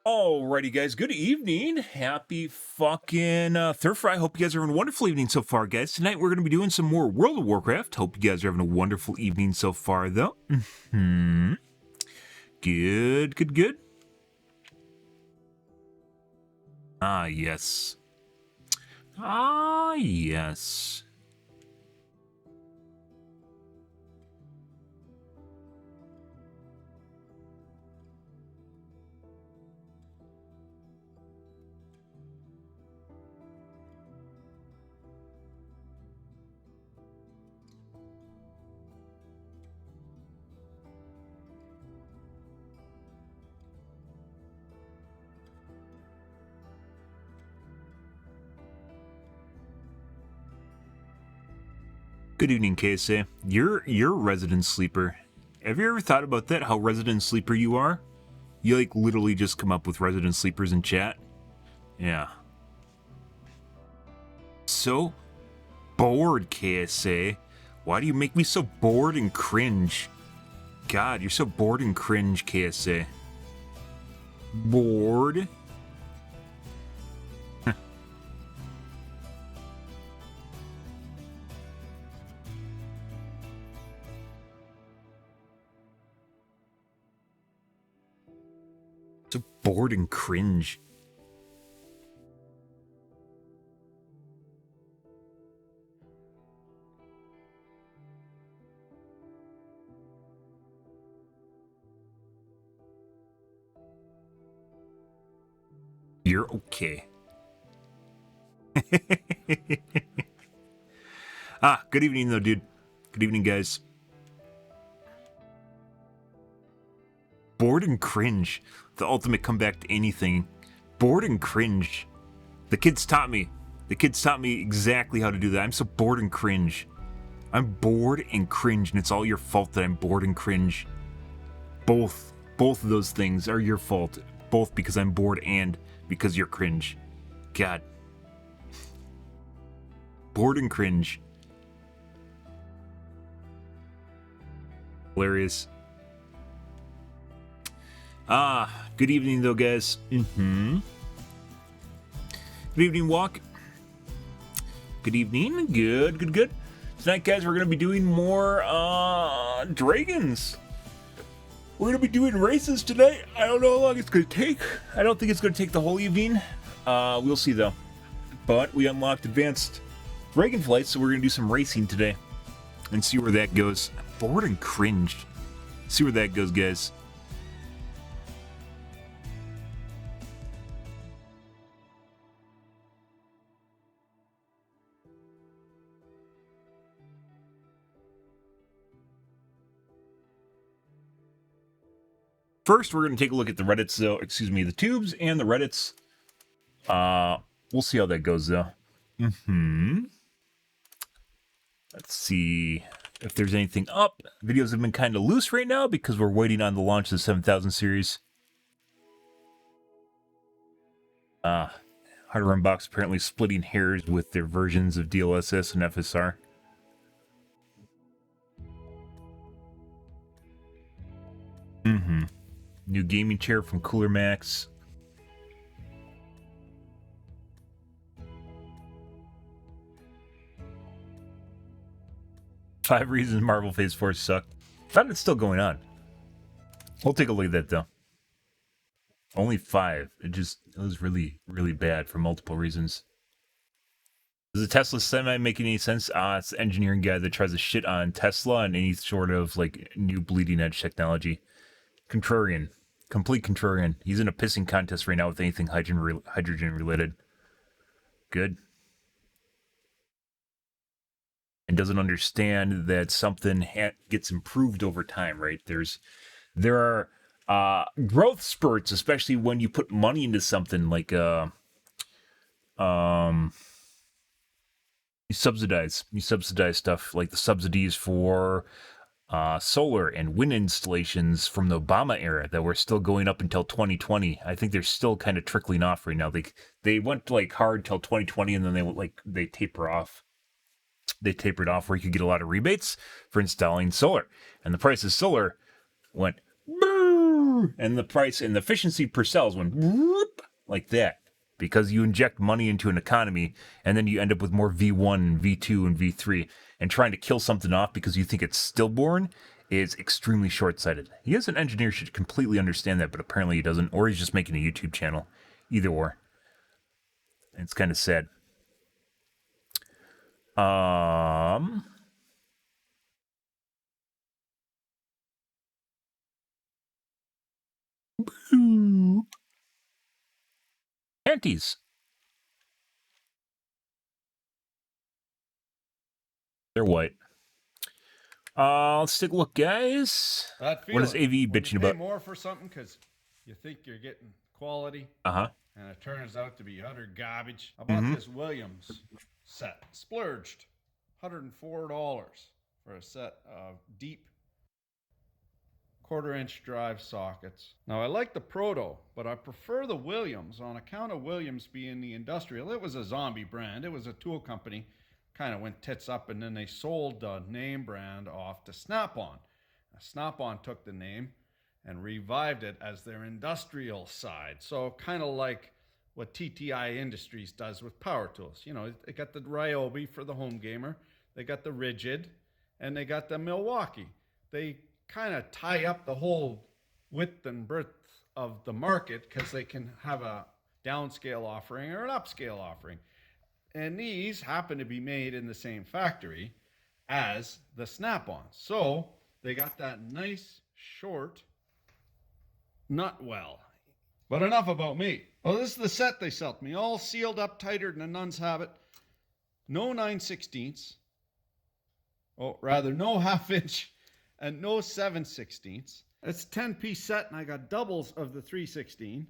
Alrighty, guys. Good evening. Happy fucking Third Fry. Hope you guys are having a wonderful evening so far, guys. Tonight we're going to be doing some more World of Warcraft. Hope you guys are having a wonderful evening so far, though. Good. Ah, yes. Ah, yes. Good evening, KSA. You're a resident sleeper. Have you ever thought about that? How resident sleeper you are? You like literally just come up with resident sleepers in chat? Yeah. So bored, KSA. Why do you make me so bored and cringe? God, you're so bored and cringe, KSA. Bored? So bored and cringe. You're okay. Good evening, though, dude. Good evening, guys. Bored and cringe. The ultimate comeback to anything. Bored and cringe. The kids taught me. The kids taught me exactly how to do that. I'm so bored and cringe. I'm bored and cringe, and it's all your fault that I'm bored and cringe. Both of those things are your fault. Both because I'm bored and because you're cringe. God. Bored and cringe. Hilarious. Good evening, though, guys. Good evening, Walk. Good evening. Good. Tonight, guys, we're going to be doing more, dragons. We're going to be doing races tonight. I don't know how long it's going to take. I don't think it's going to take the whole evening. We'll see, though. But we unlocked advanced dragonflight, so we're going to do some racing today. And see where that goes. Bored and cringed. See where that goes, guys. First, we're going to take a look at the Reddits, though. Excuse me, the tubes and the Reddits. We'll see how that goes, though. Let's see if there's anything up. Videos have been kind of loose right now because we're waiting on the launch of the 7000 series. Hard Run Box apparently splitting hairs with their versions of DLSS and FSR. New gaming chair from Cooler Max. Five reasons Marvel Phase 4 sucked. I thought it's still going on. We'll take a look at that, though. Only 5. It was really, really bad for multiple reasons. Does the Tesla semi make any sense? It's the engineering guy that tries to shit on Tesla and any sort of, like, new bleeding edge technology. Contrarian. Complete contrarian. He's in a pissing contest right now with anything hydrogen related. Good. And doesn't understand that something gets improved over time, right? There are growth spurts, especially when you put money into something like you subsidize stuff like the subsidies for solar and wind installations from the Obama era that were still going up until 2020. I think they're still kind of trickling off right now. They went like hard till 2020 and then they taper off. They tapered off where you could get a lot of rebates for installing solar. And the price of solar went boom. and the price and the efficiency per cells went like that because you inject money into an economy and then you end up with more V1 and V2 and V3, and trying to kill something off because you think it's stillborn is extremely short-sighted. He as an engineer should completely understand that, but apparently he doesn't, or he's just making a YouTube channel. Either or. It's kind of sad. Panties. They're white. Let's take a look, guys. What is AV bitching about? Pay more for something because you think you're getting quality. Uh-huh. And it turns out to be utter garbage. I bought this Williams set. Splurged $104 for a set of deep 1/4-inch drive sockets. Now, I like the Proto, but I prefer the Williams on account of Williams being the industrial. It was a zombie brand. It was a tool company. Kind of went tits up, and then they sold the name brand off to Snap-on. Now, Snap-on took the name and revived it as their industrial side. So kind of like what TTI Industries does with power tools. You know, they got the Ryobi for the home gamer. They got the Rigid, and they got the Milwaukee. They kind of tie up the whole width and breadth of the market because they can have a downscale offering or an upscale offering. And these happen to be made in the same factory as the Snap-on. So they got that nice short nut well. But enough about me. Well, this is the set they sell to me, all sealed up tighter than a nun's habit. No 9/16. Oh, rather no 1/2 inch and no 7/16. It's a 10-piece set, and I got doubles of the 3/16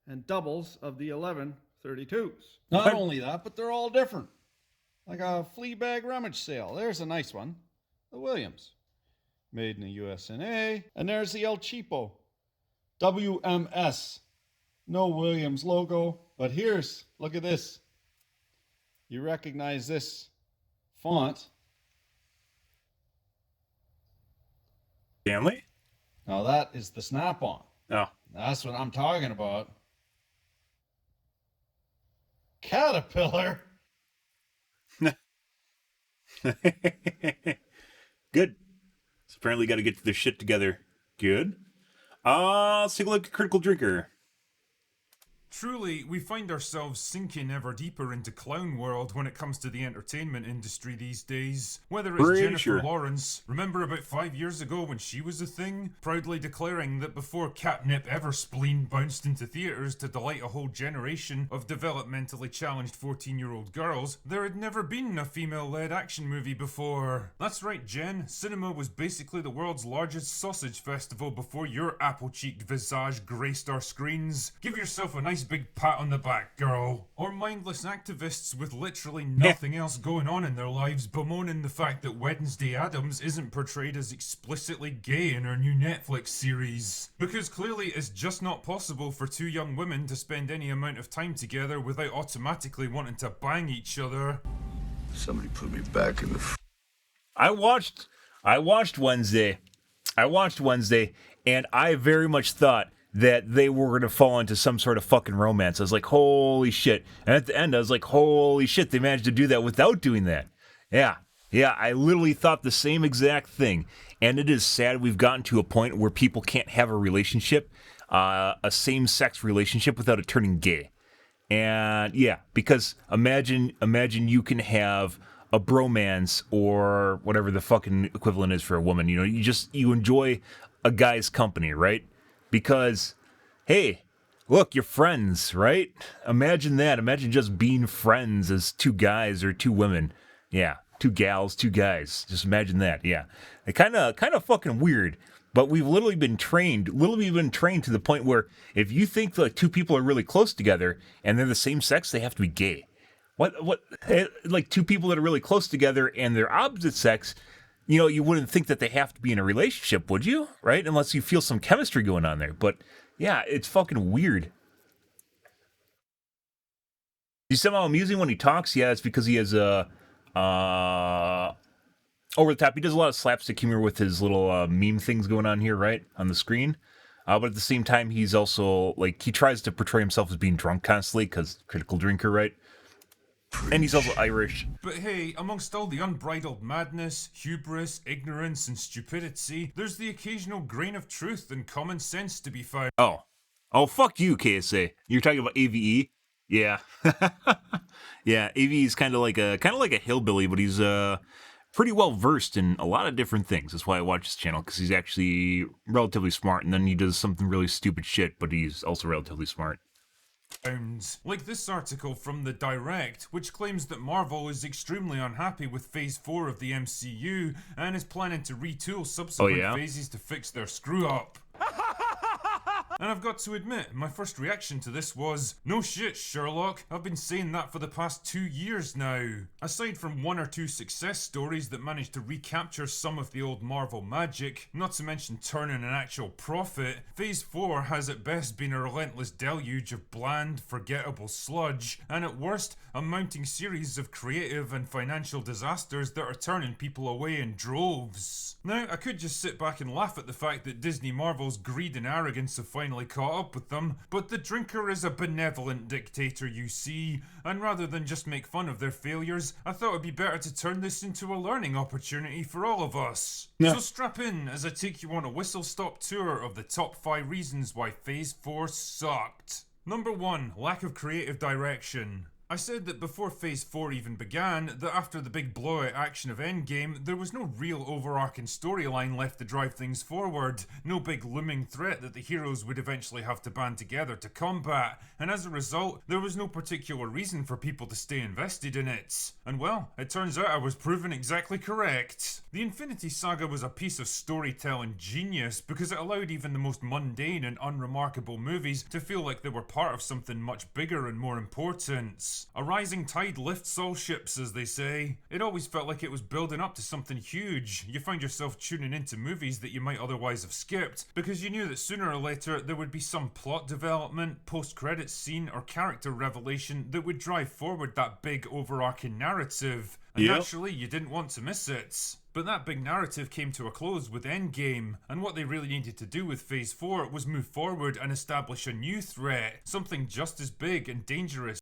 and doubles of the 11/32s. Not only that, but they're all different. Like a flea bag rummage sale. There's a nice one. The Williams. Made in the USA. And there's the El Cheapo. WMS. No Williams logo. But here's, look at this. You recognize this font. Family? Now that is the Snap-on. Oh. That's what I'm talking about. Caterpillar. Good. So apparently got to get their shit together. Good. Let's take a look at Critical Drinker. Truly, we find ourselves sinking ever deeper into clown world when it comes to the entertainment industry these days. Whether it's Jennifer Lawrence, remember about 5 years ago when she was a thing? Proudly declaring that before Catnip ever spleen bounced into theatres to delight a whole generation of developmentally challenged 14-year-old girls, there had never been a female-led action movie before. That's right, Jen. Cinema was basically the world's largest sausage festival before your apple-cheeked visage graced our screens. Give yourself a nice big pat on the back, girl. Or mindless activists with literally nothing else going on in their lives bemoaning the fact that Wednesday Addams isn't portrayed as explicitly gay in her new Netflix series. Because clearly it's just not possible for two young women to spend any amount of time together without automatically wanting to bang each other. Somebody put me back in the... I watched Wednesday. And I very much thought that they were going to fall into some sort of fucking romance. I was like, holy shit. And at the end, I was like, holy shit, they managed to do that without doing that. Yeah, I literally thought the same exact thing. And it is sad we've gotten to a point where people can't have a relationship, a same-sex relationship without it turning gay. And yeah, because imagine you can have a bromance or whatever the fucking equivalent is for a woman. You know, you enjoy a guy's company, right? Because, hey, look, you're friends, right? Imagine that. Imagine just being friends as two guys or two women. Yeah, two gals, two guys. Just imagine that, yeah. It kind of fucking weird, but we've literally been trained to the point where if you think like two people are really close together and they're the same sex, they have to be gay. What, like two people that are really close together and they're opposite sex, you know, you wouldn't think that they have to be in a relationship, would you? Right? Unless you feel some chemistry going on there. But, yeah, it's fucking weird. He's somehow amusing when he talks. Yeah, it's because he has over the top. He does a lot of slapstick humor with his little meme things going on here, right? On the screen. But at the same time, he's also, like, he tries to portray himself as being drunk constantly, because critical drinker, right? And he's also Irish. But hey, amongst all the unbridled madness, hubris, ignorance, and stupidity, there's the occasional grain of truth and common sense to be found. Oh, fuck you, KSA. You're talking about AVE? Yeah. Yeah, AVE is kind of like a hillbilly, but he's pretty well versed in a lot of different things. That's why I watch his channel, because he's actually relatively smart, and then he does something really stupid shit, but he's also relatively smart. Like this article from The Direct, which claims that Marvel is extremely unhappy with Phase 4 of the MCU and is planning to retool subsequent phases to fix their screw-up. And I've got to admit, my first reaction to this was, no shit, Sherlock, I've been saying that for the past 2 years now. Aside from 1 or 2 success stories that managed to recapture some of the old Marvel magic, not to mention turning an actual profit, Phase 4 has at best been a relentless deluge of bland, forgettable sludge, and at worst, a mounting series of creative and financial disasters that are turning people away in droves. Now, I could just sit back and laugh at the fact that Disney Marvel's greed and arrogance have finally caught up with them, but the drinker is a benevolent dictator, you see, and rather than just make fun of their failures, I thought it'd be better to turn this into a learning opportunity for all of us. Yeah. So strap in as I take you on a whistle-stop tour of the top 5 reasons why Phase 4 sucked. Number 1, lack of creative direction. I said that before Phase 4 even began, that after the big blowout action of Endgame, there was no real overarching storyline left to drive things forward, no big looming threat that the heroes would eventually have to band together to combat, and as a result, there was no particular reason for people to stay invested in it. And well, it turns out I was proven exactly correct. The Infinity Saga was a piece of storytelling genius because it allowed even the most mundane and unremarkable movies to feel like they were part of something much bigger and more important. A rising tide lifts all ships, as they say. It always felt like it was building up to something huge. You found yourself tuning into movies that you might otherwise have skipped, because you knew that sooner or later there would be some plot development, post-credits scene, or character revelation that would drive forward that big overarching narrative. And naturally, you didn't want to miss it. But that big narrative came to a close with Endgame, and what they really needed to do with Phase 4 was move forward and establish a new threat, something just as big and dangerous.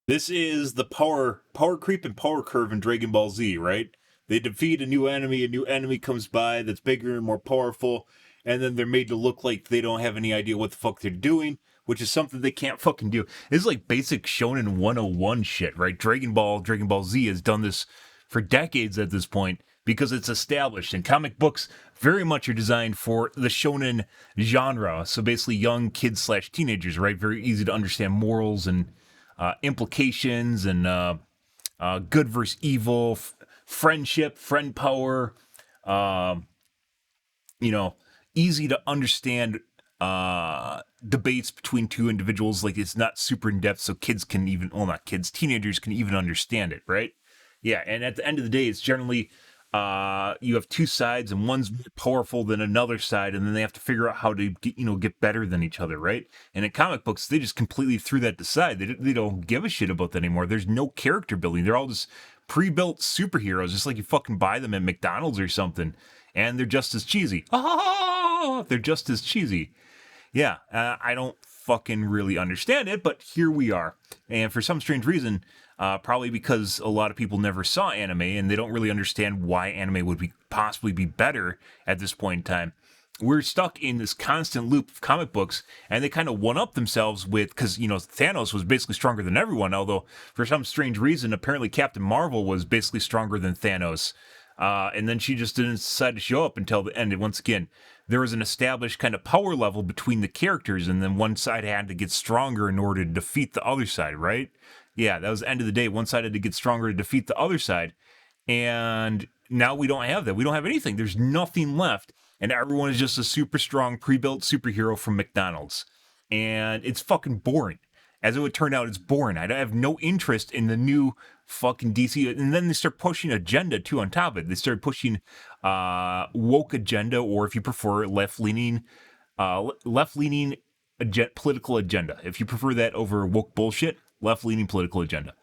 This is the power creep and power curve in Dragon Ball Z, right? They defeat a new enemy comes by that's bigger and more powerful, and then they're made to look like they don't have any idea what the fuck they're doing, which is something they can't fucking do. This is like basic Shonen 101 shit, right? Dragon Ball Z has done this for decades at this point because it's established, and comic books very much are designed for the shonen genre, so basically young kids / teenagers, right? Very easy to understand morals and implications and good versus evil, friendship, friend power, easy to understand debates between two individuals. Like, it's not super in depth, so kids can even, well, not kids, teenagers can even understand it, right? Yeah, and at the end of the day, it's generally you have two sides, and one's more powerful than another side, and then they have to figure out how to get better than each other, right? And in comic books, they just completely threw that aside. They don't give a shit about that anymore. There's no character building. They're all just pre-built superheroes, just like you fucking buy them at McDonald's or something, and they're just as cheesy. They're just as cheesy. Yeah, I don't fucking really understand it, but here we are. And for some strange reason, probably because a lot of people never saw anime and they don't really understand why anime would possibly be better at this point in time, we're stuck in this constant loop of comic books, and they kind of one-up themselves because, Thanos was basically stronger than everyone, although for some strange reason, apparently Captain Marvel was basically stronger than Thanos. And then she just didn't decide to show up until the end. And once again, there was an established kind of power level between the characters, and then one side had to get stronger in order to defeat the other side, right? Yeah, that was the end of the day. One side had to get stronger to defeat the other side. And now we don't have that. We don't have anything. There's nothing left. And everyone is just a super strong, pre-built superhero from McDonald's. And it's fucking boring. As it would turn out, it's boring. I have no interest in the new fucking DC. And then they start pushing agenda, too, on top of it. They started pushing woke agenda, or if you prefer, left-leaning political agenda. If you prefer that over woke bullshit, left-leaning political agenda.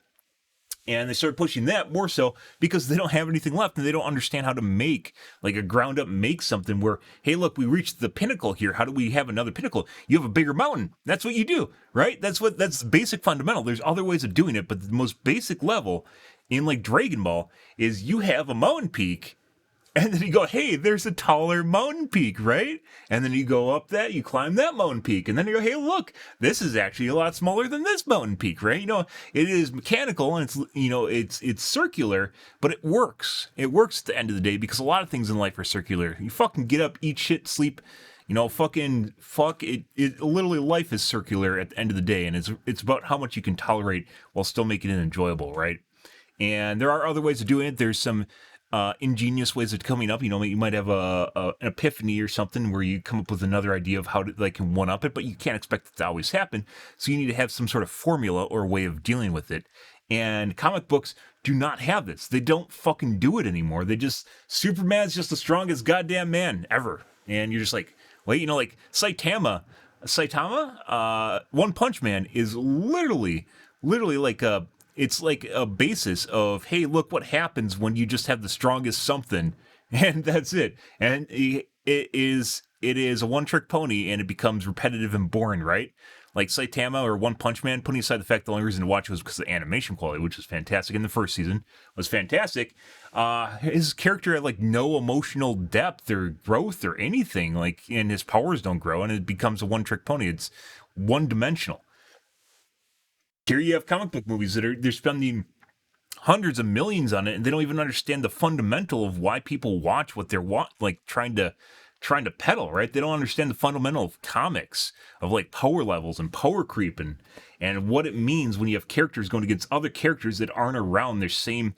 And they started pushing that more so because they don't have anything left and they don't understand how to make like a ground up make something where, hey, look, we reached the pinnacle here. How do we have another pinnacle? You have a bigger mountain. That's what you do, right? That's basic fundamental. There's other ways of doing it, but the most basic level in like Dragon Ball is you have a mountain peak. And then you go, hey, there's a taller mountain peak, right? And then you go up that, you climb that mountain peak. And then you go, hey, look, this is actually a lot smaller than this mountain peak, right? You know, it is mechanical and it's circular, but it works. It works at the end of the day because a lot of things in life are circular. You fucking get up, eat shit, sleep, you know, fuck it. Literally, life is circular at the end of the day. And it's about how much you can tolerate while still making it enjoyable, right? And there are other ways of doing it. There's some ingenious ways of coming up. You know, you might have an epiphany or something where you come up with another idea of how to like one up it, but you can't expect it to always happen. So you need to have some sort of formula or way of dealing with it. And comic books do not have this. They don't fucking do it anymore. Superman's just the strongest goddamn man ever. And you're just like, wait, you know, like Saitama, One Punch Man is literally like it's like a basis of, hey, look what happens when you just have the strongest something, and that's it. And it is a one-trick pony, and it becomes repetitive and boring, right? Like Saitama or One Punch Man, putting aside the fact the only reason to watch it was because of the animation quality, which was fantastic in the first season, was fantastic. His character had like no emotional depth or growth or anything, like, and his powers don't grow, and it becomes a one-trick pony. It's one-dimensional. Here you have comic book movies they're spending hundreds of millions on it, and they don't even understand the fundamental of why people watch what they're like trying to peddle, right? They don't understand the fundamental of comics, of like power levels and power creep and what it means when you have characters going against other characters that aren't around their same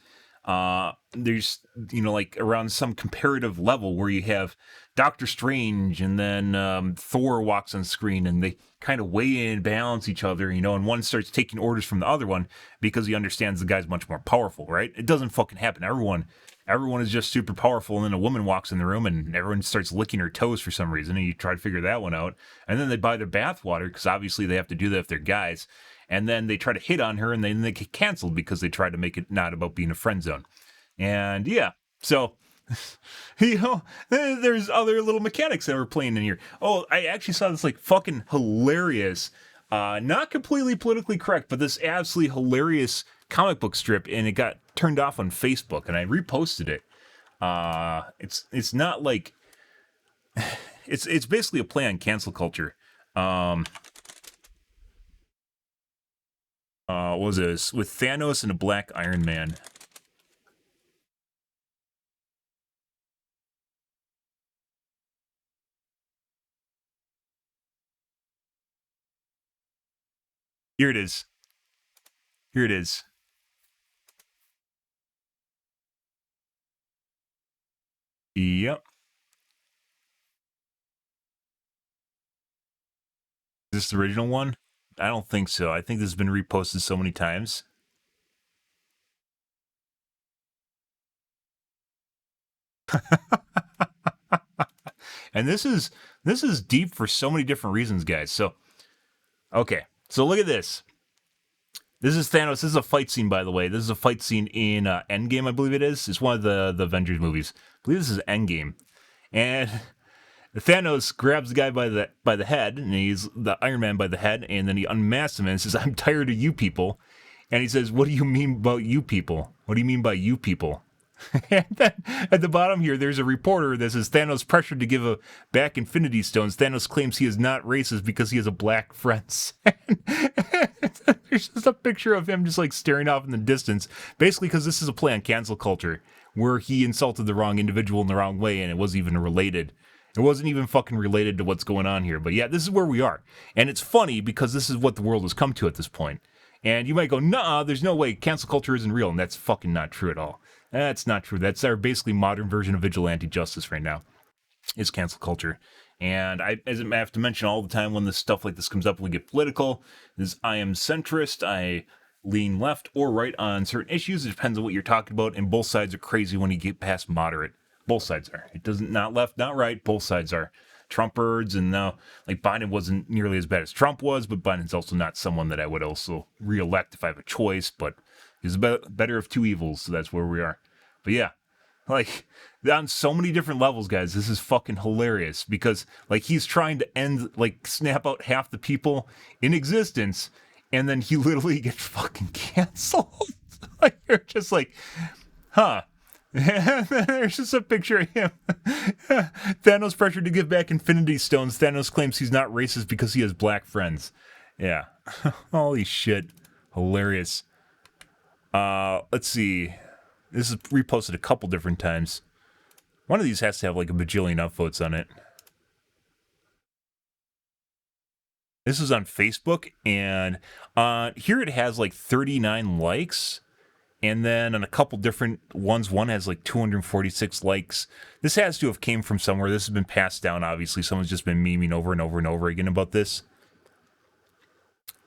there's, you know, like around some comparative level where you have Doctor Strange and then Thor walks on screen and they kind of weigh in and balance each other, you know, and one starts taking orders from the other one because he understands the guy's much more powerful, right? It doesn't fucking happen. Everyone is just super powerful, and then a woman walks in the room and everyone starts licking her toes for some reason, and you try to figure that one out. And then they buy their bathwater because obviously they have to do that if they're guys. And then they try to hit on her, and then they get canceled because they try to make it not about being a friend zone. And yeah, so, you know, there's other little mechanics that were playing in here. Oh, I actually saw this like fucking hilarious, not completely politically correct, but this absolutely hilarious comic book strip, and it got turned off on Facebook, and I reposted it. It's not like, it's basically a play on cancel culture. What was this? With Thanos and a black Iron Man. Here it is. Here it is. Yep. Is this the original one? I don't think so. I think this has been reposted so many times. And this is deep for so many different reasons, guys. So, okay. So look at this. This is Thanos. This is a fight scene, by the way. This is a fight scene in Endgame, I believe it is. It's one of the Avengers movies. I believe this is Endgame. And Thanos grabs the guy by the head, and he's the Iron Man by the head, and then he unmasks him and says, "I'm tired of you people." And he says, "What do you mean about you people? What do you mean by you people?" And then at the bottom here, there's a reporter that says Thanos pressured to give back Infinity Stones. Thanos claims he is not racist because he has a black friend. There's just a picture of him just like staring off in the distance, basically because this is a play on cancel culture where he insulted the wrong individual in the wrong way, and it wasn't even related. It wasn't even fucking related to what's going on here. But yeah, this is where we are. And it's funny because this is what the world has come to at this point. And you might go, nah, there's no way. Cancel culture isn't real. And that's fucking not true at all. That's not true. That's our basically modern version of vigilante justice right now. It's cancel culture. And I have to mention all the time when this stuff like this comes up, we get political, is I am centrist. I lean left or right on certain issues. It depends on what you're talking about. And both sides are crazy when you get past moderate. Both sides are. It doesn't, not left, not right. Both sides are. Trumpers, and now, like, Biden wasn't nearly as bad as Trump was, but Biden's also not someone that I would also re-elect if I have a choice. But He's the better of two evils, so that's where we are. But yeah, like, on so many different levels, guys, this is fucking hilarious because, like, he's trying to snap out half the people in existence, and then he literally gets fucking canceled. Like, you're just like, huh. There's just a picture of him. Thanos pressured to give back Infinity Stones. Thanos claims he's not racist because he has black friends. Yeah. Holy shit. Hilarious. Let's see. This is reposted a couple different times. One of these has to have like a bajillion upvotes on it. This is on Facebook, and here it has like 39 likes. And then on a couple different ones, one has like 246 likes. This has to have came from somewhere. This has been passed down, obviously. Someone's just been memeing over and over and over again about this.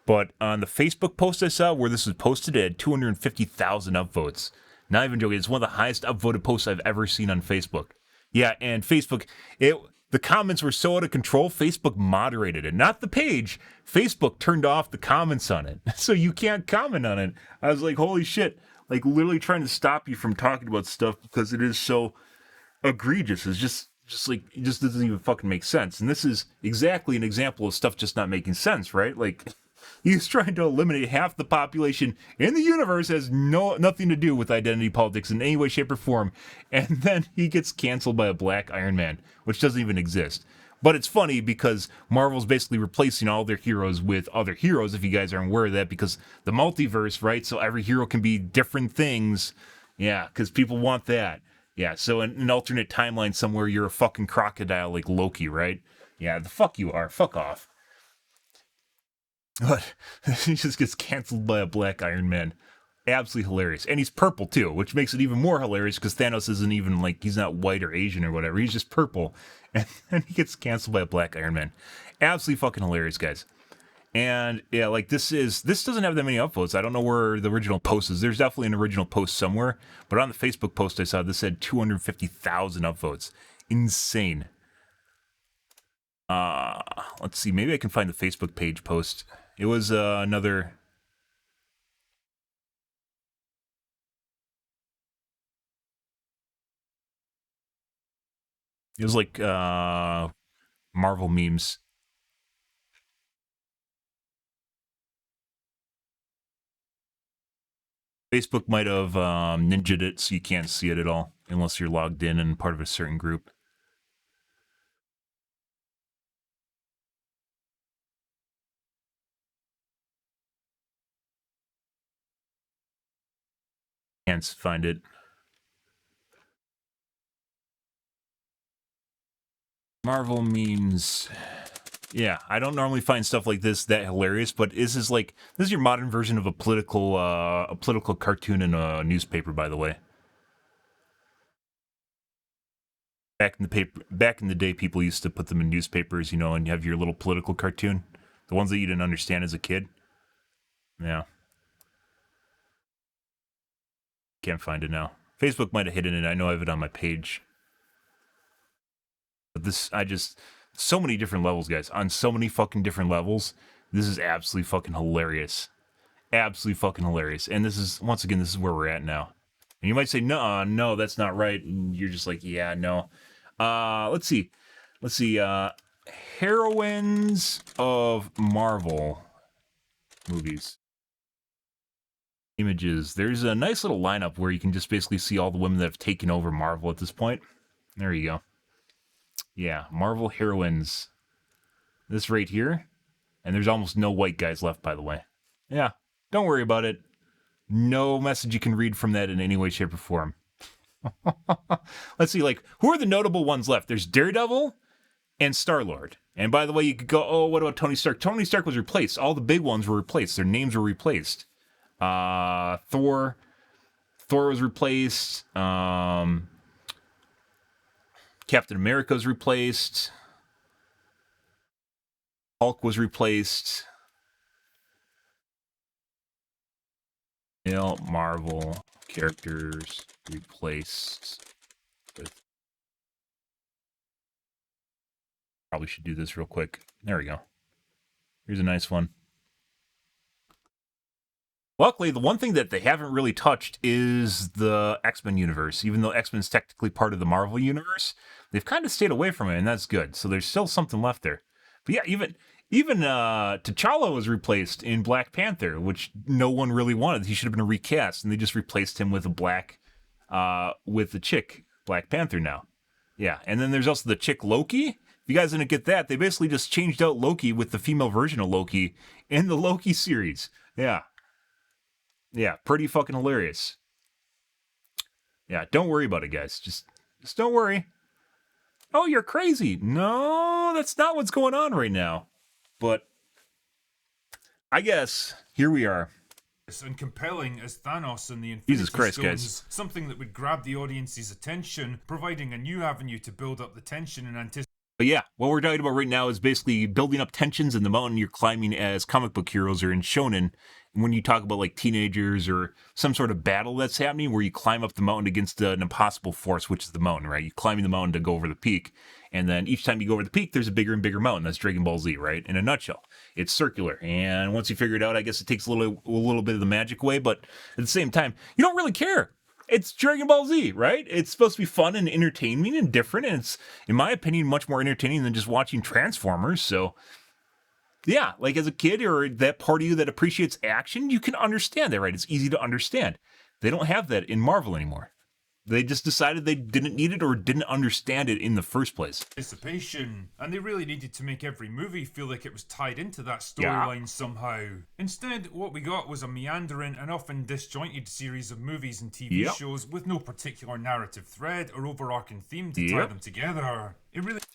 But on the Facebook post I saw where this was posted, it had 250,000 upvotes. Not even joking. It's one of the highest upvoted posts I've ever seen on Facebook. Yeah, and Facebook, the comments were so out of control, Facebook moderated it. Not the page. Facebook turned off the comments on it. So you can't comment on it. I was like, holy shit. Like, literally trying to stop you from talking about stuff because it is so egregious. It's just like, it just doesn't even fucking make sense. And this is exactly an example of stuff just not making sense, right? Like, he's trying to eliminate half the population in the universe, has nothing to do with identity politics in any way, shape, or form. And then he gets canceled by a black Iron Man, which doesn't even exist. But it's funny because Marvel's basically replacing all their heroes with other heroes, if you guys aren't aware of that, because the multiverse, right? So every hero can be different things. Yeah, because people want that. Yeah, so in an alternate timeline somewhere, you're a fucking crocodile like Loki, right? Yeah, the fuck you are. Fuck off. But he just gets canceled by a black Iron Man. Absolutely hilarious. And he's purple, too, which makes it even more hilarious because Thanos isn't even, like, he's not white or Asian or whatever. He's just purple. And then he gets canceled by a black Iron Man. Absolutely fucking hilarious, guys. And, yeah, like, this doesn't have that many upvotes. I don't know where the original post is. There's definitely an original post somewhere. But on the Facebook post I saw, this had 250,000 upvotes. Insane. Let's see. Maybe I can find the Facebook page post. It was another... It was like Marvel memes. Facebook might have ninja'd it so you can't see it at all unless you're logged in and part of a certain group. Can't find it. Marvel memes. Yeah, I don't normally find stuff like this that hilarious, but this is your modern version of a political cartoon in a newspaper, by the way. Back in the day, people used to put them in newspapers, you know, and you have your little political cartoon, the ones that you didn't understand as a kid. Yeah. Can't find it now. Facebook might have hidden it. I know I have it on my page. But so many different levels, guys. On so many fucking different levels. This is absolutely fucking hilarious. Absolutely fucking hilarious. And this is where we're at now. And you might say, no, that's not right. And you're just like, yeah, no. Let's see. Heroines of Marvel movies. Images. There's a nice little lineup where you can just basically see all the women that have taken over Marvel at this point. There you go. Yeah, Marvel heroines. This right here. And there's almost no white guys left, by the way. Yeah, don't worry about it. No message you can read from that in any way, shape, or form. Let's see, who are the notable ones left? There's Daredevil and Star-Lord. And by the way, you could go, oh, what about Tony Stark? Tony Stark was replaced. All the big ones were replaced. Their names were replaced. Thor was replaced. Captain America was replaced. Hulk was replaced. Marvel characters replaced with... Probably should do this real quick. There we go. Here's a nice one. Luckily, the one thing that they haven't really touched is the X-Men universe. Even though X-Men's technically part of the Marvel universe, they've kind of stayed away from it, and that's good. So there's still something left there. But yeah, even T'Challa was replaced in Black Panther, which no one really wanted. He should have been recast, and they just replaced him with with the chick Black Panther now. Yeah, and then there's also the chick Loki. If you guys didn't get that, they basically just changed out Loki with the female version of Loki in the Loki series. Yeah. Yeah, pretty fucking hilarious. Yeah, don't worry about it, guys. Just don't worry. Oh, you're crazy. No, that's not what's going on right now. But I guess here we are. And compelling as Thanos and the Infinity Jesus Christ, Stones, guys. something that would grab the audience's attention, providing a new avenue to build up the tension and anticipation. But yeah, what we're talking about right now is basically building up tensions in the mountain you're climbing as comic book heroes or in shonen. When you talk about like teenagers or some sort of battle that's happening where you climb up the mountain against an impossible force, which is the mountain, right? You're climbing the mountain to go over the peak. And then each time you go over the peak, there's a bigger and bigger mountain. That's Dragon Ball Z, right? In a nutshell. It's circular. And once you figure it out, I guess it takes a little bit of the magic away. But at the same time, you don't really care. It's Dragon Ball Z, right? It's supposed to be fun and entertaining and different. And it's, in my opinion, much more entertaining than just watching Transformers. So, yeah, like as a kid or that part of you that appreciates action, you can understand that, right? It's easy to understand. They don't have that in Marvel anymore. They just decided they didn't need it or didn't understand it in the first place. And they really needed to make every movie feel like it was tied into that storyline somehow. Instead, what we got was a meandering and often disjointed series of movies and TV shows with no particular narrative thread or overarching theme to tie them together.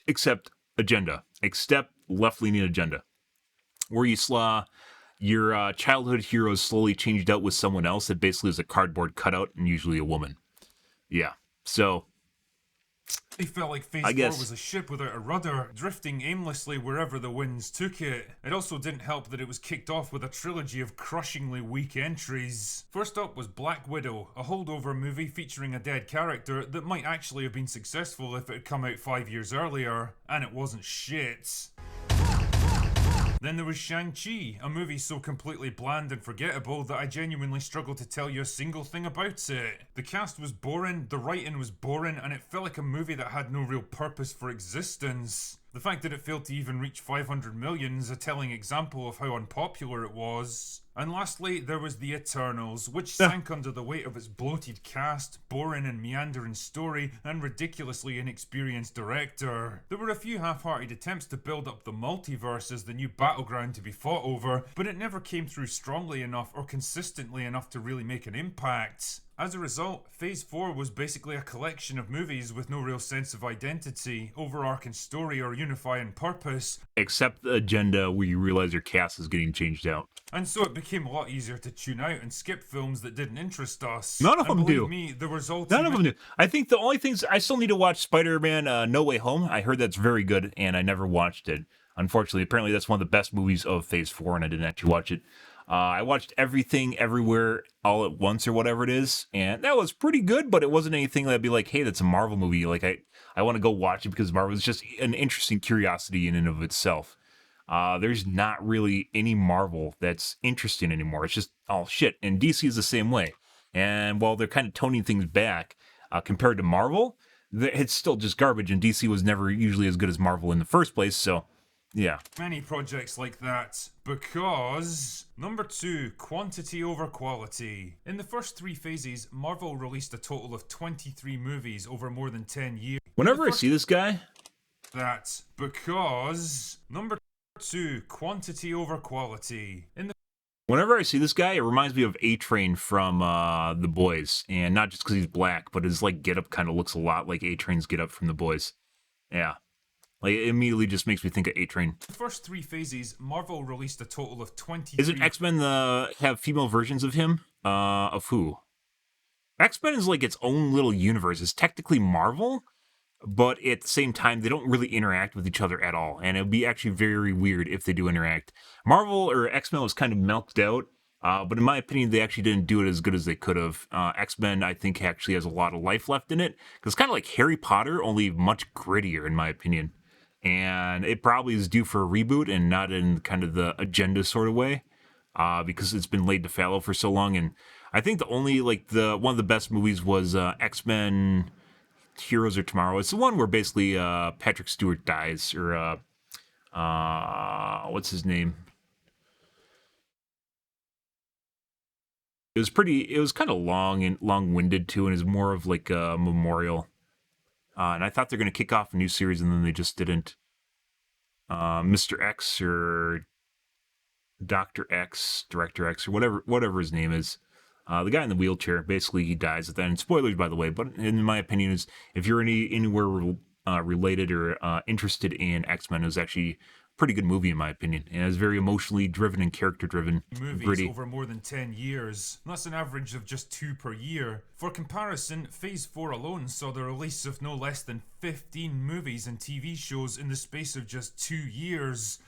Except left-leaning agenda. Where you saw your childhood heroes slowly changed out with someone else that basically is a cardboard cutout and usually a woman. Yeah, so They felt like Phase 4 was a ship without a rudder, drifting aimlessly wherever the winds took it. It also didn't help that it was kicked off with a trilogy of crushingly weak entries. First up was Black Widow, a holdover movie featuring a dead character that might actually have been successful if it had come out 5 years earlier, and it wasn't shit. Then there was Shang-Chi, a movie so completely bland and forgettable that I genuinely struggle to tell you a single thing about it. The cast was boring, the writing was boring, and it felt like a movie that had no real purpose for existence. The fact that it failed to even reach 500 million is a telling example of how unpopular it was. And lastly, there was The Eternals, which sank under the weight of its bloated cast, boring and meandering story, and ridiculously inexperienced director. There were a few half-hearted attempts to build up the multiverse as the new battleground to be fought over, but it never came through strongly enough or consistently enough to really make an impact. As a result, Phase 4 was basically a collection of movies with no real sense of identity, overarching story, or unifying purpose. Except the agenda where you realize your cast is getting changed out. And so it became a lot easier to tune out and skip films that didn't interest us. None of them do. Me, the result None of them do. I think the only things, I still need to watch Spider-Man No Way Home. I heard that's very good, and I never watched it. Unfortunately, apparently that's one of the best movies of Phase 4, and I didn't actually watch it. I watched Everything Everywhere All at Once or whatever it is, and that was pretty good, but it wasn't anything that'd be like, hey, that's a Marvel movie. Like, I want to go watch it because Marvel is just an interesting curiosity in and of itself. There's not really any Marvel that's interesting anymore. It's just all shit, and DC is the same way. And while they're kind of toning things back compared to Marvel, it's still just garbage, and DC was never usually as good as Marvel in the first place, so... yeah. Many projects like that, because... Number 2, quantity over quality. In the first 3 phases, Marvel released a total of 23 movies over more than 10 years. Whenever I see this guy... that, because... Number 2, quantity over quality. Whenever I see this guy, it reminds me of A-Train from The Boys. And not just because he's black, but his like get-up kind of looks a lot like A-Train's get-up from The Boys. Yeah. Like, it immediately just makes me think of A-Train. The first 3 phases, Marvel released a total of 23... Isn't X-Men have female versions of him? Of who? X-Men is like its own little universe. It's technically Marvel, but at the same time, they don't really interact with each other at all. And it would be actually very weird if they do interact. Marvel or X-Men was kind of milked out, but in my opinion, they actually didn't do it as good as they could have. X-Men, I think, actually has a lot of life left in it. Because it's kind of like Harry Potter, only much grittier, in my opinion. And it probably is due for a reboot and not in kind of the agenda sort of way. because it's been laid to fallow for so long. And I think the only one of the best movies was X-Men Heroes of Tomorrow. It's the one where basically Patrick Stewart dies, or what's his name? It was kind of long and long-winded too, and is more of like a memorial. And I thought they're going to kick off a new series, and then they just didn't. Mr. X or Dr. X, Director X, or whatever his name is. The guy in the wheelchair, basically he dies at the end. Spoilers, by the way, but in my opinion, is if you're anywhere related or interested in X-Men, it was actually a pretty good movie in my opinion. And it's very emotionally driven and character driven. Movies gritty. Over more than 10 years. That's an average of just 2 per year. For comparison, Phase 4 alone saw the release of no less than 15 movies and TV shows in the space of just 2 years.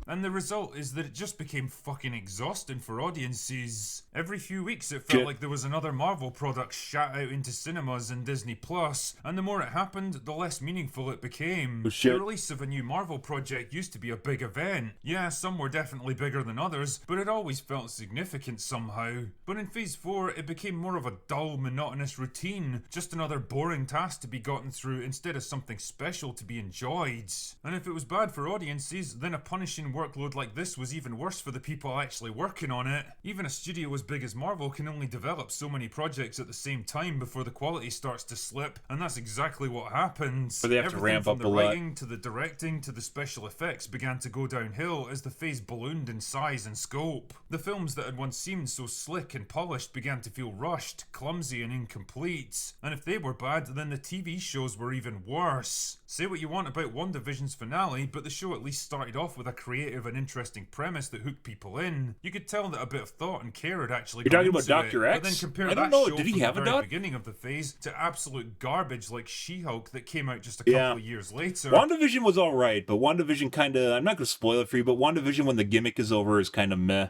And the result is that it just became fucking exhausting for audiences. Every few weeks it felt like there was another Marvel product shot out into cinemas and Disney Plus, and the more it happened, the less meaningful it became. The release of a new Marvel project used to be a big event. Yeah, some were definitely bigger than others, but it always felt significant somehow. But in Phase 4, it became more of a dull, monotonous routine, just another boring task to be gotten through instead of something special to be enjoyed. And if it was bad for audiences, then a punishing workload like this was even worse for the people actually working on it. Even a studio as big as Marvel can only develop so many projects at the same time before the quality starts to slip, and that's exactly what happens. But they have Everything to ramp up from a the lot. writing to the directing to the special effects began to go downhill as the phase ballooned in size and scope. The films that had once seemed so slick and polished began to feel rushed, clumsy and incomplete. And if they were bad, then the TV shows were even worse. Say what you want about WandaVision's finale, but the show at least started off with a creative and interesting premise that hooked people in. You could tell that a bit of thought and care had actually You're gone talking about into Dr. it. X? But then compare I don't that know. show Did he from have the a very doc? beginning of the phase to absolute garbage like She-Hulk that came out just a couple of years later. WandaVision was alright, but WandaVision kinda, I'm not gonna spoil it for you, but WandaVision when the gimmick is over is kinda meh.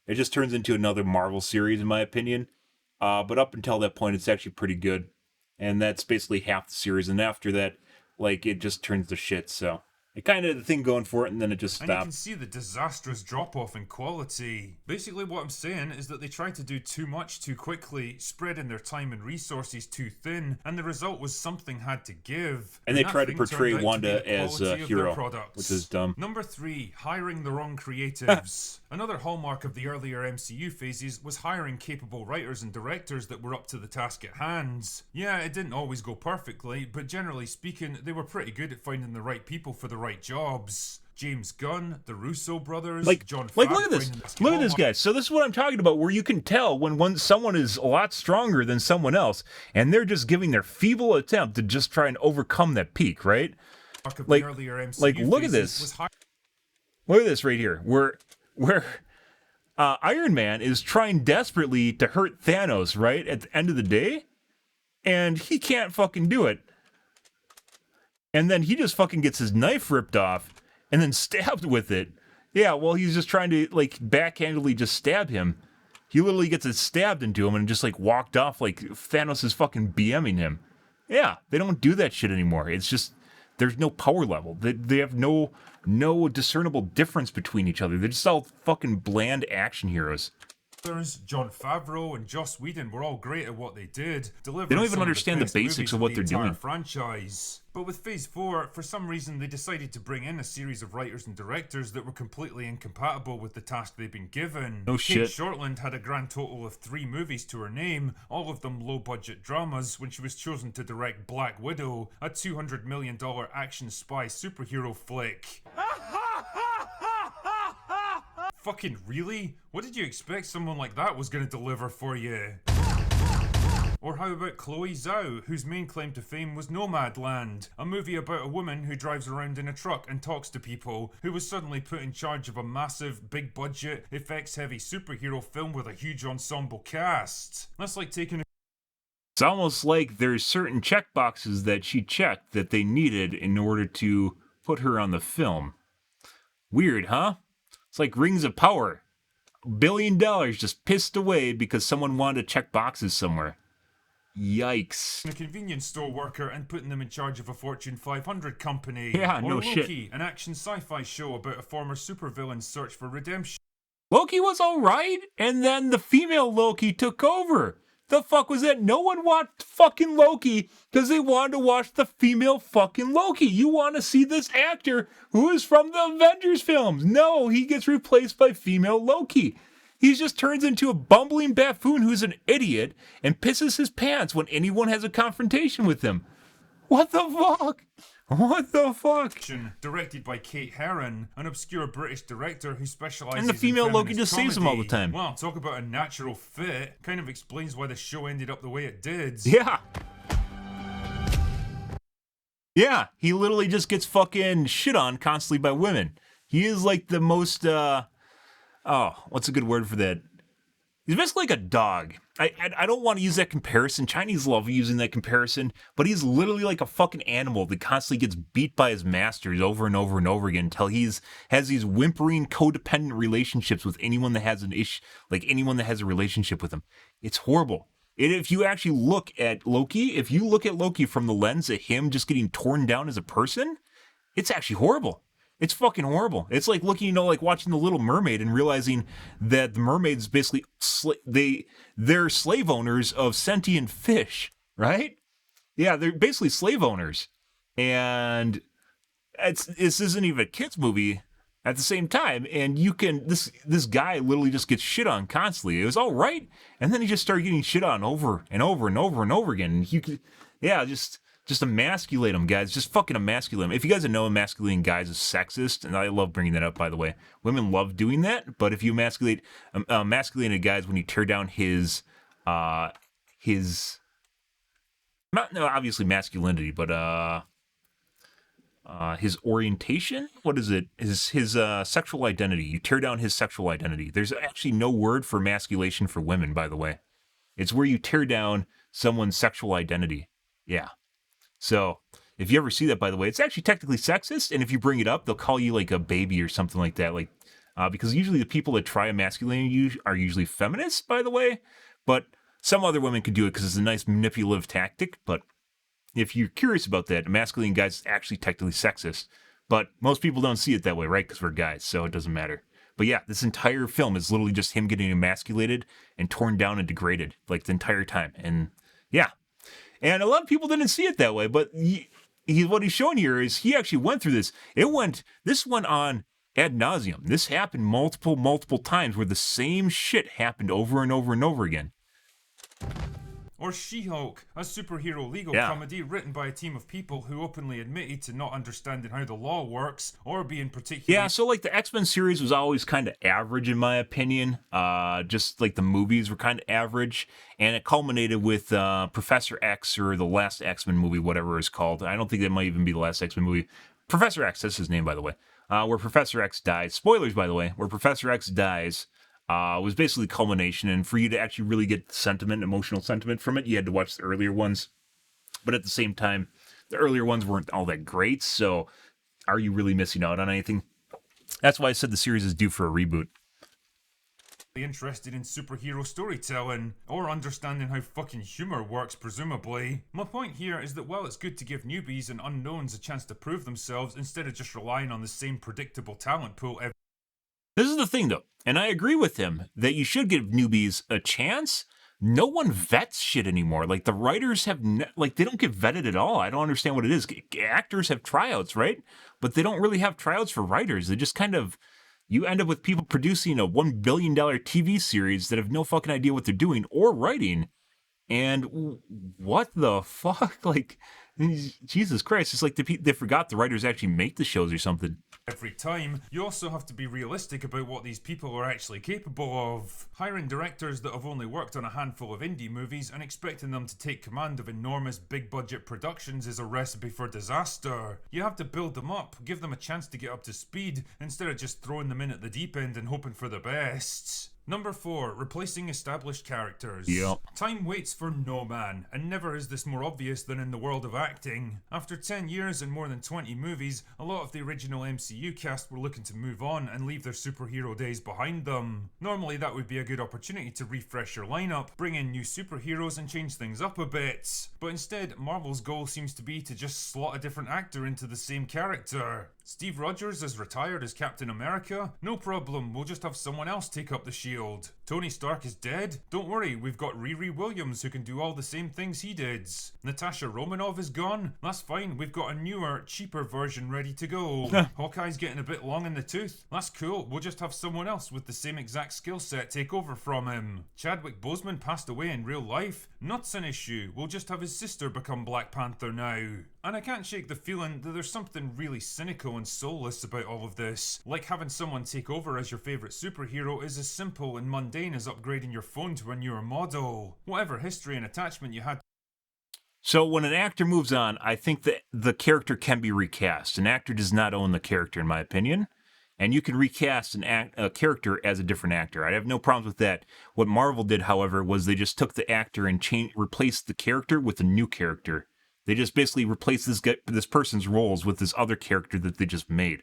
It just turns into another Marvel series in my opinion. But up until that point it's actually pretty good. And that's basically half the series, and after that, like, it just turns to shit, so it kind of had the thing going for it, and then it just stopped. And you can see the disastrous drop-off in quality. Basically what I'm saying is that they tried to do too much too quickly, spreading their time and resources too thin, and the result was something had to give. And they that tried to thing portray turned out to be Wanda the as a quality of their hero, products. which is dumb. Number 3, hiring the wrong creatives. Another hallmark of the earlier MCU phases was hiring capable writers and directors that were up to the task at hand. Yeah, it didn't always go perfectly, but generally speaking, they were pretty good at finding the right people for the right jobs. James Gunn, the Russo brothers, John Favreau. Look at this guy. So this is what I'm talking about, where you can tell when someone is a lot stronger than someone else, and they're just giving their feeble attempt to just try and overcome that peak, right? Look at this. Look at this right here, where Iron Man is trying desperately to hurt Thanos, right, at the end of the day, and he can't fucking do it. And then he just fucking gets his knife ripped off and then stabbed with it. Yeah, well, he's just trying to, like, backhandedly just stab him. He literally gets it stabbed into him and just, like, walked off like Thanos is fucking BMing him. Yeah, they don't do that shit anymore. It's just, there's no power level. They have no discernible difference between each other. They're just all fucking bland action heroes. John Favreau and Joss Whedon were all great at what they did. They don't even understand the basics of what they're doing. Franchise. But with Phase 4, for some reason they decided to bring in a series of writers and directors that were completely incompatible with the task they'd been given. No shit. Kate Shortland had a grand total of 3 movies to her name, all of them low-budget dramas, when she was chosen to direct Black Widow, a $200 million action spy superhero flick. Fucking really? What did you expect someone like that was going to deliver for you? Or how about Chloe Zhao, whose main claim to fame was Nomadland, a movie about a woman who drives around in a truck and talks to people, who was suddenly put in charge of a massive, big-budget, effects-heavy superhero film with a huge ensemble cast. That's like taking It's almost like there's certain checkboxes that she checked that they needed in order to put her on the film. Weird, huh? It's like Rings of Power. $1 billion just pissed away because someone wanted to check boxes somewhere. Yikes. A convenience store worker and putting them in charge of a Fortune 500 company. Yeah, or no Loki, shit. an action sci-fi show about a former supervillain's search for redemption. Loki was alright, and then the female Loki took over. The fuck was that? No one watched fucking Loki because they wanted to watch the female fucking Loki. You want to see this actor who is from the Avengers films. No, he gets replaced by female Loki. He just turns into a bumbling buffoon who's an idiot and pisses his pants when anyone has a confrontation with him. What the fuck? What the fuck? Directed by Kate Herron, an obscure British director who specializes And the female in Loki feminist just saves him all the comedy. time. Well, talk about a natural fit. Kind of explains why the show ended up the way it did. Yeah. Yeah, he literally just gets fucking shit on constantly by women. He is like the most, what's a good word for that? He's basically like a dog. I don't want to use that comparison. Chinese love using that comparison, but he's literally like a fucking animal that constantly gets beat by his masters over and over and over again until has these whimpering codependent relationships with anyone that has an issue, like anyone that has a relationship with him. It's horrible. If you actually look at Loki, from the lens of him just getting torn down as a person, it's actually horrible. It's fucking horrible. It's like looking, like watching The Little Mermaid and realizing that the mermaids basically they're slave owners of sentient fish, right? Yeah, they're basically slave owners, and this isn't even a kids movie at the same time. And this guy literally just gets shit on constantly. It was all right, and then he just started getting shit on over and over and over and over again. And just emasculate them, guys. Just fucking emasculate them. If you guys know emasculating guys is sexist, and I love bringing that up, by the way. Women love doing that, but if you emasculate guys when you tear down his obviously masculinity, but his orientation? What is it? His sexual identity. You tear down his sexual identity. There's actually no word for emasculation for women, by the way. It's where you tear down someone's sexual identity. Yeah. So, if you ever see that, by the way, it's actually technically sexist, and if you bring it up, they'll call you like a baby or something like that, because usually the people that try emasculating you are usually feminists, by the way, but some other women could do it because it's a nice manipulative tactic, but if you're curious about that, emasculating guys is actually technically sexist, but most people don't see it that way, right, because we're guys, so it doesn't matter. But yeah, this entire film is literally just him getting emasculated and torn down and degraded, like, the entire time, and yeah. And a lot of people didn't see it that way, but what he's showing here is he actually went through this. This went on ad nauseum. This happened multiple times where the same shit happened over and over and over again. Or She-Hulk, a superhero legal comedy written by a team of people who openly admitted to not understanding how the law works or being particularly... Yeah, so like the X-Men series was always kind of average in my opinion. Just like the movies were kind of average. And it culminated with Professor X, or the last X-Men movie, whatever it's called. I don't think that might even be the last X-Men movie. Professor X, that's his name, by the way. Where Professor X dies. Spoilers, by the way. Where Professor X dies... was basically the culmination, and for you to actually really get emotional sentiment from it, you had to watch the earlier ones. But at the same time, the earlier ones weren't all that great, so are you really missing out on anything? That's why I said the series is due for a reboot. Interested in superhero storytelling, or understanding how fucking humor works, presumably. My point here is that while it's good to give newbies and unknowns a chance to prove themselves instead of just relying on the same predictable talent pool every... This is the thing, though, and I agree with him that you should give newbies a chance. No one vets shit anymore. Like, the writers have, they don't get vetted at all. I don't understand what it is. Actors have tryouts, right? But they don't really have tryouts for writers. They just kind of, you end up with people producing a $1 billion TV series that have no fucking idea what they're doing or writing. And what the fuck? Like, Jesus Christ, it's like they forgot the writers actually make the shows or something. Every time, you also have to be realistic about what these people are actually capable of. Hiring directors that have only worked on a handful of indie movies and expecting them to take command of enormous big-budget productions is a recipe for disaster. You have to build them up, give them a chance to get up to speed, instead of just throwing them in at the deep end and hoping for the best. Number 4, replacing established characters. Yep. Time waits for no man, and never is this more obvious than in the world of acting. After 10 years and more than 20 movies, a lot of the original MCU cast were looking to move on and leave their superhero days behind them. Normally that would be a good opportunity to refresh your lineup, bring in new superheroes and change things up a bit. But instead, Marvel's goal seems to be to just slot a different actor into the same character. Steve Rogers is retired as Captain America? No problem, we'll just have someone else take up the shield. Tony Stark is dead? Don't worry, we've got Riri Williams who can do all the same things he did. Natasha Romanoff is gone? That's fine, we've got a newer, cheaper version ready to go. Hawkeye's getting a bit long in the tooth? That's cool, we'll just have someone else with the same exact skill set take over from him. Chadwick Boseman passed away in real life? Not an issue, we'll just have his sister become Black Panther now. And I can't shake the feeling that there's something really cynical and soulless about all of this. Like having someone take over as your favourite superhero is as simple and mundane as upgrading your phone to a newer model. Whatever history and attachment you had. So when an actor moves on, I think that the character can be recast. An actor does not own the character, in my opinion. And you can recast a character as a different actor. I have no problems with that. What Marvel did, however, was they just took the actor and replaced the character with a new character. They just basically replaced this person's roles with this other character that they just made.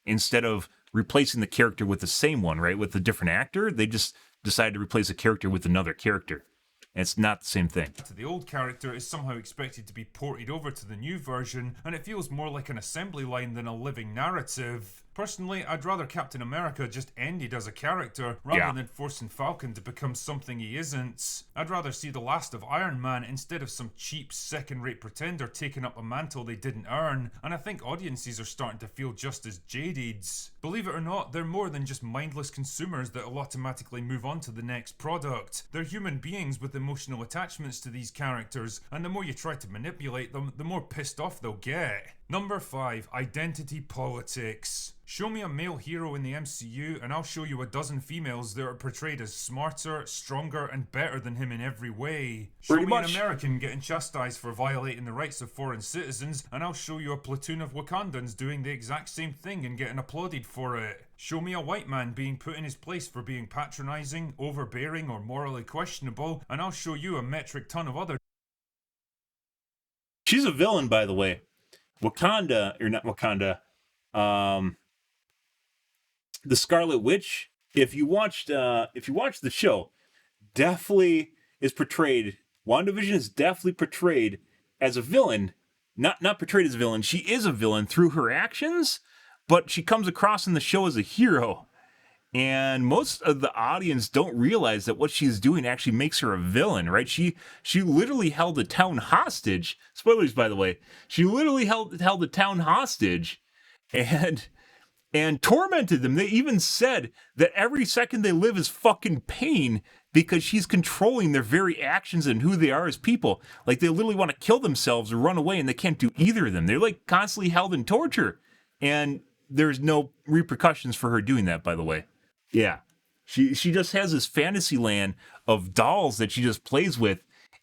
Instead of replacing the character with the same one, right, with a different actor, they just decided to replace a character with another character. And it's not the same thing. The old character is somehow expected to be ported over to the new version, and it feels more like an assembly line than a living narrative. Personally, I'd rather Captain America just ended as a character rather than forcing Falcon to become something he isn't. I'd rather see the last of Iron Man instead of some cheap second-rate pretender taking up a mantle they didn't earn, and I think audiences are starting to feel just as jaded. Believe it or not, they're more than just mindless consumers that'll automatically move on to the next product. They're human beings with emotional attachments to these characters, and the more you try to manipulate them, the more pissed off they'll get. Number 5, identity politics. Show me a male hero in the MCU and I'll show you a dozen females that are portrayed as smarter, stronger, and better than him in every way. Show me an American getting chastised for violating the rights of foreign citizens and I'll show you a platoon of Wakandans doing the exact same thing and getting applauded for it. Show me a white man being put in his place for being patronizing, overbearing, or morally questionable, and I'll show you a metric ton of other... She's a villain, by the way. Wakanda, or not Wakanda, the Scarlet Witch, if you watch the show, definitely is portrayed, WandaVision is definitely portrayed as a villain, not portrayed as a villain. She is a villain through her actions, but she comes across in the show as a hero. And most of the audience don't realize that what she's doing actually makes her a villain, right? She literally held a town hostage. Spoilers, by the way. She literally held a town hostage and tormented them. They even said that every second they live is fucking pain because she's controlling their very actions and who they are as people. Like, they literally want to kill themselves or run away, and they can't do either of them. They're, like, constantly held in torture. And there's no repercussions for her doing that, by the way. Yeah. She just has this fantasy land of dolls that she just plays with,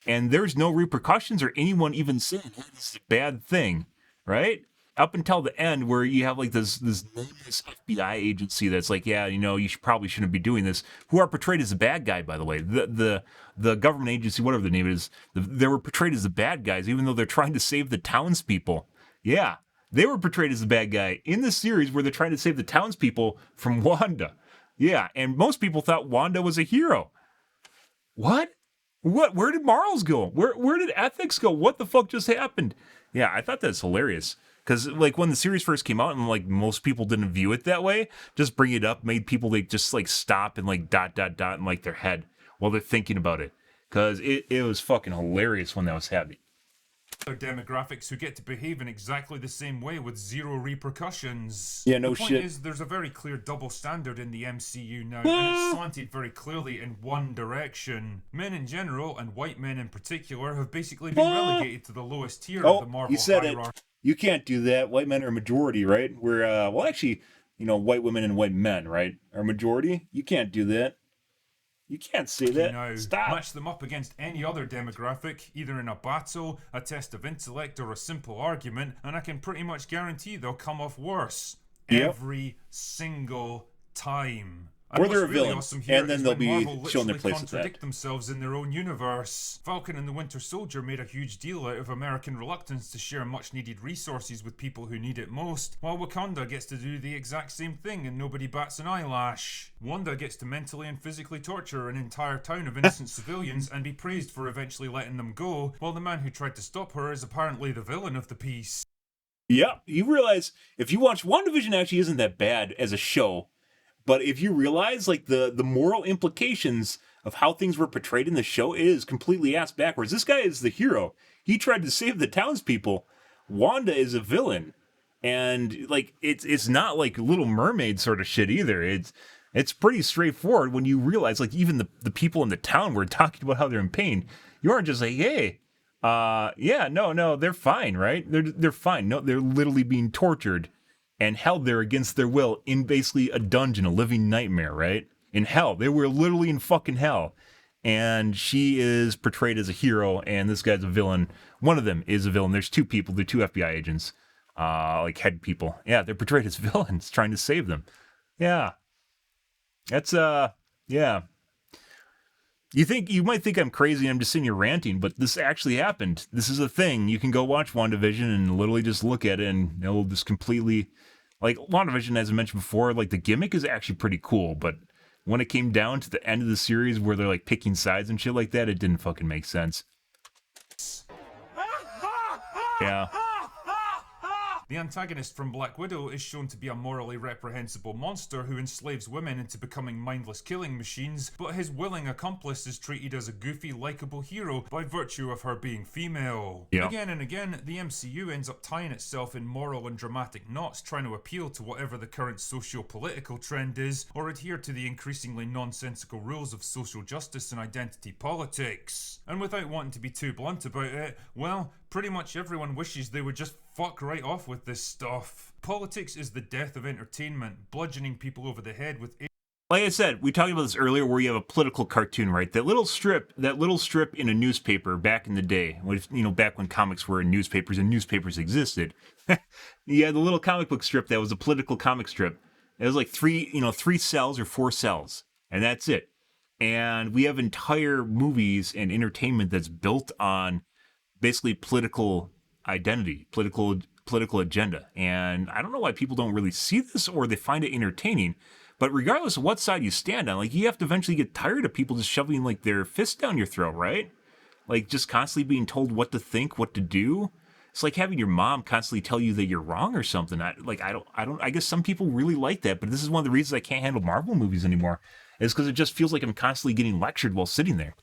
and there's no repercussions or anyone even saying, hey, this is a bad thing, right? Up until the end, where you have like this nameless FBI agency that's like, yeah, you know, probably shouldn't be doing this, who are portrayed as the bad guy, by the way. The government agency, whatever the name is, they were portrayed as the bad guys, even though they're trying to save the townspeople. Yeah, they were portrayed as the bad guy in the series where they're trying to save the townspeople from Wanda. Yeah, and most people thought Wanda was a hero. What? Where did morals go? Where did ethics go? What the fuck just happened? Yeah, I thought that's hilarious. Because, like, when the series first came out and, like, most people didn't view it that way, just bring it up made people, like, just, like, stop and, like, dot in, like, their head while they're thinking about it. Because it was fucking hilarious when that was happening. Demographics who get to behave in exactly the same way with zero repercussions. Yeah, no shit. The point is, there's a very clear double standard in the MCU now, and it's slanted very clearly in one direction. Men in general, and white men in particular, have basically been relegated to the lowest tier of the Marvel hierarchy. You can't do that. White men are a majority, right? We're, well, actually, you know, white women and white men, right, are a majority. You can't do that. You can't say that. Now, stop. Match them up against any other demographic, either in a battle, a test of intellect, or a simple argument, and I can pretty much guarantee they'll come off worse. Yep. Every single time. And Or they're what's a really villain, awesome here and then is they'll when be Marvel showing their literally place at that. contradict themselves in their own universe. Falcon and the Winter Soldier made a huge deal out of American reluctance to share much-needed resources with people who need it most, while Wakanda gets to do the exact same thing and nobody bats an eyelash. Wanda gets to mentally and physically torture an entire town of innocent civilians and be praised for eventually letting them go, while the man who tried to stop her is apparently the villain of the piece. Yeah, you realize if you watch WandaVision, actually isn't that bad as a show. But if you realize, like, the moral implications of how things were portrayed in the show, it is completely ass backwards. This guy is the hero. He tried to save the townspeople. Wanda is a villain. And, like, it's not like Little Mermaid sort of shit either. It's pretty straightforward when you realize, like, even the people in the town were talking about how they're in pain. You aren't just like, hey, yeah, no, they're fine, right? They're fine. No, they're literally being tortured and held there against their will in basically a dungeon, a living nightmare, right? In hell. They were literally in fucking hell. And she is portrayed as a hero, and this guy's a villain. One of them is a villain. There's two people. They're two FBI agents, like head people. Yeah, they're portrayed as villains trying to save them. Yeah. That's, yeah. You might think I'm crazy, I'm just sitting here ranting, but this actually happened. This is a thing. You can go watch WandaVision and literally just look at it and it'll just completely, like, WandaVision, as I mentioned before, like, the gimmick is actually pretty cool, but when it came down to the end of the series where they're, like, picking sides and shit like that, it didn't fucking make sense. Yeah. The antagonist from Black Widow is shown to be a morally reprehensible monster who enslaves women into becoming mindless killing machines, but his willing accomplice is treated as a goofy, likeable hero by virtue of her being female. Yeah. Again and again, the MCU ends up tying itself in moral and dramatic knots, trying to appeal to whatever the current socio-political trend is, or adhere to the increasingly nonsensical rules of social justice and identity politics. And without wanting to be too blunt about it, well, pretty much everyone wishes they would just fuck right off with this stuff. Politics is the death of entertainment, bludgeoning people over the head with... Like I said, we talked about this earlier where you have a political cartoon, right? That little strip in a newspaper back in the day, back when comics were in newspapers and newspapers existed. Yeah, the little comic book strip that was a political comic strip. It was like three cells or 4 cells, and that's it. And we have entire movies and entertainment that's built on basically political identity, political agenda. And I don't know why people don't really see this or they find it entertaining. But regardless of what side you stand on, like, you have to eventually get tired of people just shoving, like, their fists down your throat, right? Like, just constantly being told what to think, what to do. It's like having your mom constantly tell you that you're wrong or something. I guess some people really like that, but this is one of the reasons I can't handle Marvel movies anymore. Is because it just feels like I'm constantly getting lectured while sitting there.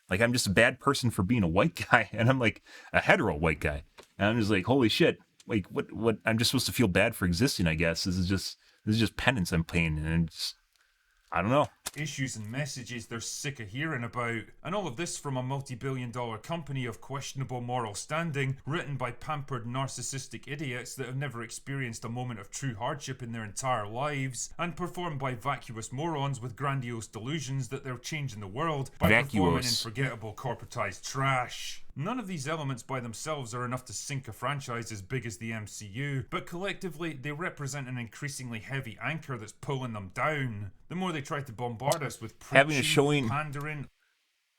Like, I'm just a bad person for being a white guy, and I'm like a hetero white guy. And I'm just like, holy shit. Like, what? I'm just supposed to feel bad for existing, I guess. This is just penance I'm paying, and I don't know. Issues and messages they're sick of hearing about. And all of this from a multi-billion-dollar company of questionable moral standing, written by pampered narcissistic idiots that have never experienced a moment of true hardship in their entire lives, and performed by vacuous morons with grandiose delusions that they're changing the world by performing in forgettable corporatized trash. None of these elements by themselves are enough to sink a franchise as big as the MCU, but collectively they represent an increasingly heavy anchor that's pulling them down. The more they try to bombard us with preaching, pandering...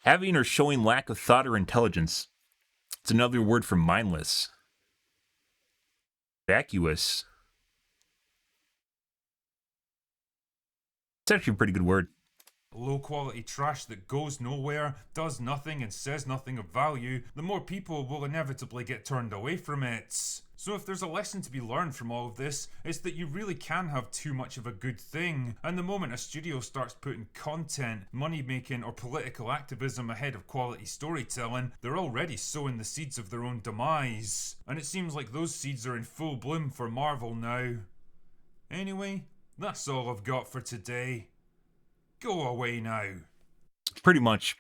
Having or showing lack of thought or intelligence. It's another word for mindless. Vacuous. It's actually a pretty good word. Low quality trash that goes nowhere, does nothing and says nothing of value, the more people will inevitably get turned away from it. So if there's a lesson to be learned from all of this, it's that you really can have too much of a good thing, and the moment a studio starts putting content, money making or political activism ahead of quality storytelling, they're already sowing the seeds of their own demise. And it seems like those seeds are in full bloom for Marvel now. Anyway, that's all I've got for today. Go away now. Pretty much.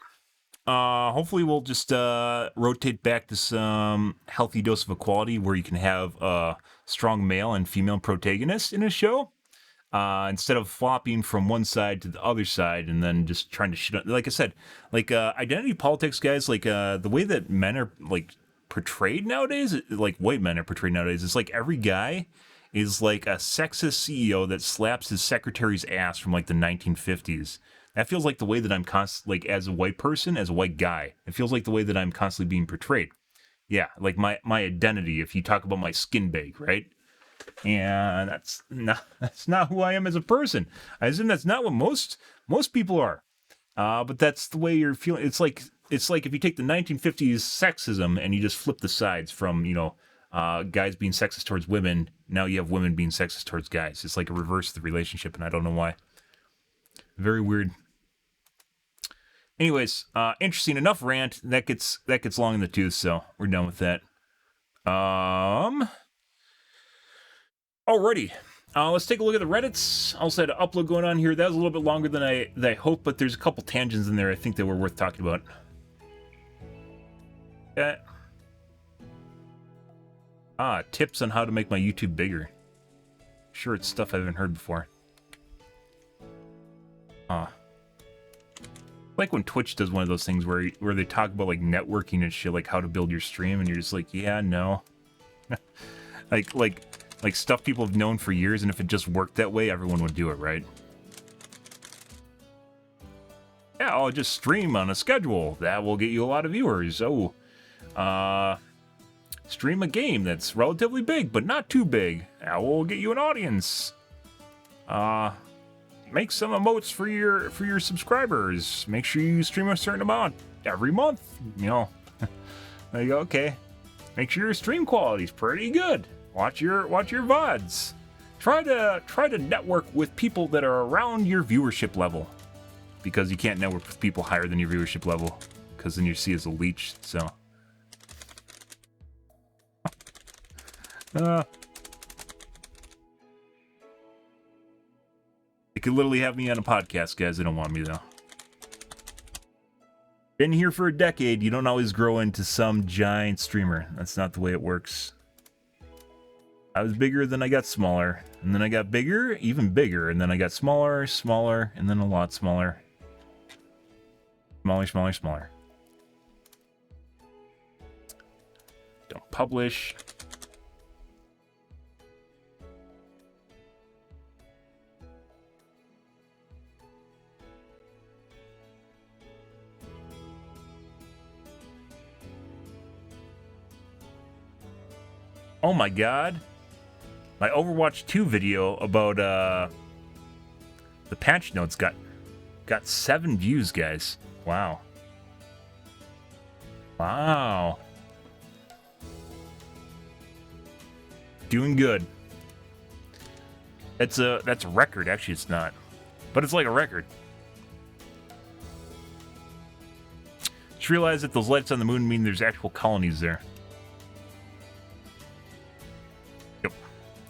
Hopefully we'll just rotate back to some healthy dose of equality where you can have a strong male and female protagonist in a show. Instead of flopping from one side to the other side and then just trying to shit on, like I said, like identity politics, guys, like the way that men are like portrayed nowadays, like white men are portrayed nowadays, it's like every guy is like a sexist CEO that slaps his secretary's ass from like the 1950s. That feels like the way that I'm like as a white person, as a white guy. It feels like the way that I'm constantly being portrayed. Yeah, like my identity. If you talk about my skin bag, right? And that's not who I am as a person. I assume that's not what most people are. But that's the way you're feeling. It's like if you take the 1950s sexism and you just flip the sides from, guys being sexist towards women. Now you have women being sexist towards guys. It's like a reverse of the relationship, and I don't know why. Very weird. Anyways, interesting enough rant. That gets long in the tooth, so we're done with that. Alrighty. Let's take a look at the Reddits. I also had an upload going on here. That was a little bit longer than I hoped, but there's a couple tangents in there I think that were worth talking about. Tips on how to make my YouTube bigger. Sure, it's stuff I haven't heard before. Like when Twitch does one of those things where they talk about like networking and shit, like how to build your stream, and you're just like, yeah, no. like stuff people have known for years, and if it just worked that way, everyone would do it, right? Yeah, I'll just stream on a schedule. That will get you a lot of viewers. Oh, stream a game that's relatively big, but not too big. That will get you an audience. Make some emotes for your subscribers. Make sure you stream a certain amount every month. There you go. Okay. Make sure your stream quality's pretty good. Watch your VODs. Try to network with people that are around your viewership level, because you can't network with people higher than your viewership level, because then you see as a leech. So. They could literally have me on a podcast, guys. They don't want me, though. Been here for a decade. You don't always grow into some giant streamer. That's not the way it works. I was bigger, then I got smaller. And then I got bigger, even bigger. And then I got smaller, smaller, and then a lot smaller. Smaller, smaller, smaller. Don't publish. Oh my god. My Overwatch 2 video about the patch notes got 7 views, guys. Wow. Wow. Doing good. That's a record. Actually, it's not. But it's like a record. Just realized that those lights on the moon mean there's actual colonies there.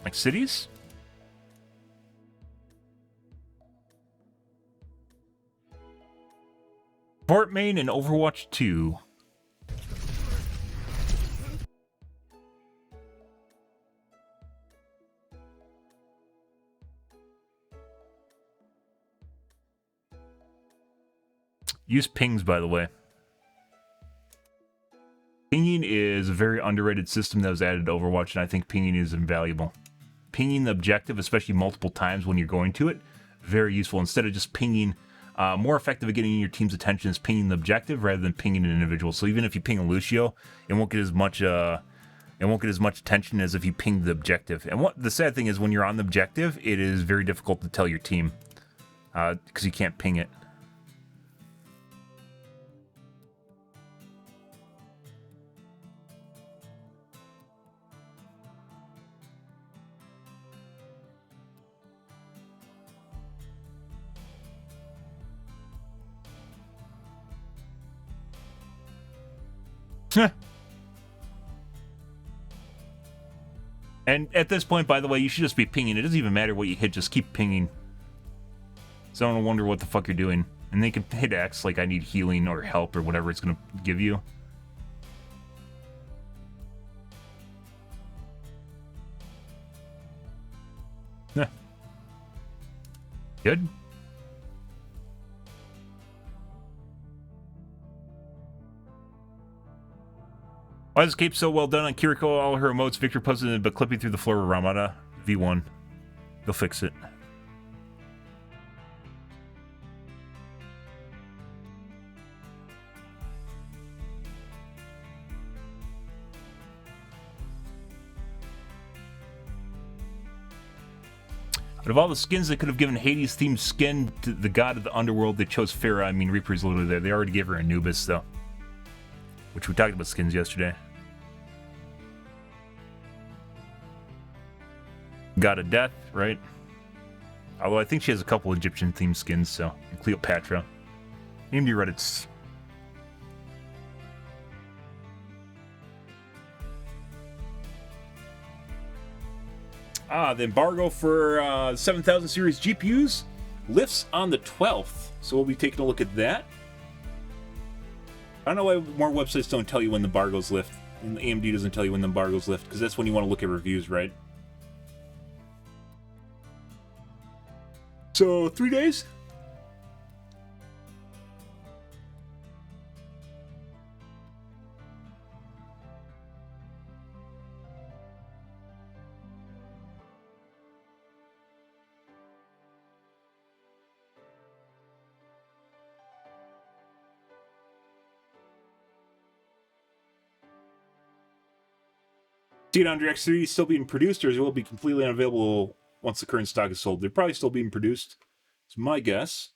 Like cities? Fort Main and Overwatch 2. Use pings, by the way. Pinging is a very underrated system that was added to Overwatch, and I think pinging is invaluable. Pinging the objective, especially multiple times when you're going to it, very useful. Instead of just pinging, more effective at getting your team's attention is pinging the objective rather than pinging an individual. So even if you ping a Lucio, it won't get as much attention as if you ping the objective. And what the sad thing is, when you're on the objective, it is very difficult to tell your team because you can't ping it. And at this point, by the way, you should just be pinging. It doesn't even matter what you hit, just keep pinging. So I don't wonder what the fuck you're doing. And they can hit X like I need healing or help or whatever it's gonna give you. Good. Why is this cape so well done on Kiriko? All her emotes, Victor posted it, but clipping through the floor with Ramada. V1. They'll fix it. Out of all the skins they could have given Hades-themed skin to the god of the underworld, they chose Farah. I mean, Reaper's literally there. They already gave her Anubis, though. Which we talked about skins yesterday. God of Death, right? Although I think she has a couple Egyptian-themed skins, so. And Cleopatra. AMD Reddit's. The embargo for 7000 series GPUs lifts on the 12th. So we'll be taking a look at that. I don't know why more websites don't tell you when the embargoes lift. And AMD doesn't tell you when the embargoes lift, because that's when you want to look at reviews, right? So, 3 days? See it on X3 still being produced, or it will be completely unavailable once the current stock is sold? They're probably still being produced. It's my guess.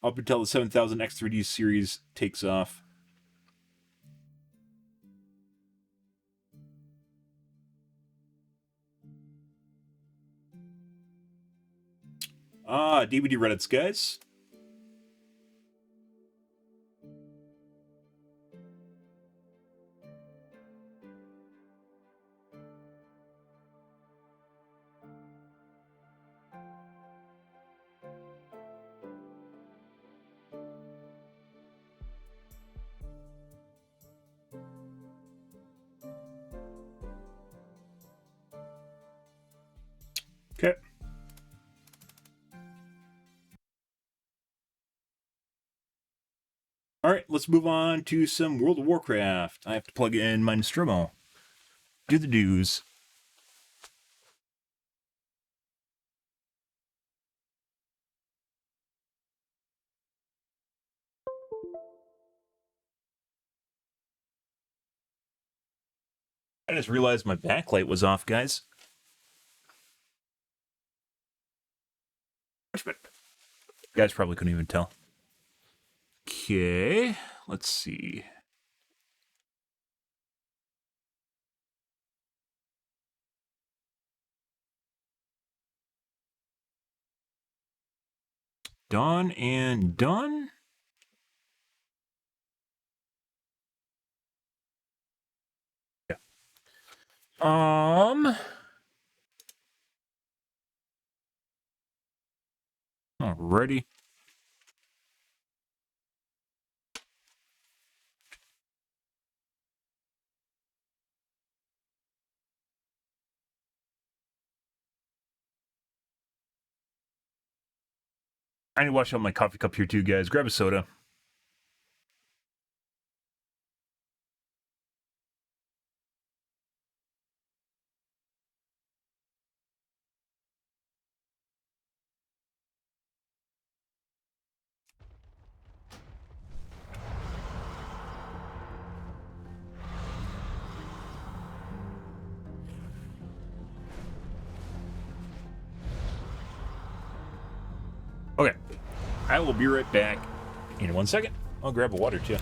Up until the 7000 X3D series takes off. DVD Reddits, guys. Okay. All right, let's move on to some World of Warcraft. I have to plug in my Nostromo. Do the dues. I just realized my backlight was off, guys. You guys probably couldn't even tell. Okay, let's see. Done and done. Yeah. Alrighty. I need to wash out my coffee cup here too, guys. Grab a soda. Okay, I will be right back in 1 second. I'll grab a water too.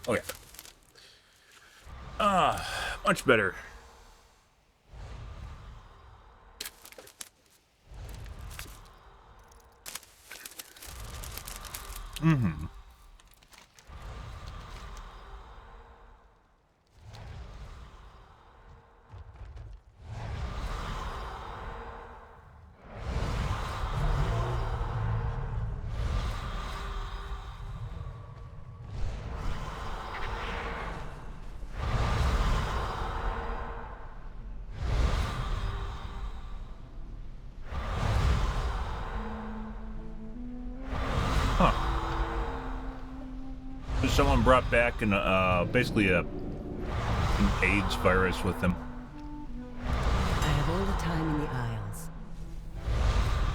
Okay. Much better. Mm-hmm. Huh. So someone brought back basically an AIDS virus with them. I have all the time in the Isles.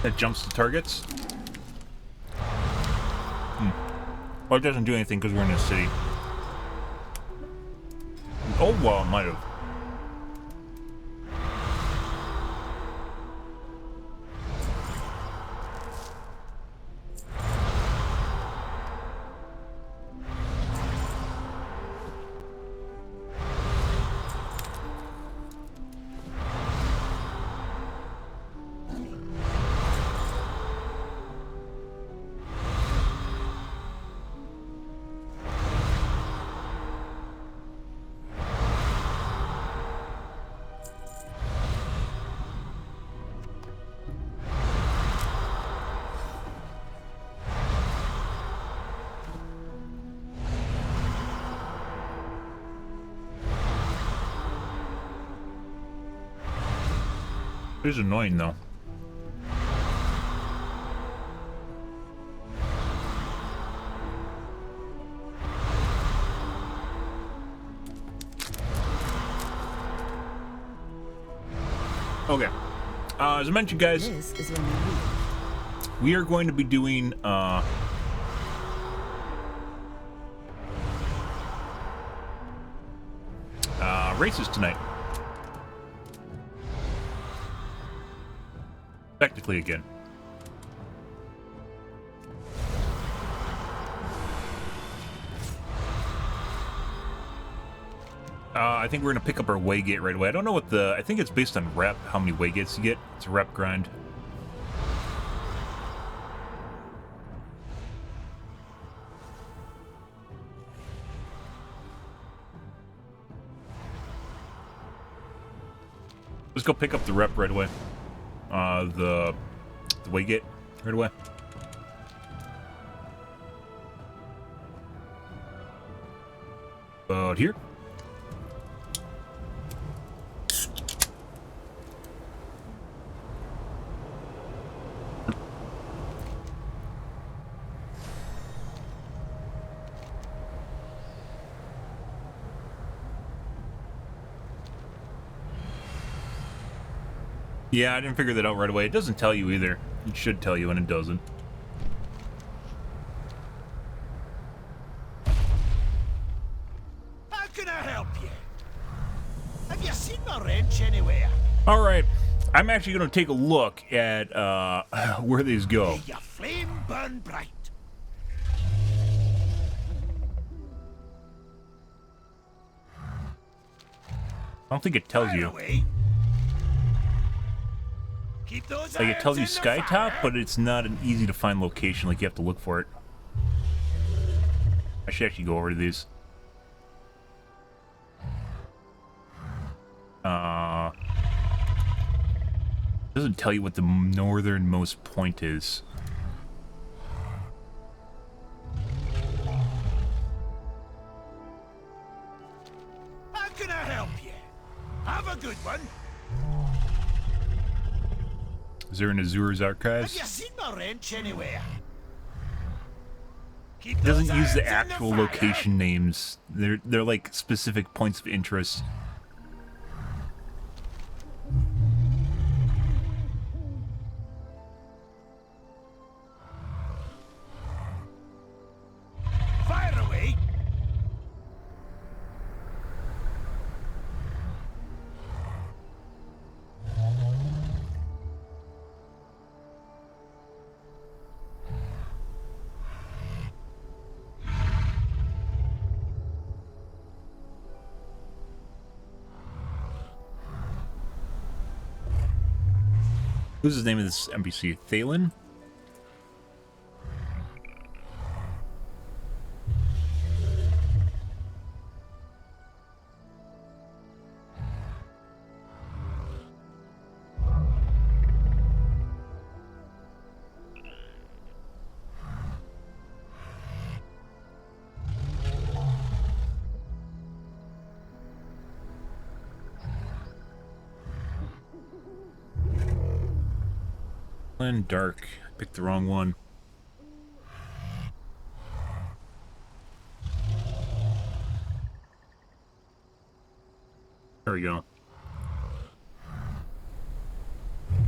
That jumps the targets? Well, it doesn't do anything because we're in a city. Oh, well, it might have. It is annoying, though. Okay. As I mentioned, guys, This is when we are going to be doing races tonight. Technically, again. I think we're gonna pick up our waygate right away. I don't know what the... I think it's based on rep, how many waygates you get. It's a rep grind. Let's go pick up the rep right away. The waygate right away. About here. Yeah, I didn't figure that out right away. It doesn't tell you either. It should tell you, and it doesn't. How can I help you? Have you seen my wrench anywhere? All right, I'm actually going to take a look at where these go. May your flame burn bright. I don't think it tells Fire you. away. Keep those Like, it tells you irons in the Skytop, fire. but it's not an easy to find location. Like, you have to look for it. I should actually go over to these. Doesn't tell you what the northernmost point is. How can I help you? Have a good one. Is there an Azur's Have archives? you seen my wrench anywhere? Keep It doesn't those use the irons in actual fire. location names. They're like specific points of interest. Fire away. Who's the name of this NPC? Thalen? Dark. I picked the wrong one. There we go.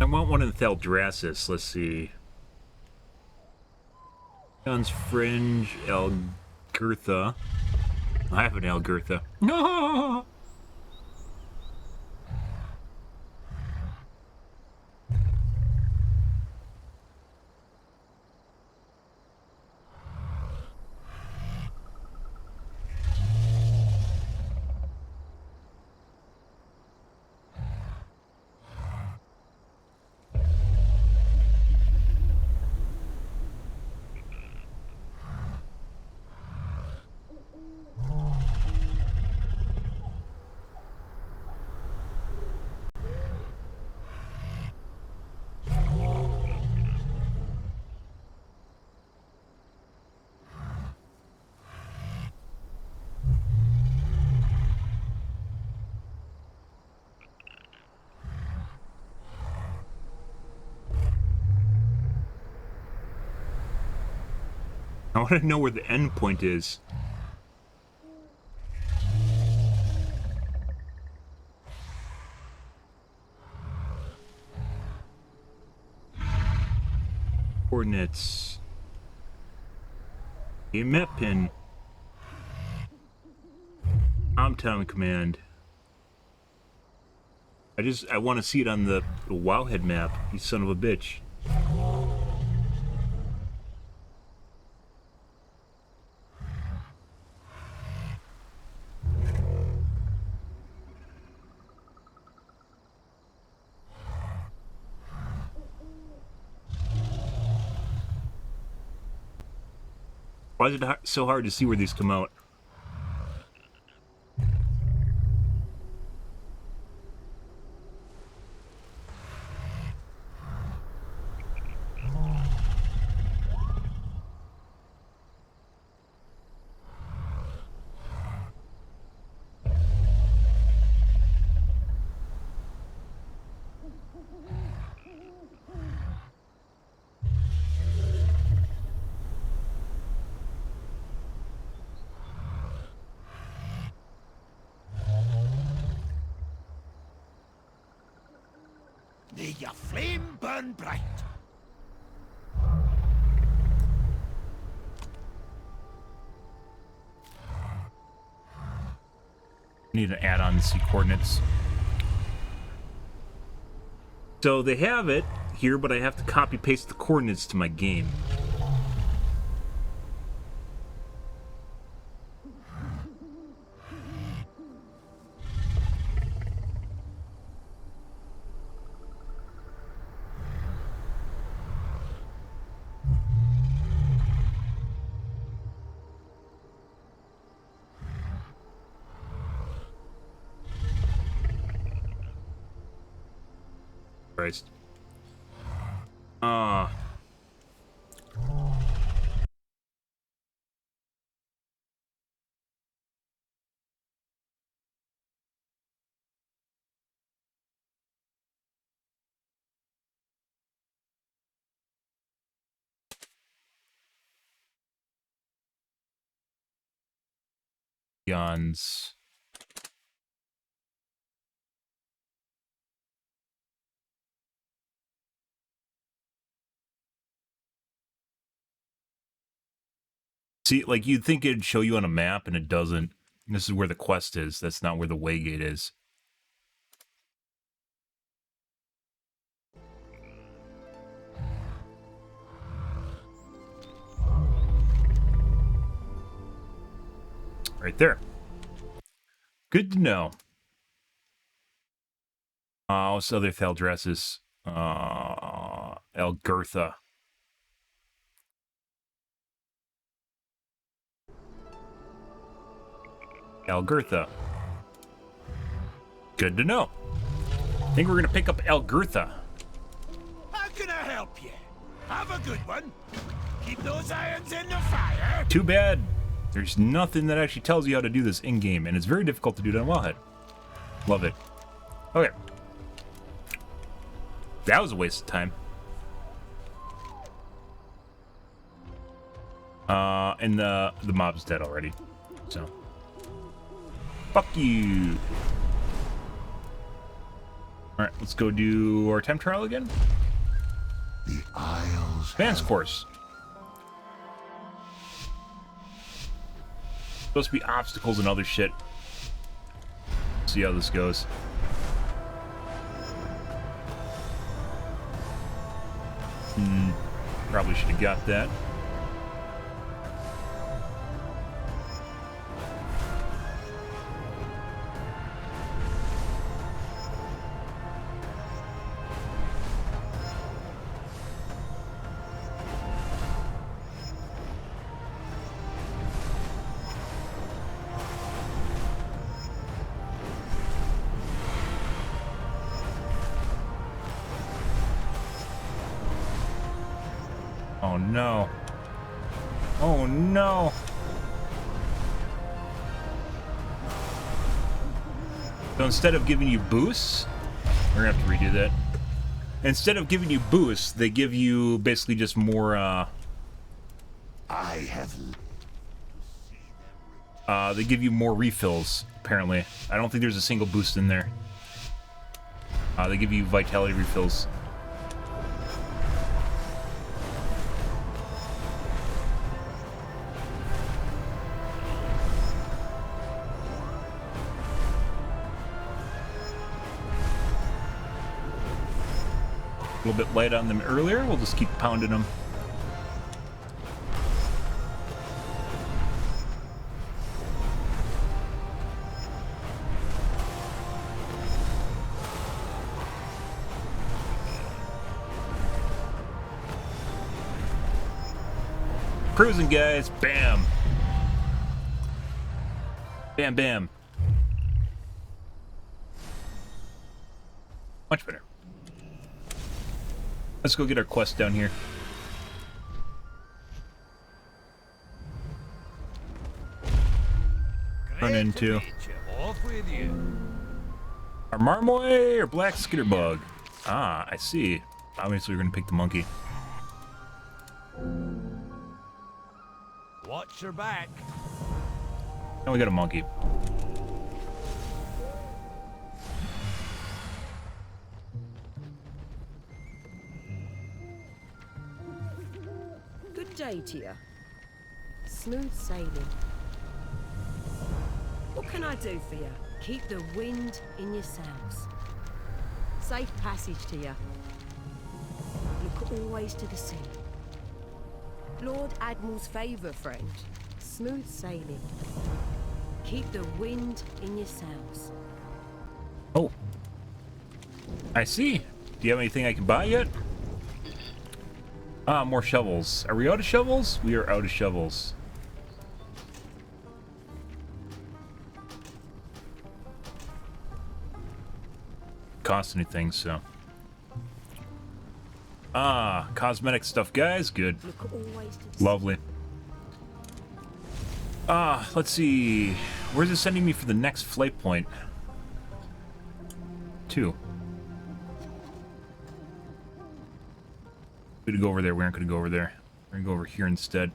I want one in Thaldraszus. Let's see. Guns Fringe, Algirtha. I have an Algirtha. No! I want to know where the end point is. Coordinates. A map pin. Town command. I want to see it on the Wowhead map, you son of a bitch. Why is it so hard to see where these come out? May your flame burn bright. Need an add-on to see coordinates. So they have it here, but I have to copy paste the coordinates to my game. Christ. Yawns. See, like, you'd think it'd show you on a map, and it doesn't. This is where the quest is. That's not where the waygate is. Right there. Good to know. What's the other Thaldraszus? Algirtha. Algirtha. Good to know. I think we're gonna pick up Algirtha. How can I help you? Have a good one. Keep those irons in the fire. Too bad. There's nothing that actually tells you how to do this in-game, and it's very difficult to do it on Wellhead. Love it. Okay. That was a waste of time. And the mob's dead already. So. Fuck you. Alright, let's go do our time trial again. The Isles. Advanced course. Supposed to be obstacles and other shit. See how this goes. Probably should have got that. Oh no. Oh no. So instead of giving you boosts, we're gonna have to redo that. Instead of giving you boosts, they give you basically just more, I have. they give you more refills, apparently. I don't think there's a single boost in there. They give you vitality refills. A little bit light on them earlier. We'll just keep pounding them. Cruising, guys. Bam. Bam, bam. Much better. Let's go get our quest down here. Run into Off with you. our Marmoy or Black Skitterbug. Ah, I see. Obviously, we're gonna pick the monkey. Watch your back. Now we got a monkey. Good day to you. Smooth sailing. What can I do for you? Keep the wind in your sails. Safe passage to you. Look always to the sea. Lord Admiral's favourite friend. Smooth sailing. Keep the wind in your sails. Oh. I see. Do you have anything I can buy yet? Ah, more shovels. Are we out of shovels? We are out of shovels. Cost anything, so. Ah, cosmetic stuff, guys. Good. Look always to the sea. Lovely. Ah, let's see. Where's it sending me for the next flight point? 2. We're gonna go over there. We aren't gonna go over there. We're gonna go over here instead.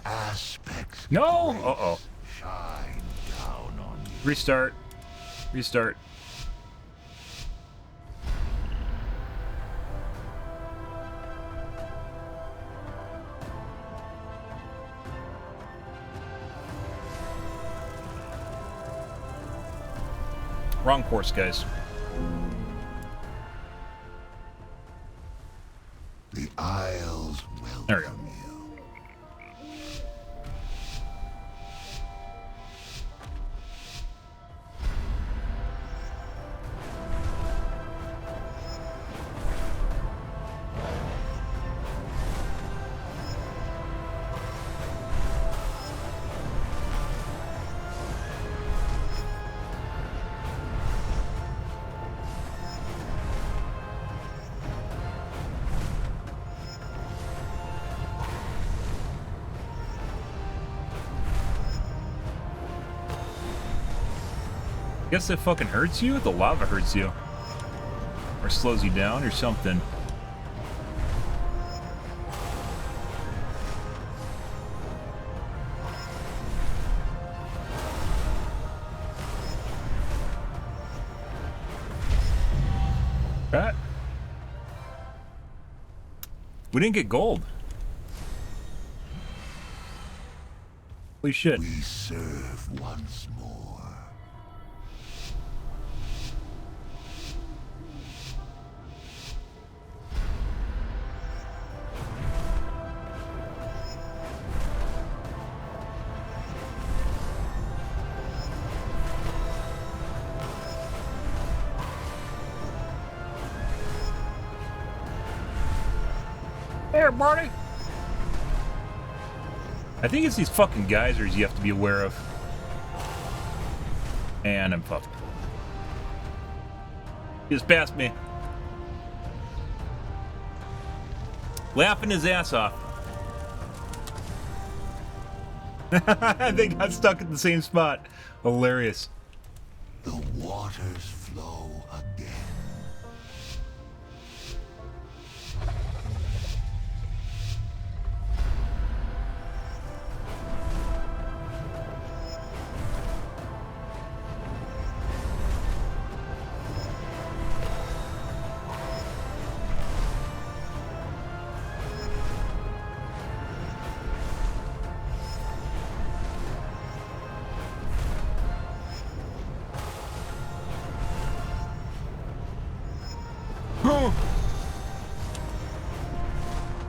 Aspects. No! Uh-oh. shine down on you. Restart. Restart. Wrong course, guys. The Isles There we go. welcome you. Guess that fucking hurts you? The lava hurts you. Or slows you down or something. Right? We didn't get gold. Holy shit. We serve once more. There, Barney. I think it's these fucking geysers you have to be aware of. And I'm fucked. He just passed me. Laughing his ass off. They got stuck at the same spot. Hilarious. The waters flow again.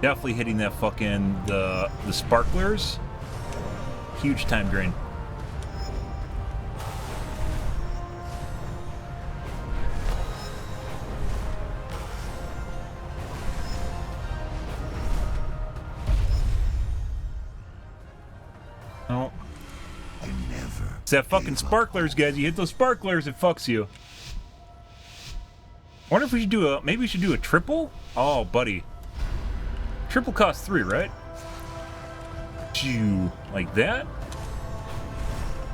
Definitely hitting that fucking the sparklers. Huge time drain. Oh. You never It's that fucking give up. sparklers, guys. You hit those sparklers, it fucks you. I wonder if we should do a maybe we should do a triple? Oh, buddy. Triple costs 3, right? Phew, like that?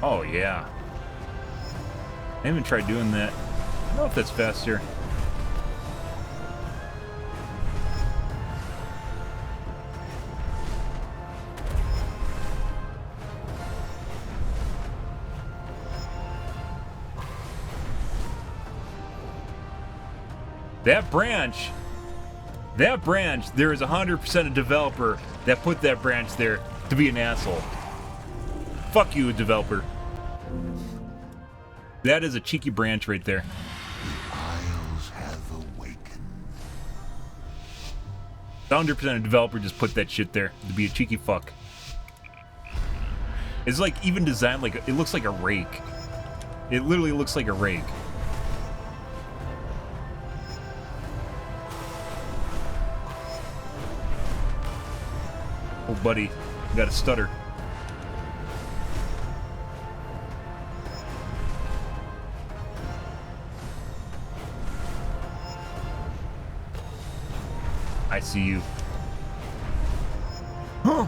Oh, yeah. I haven't tried doing that. I don't know if that's faster. That branch, there is 100% a developer that put that branch there to be an asshole. Fuck you, developer. That is a cheeky branch right there. The Isles have awakened. 100% a developer just put that shit there to be a cheeky fuck. It's like even designed like, it looks like a rake. It literally looks like a rake. Oh, buddy, you got a stutter. I see you. Huh.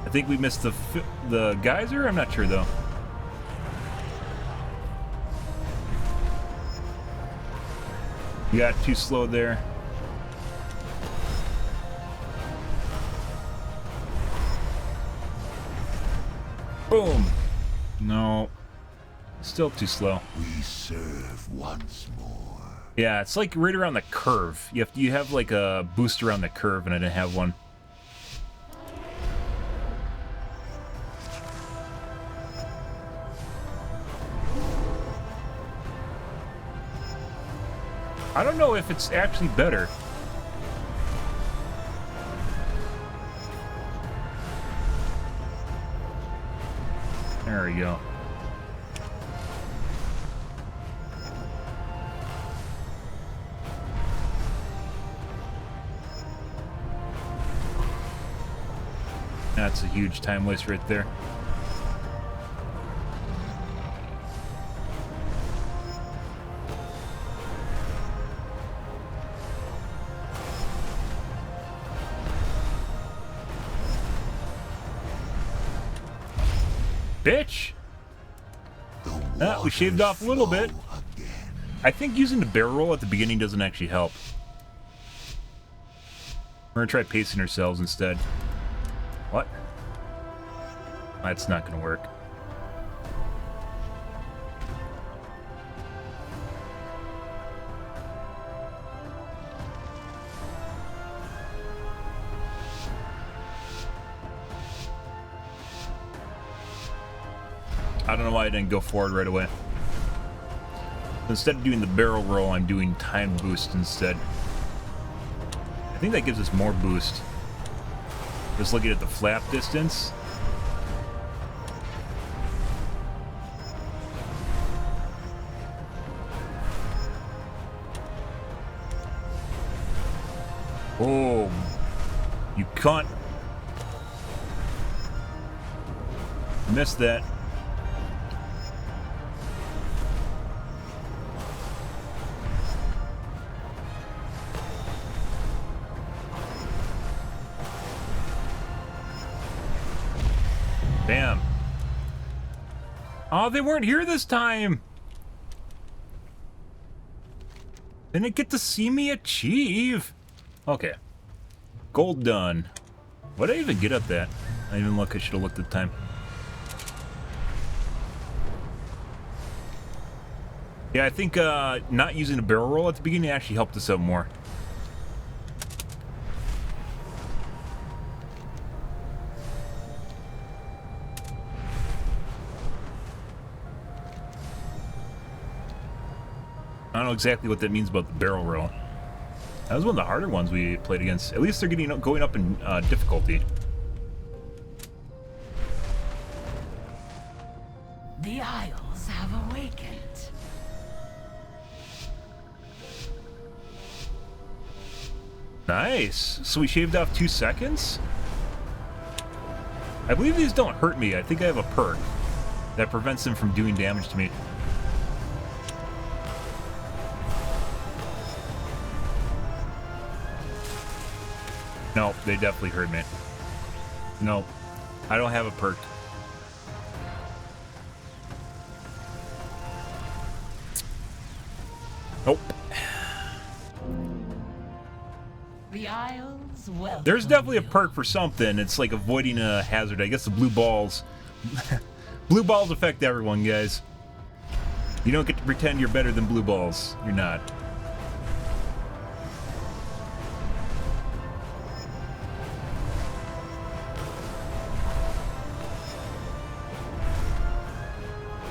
I think we missed the geyser. I'm not sure though. You got too slow there. Boom. No. Still too slow. We serve once more. Yeah, it's like right around the curve. You have like a boost around the curve, and I didn't have one. I don't know if it's actually better. There we go. That's a huge time waste right there. Bitch! We shaved off a little bit. I think using the barrel roll at the beginning doesn't actually help. We're gonna try pacing ourselves instead. What? That's not gonna work. I don't know why I didn't go forward right away. Instead of doing the barrel roll, I'm doing time boost instead. I think that gives us more boost. Just looking at the flap distance. Oh, you can't miss that. Damn. Oh, they weren't here this time. Didn't get to see me achieve. Okay. Gold done. What did I even get at that? I didn't even look. I should have looked at the time. Yeah, I think not using a barrel roll at the beginning actually helped us out more. I don't know exactly what that means about the barrel roll. That was one of the harder ones we played against. At least they're going up in difficulty. The Isles have awakened. Nice. So we shaved off 2 seconds? I believe these don't hurt me. I think I have a perk that prevents them from doing damage to me. No, they definitely hurt me. No, I don't have a perk. Nope. The Isles welcome. There's definitely a perk for something. It's like avoiding a hazard. I guess the blue balls. Blue balls affect everyone, guys. You don't get to pretend you're better than blue balls. You're not.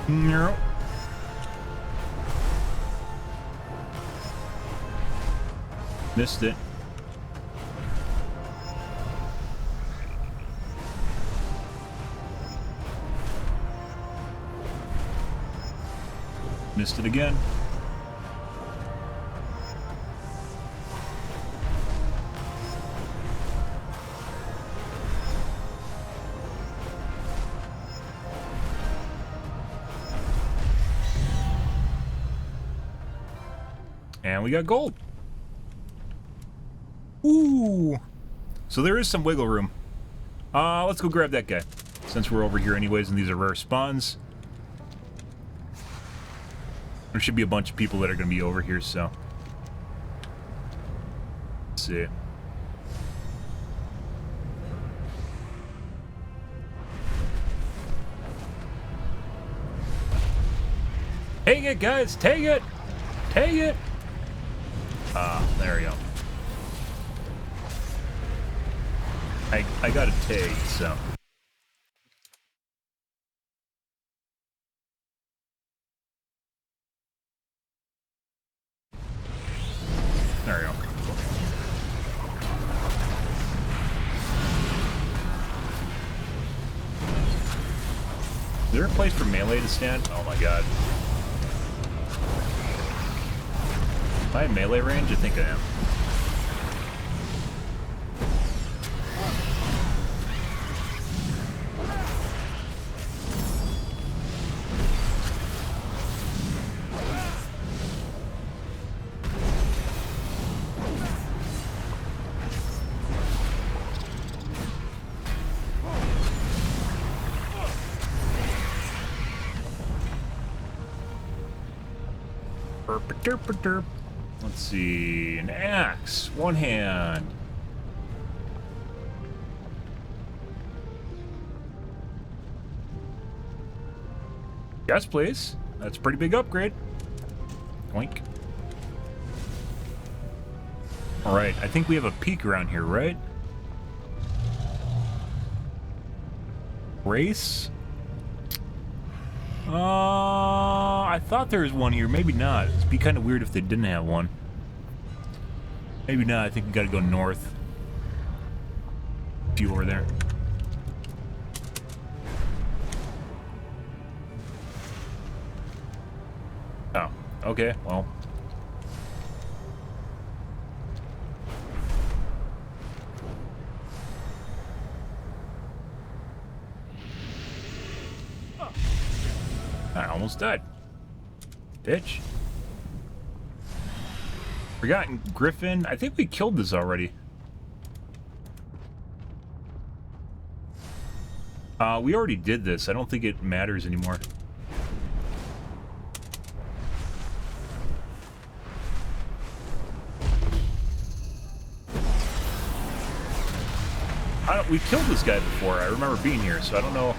No. Missed it. Missed it again. And we got gold. Ooh. So there is some wiggle room. Let's go grab that guy. Since we're over here anyways and these are rare spawns. There should be a bunch of people that are going to be over here, so. Let's see. Take it, guys! Take it! Take it! There we go. I got a take, so... There we go. Is there a place for melee to stand? Oh my god. Am I in melee range? I think I am. Derp. Let's see, an axe, one hand. Yes, please. That's a pretty big upgrade. Oink. All right, I think we have a peak around here, right? Race? I thought there was one here. Maybe not. It'd be kind of weird if they didn't have one. Maybe not. I think we gotta go north. Few over there. Oh, okay. Well. I almost died. Bitch. Forgotten Griffin. I think we killed this already. We already did this. I don't think it matters anymore. We killed this guy before. I remember being here, so I don't know.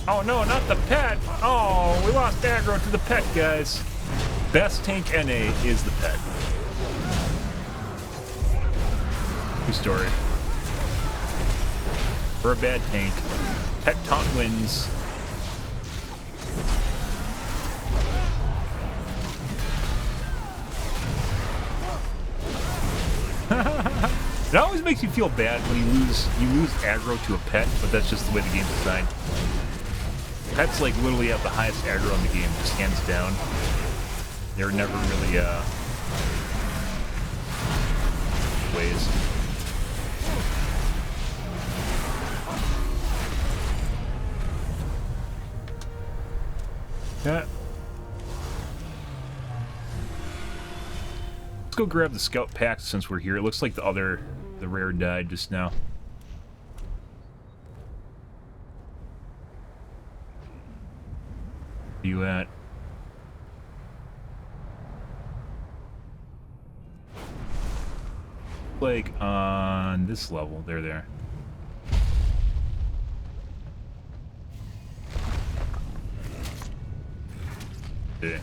Oh no, not the pet! Oh, we lost aggro to the pet, guys. Best tank NA is the pet. True story. For a bad tank, pet taunt wins. It always makes you feel bad when you lose aggro to a pet, but that's just the way the game's designed. Pets like literally have the highest aggro in the game, just hands down. They're never really ways. Yeah. Let's go grab the scout pack since we're here. It looks like the rare died just now. Where you at? Like on this level. There. Okay.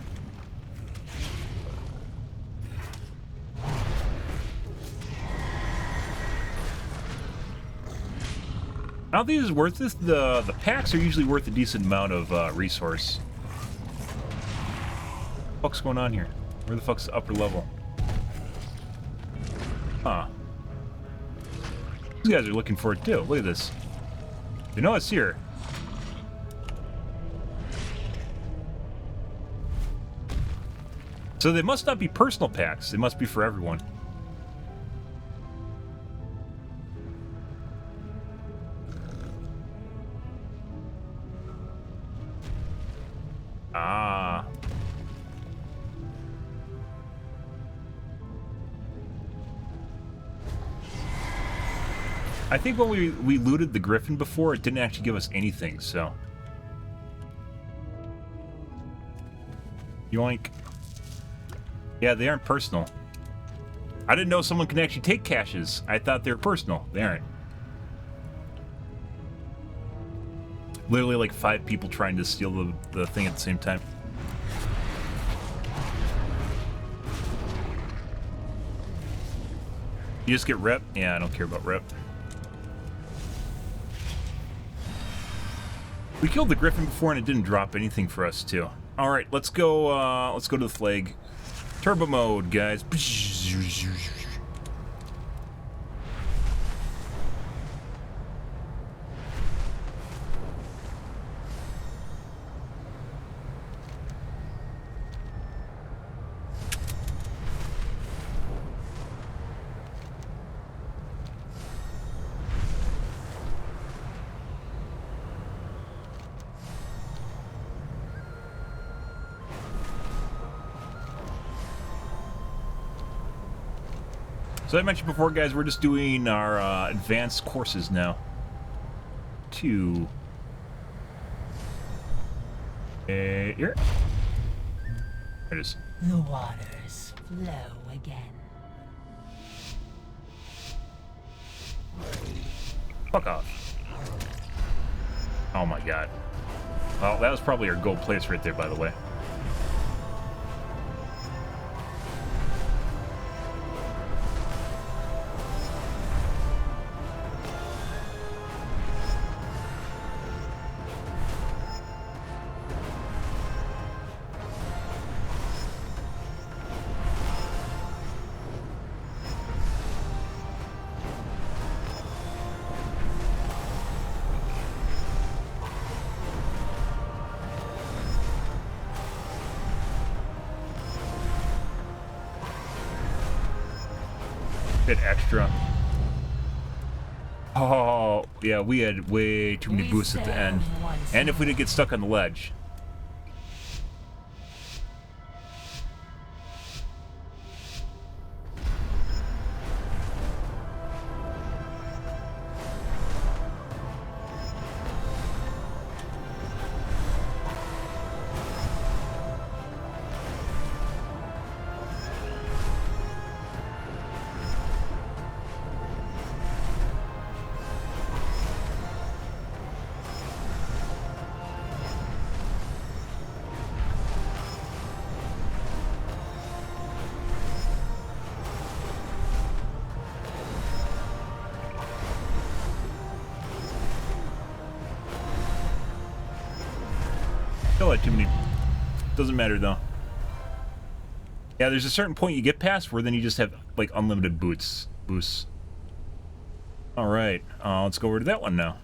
I don't think this is worth this. The packs are usually worth a decent amount of resource. What the fuck's going on here? Where the fuck's the upper level? Huh. These guys are looking for it too. Look at this. They know it's here. So they must not be personal packs. They must be for everyone. Ah. I think when we looted the Griffin before, it didn't actually give us anything, so. Yoink. Yeah, they aren't personal. I didn't know someone can actually take caches. I thought they were personal. They aren't. Literally like 5 people trying to steal the thing at the same time. You just get rep? Yeah, I don't care about rep. We killed the Griffin before and it didn't drop anything for us too. Alright, let's go to the flag. Turbo mode, guys. So I mentioned before, guys, we're just doing our advanced courses now. Here. There it is. The waters flow again. Fuck off. Oh my god. Well, that was probably our gold place right there, by the way. Bit extra. Oh, yeah, we had way too many boosts at the end. And if we did get stuck on the ledge. Too many. Doesn't matter though. Yeah, there's a certain point you get past where then you just have like unlimited boosts. All right, let's go over to that one now.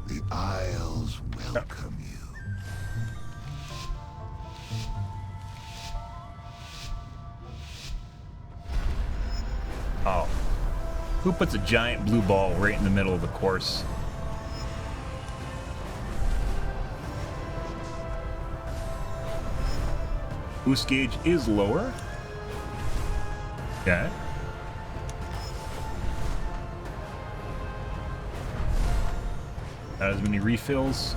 The Isles welcome you. Oh. Who puts a giant blue ball right in the middle of the course? Boost gauge is lower. Okay. Not as many refills.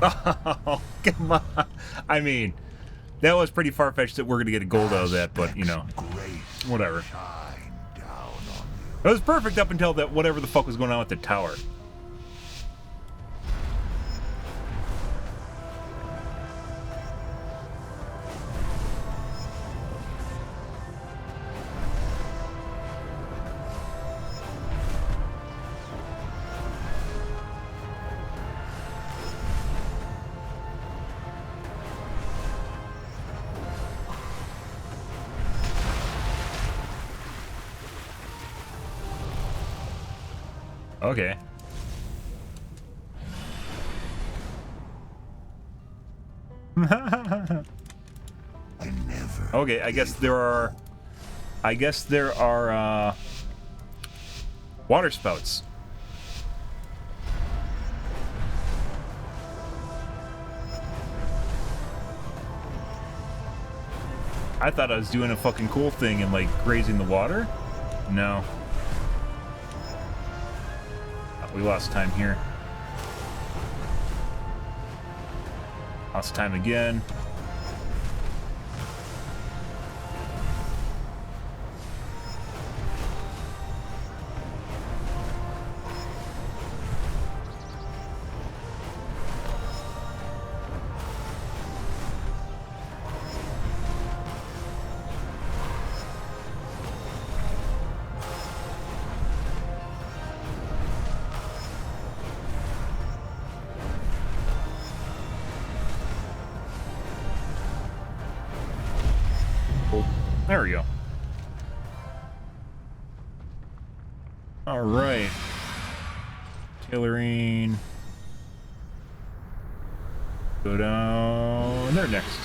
Oh, come on. I mean, that was pretty far-fetched that we're going to get a gold out of that, but, you know, whatever. It was perfect up until that whatever the fuck was going on with the tower. Okay. Okay, I guess there are water spouts. I thought I was doing a fucking cool thing and like grazing the water. No. We lost time here. Lost time again. There we go. All right. Tailoring. Go down there next.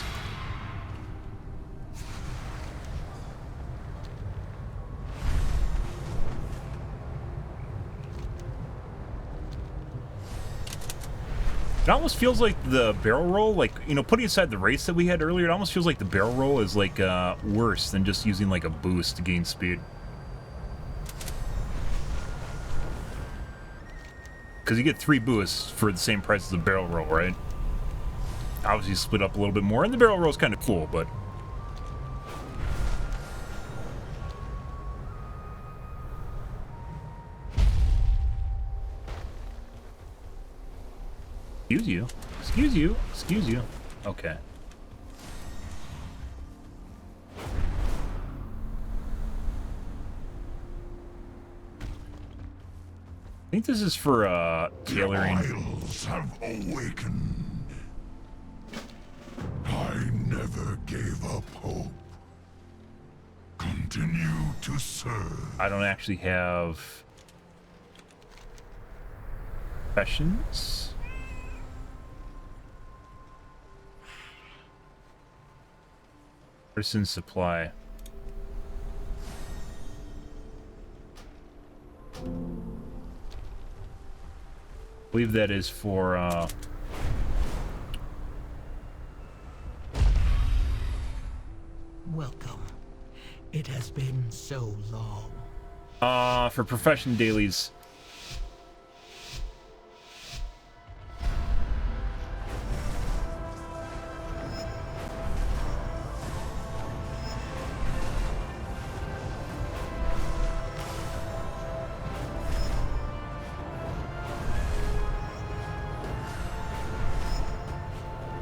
It almost feels like the barrel roll, like, you know, putting aside the race that we had earlier, it almost feels like the barrel roll is, like, worse than just using, like, a boost to gain speed. Because you get 3 boosts for the same price as the barrel roll, right? Obviously split up a little bit more, and the barrel roll is kind of cool, but... Excuse you. Excuse you. Excuse you. Okay. I think this is for, tailoring. The Isles have awakened. I never gave up hope. Continue to serve. I don't actually have... professions. Artisan supply. I believe that is for, Welcome. It has been so long. for profession dailies.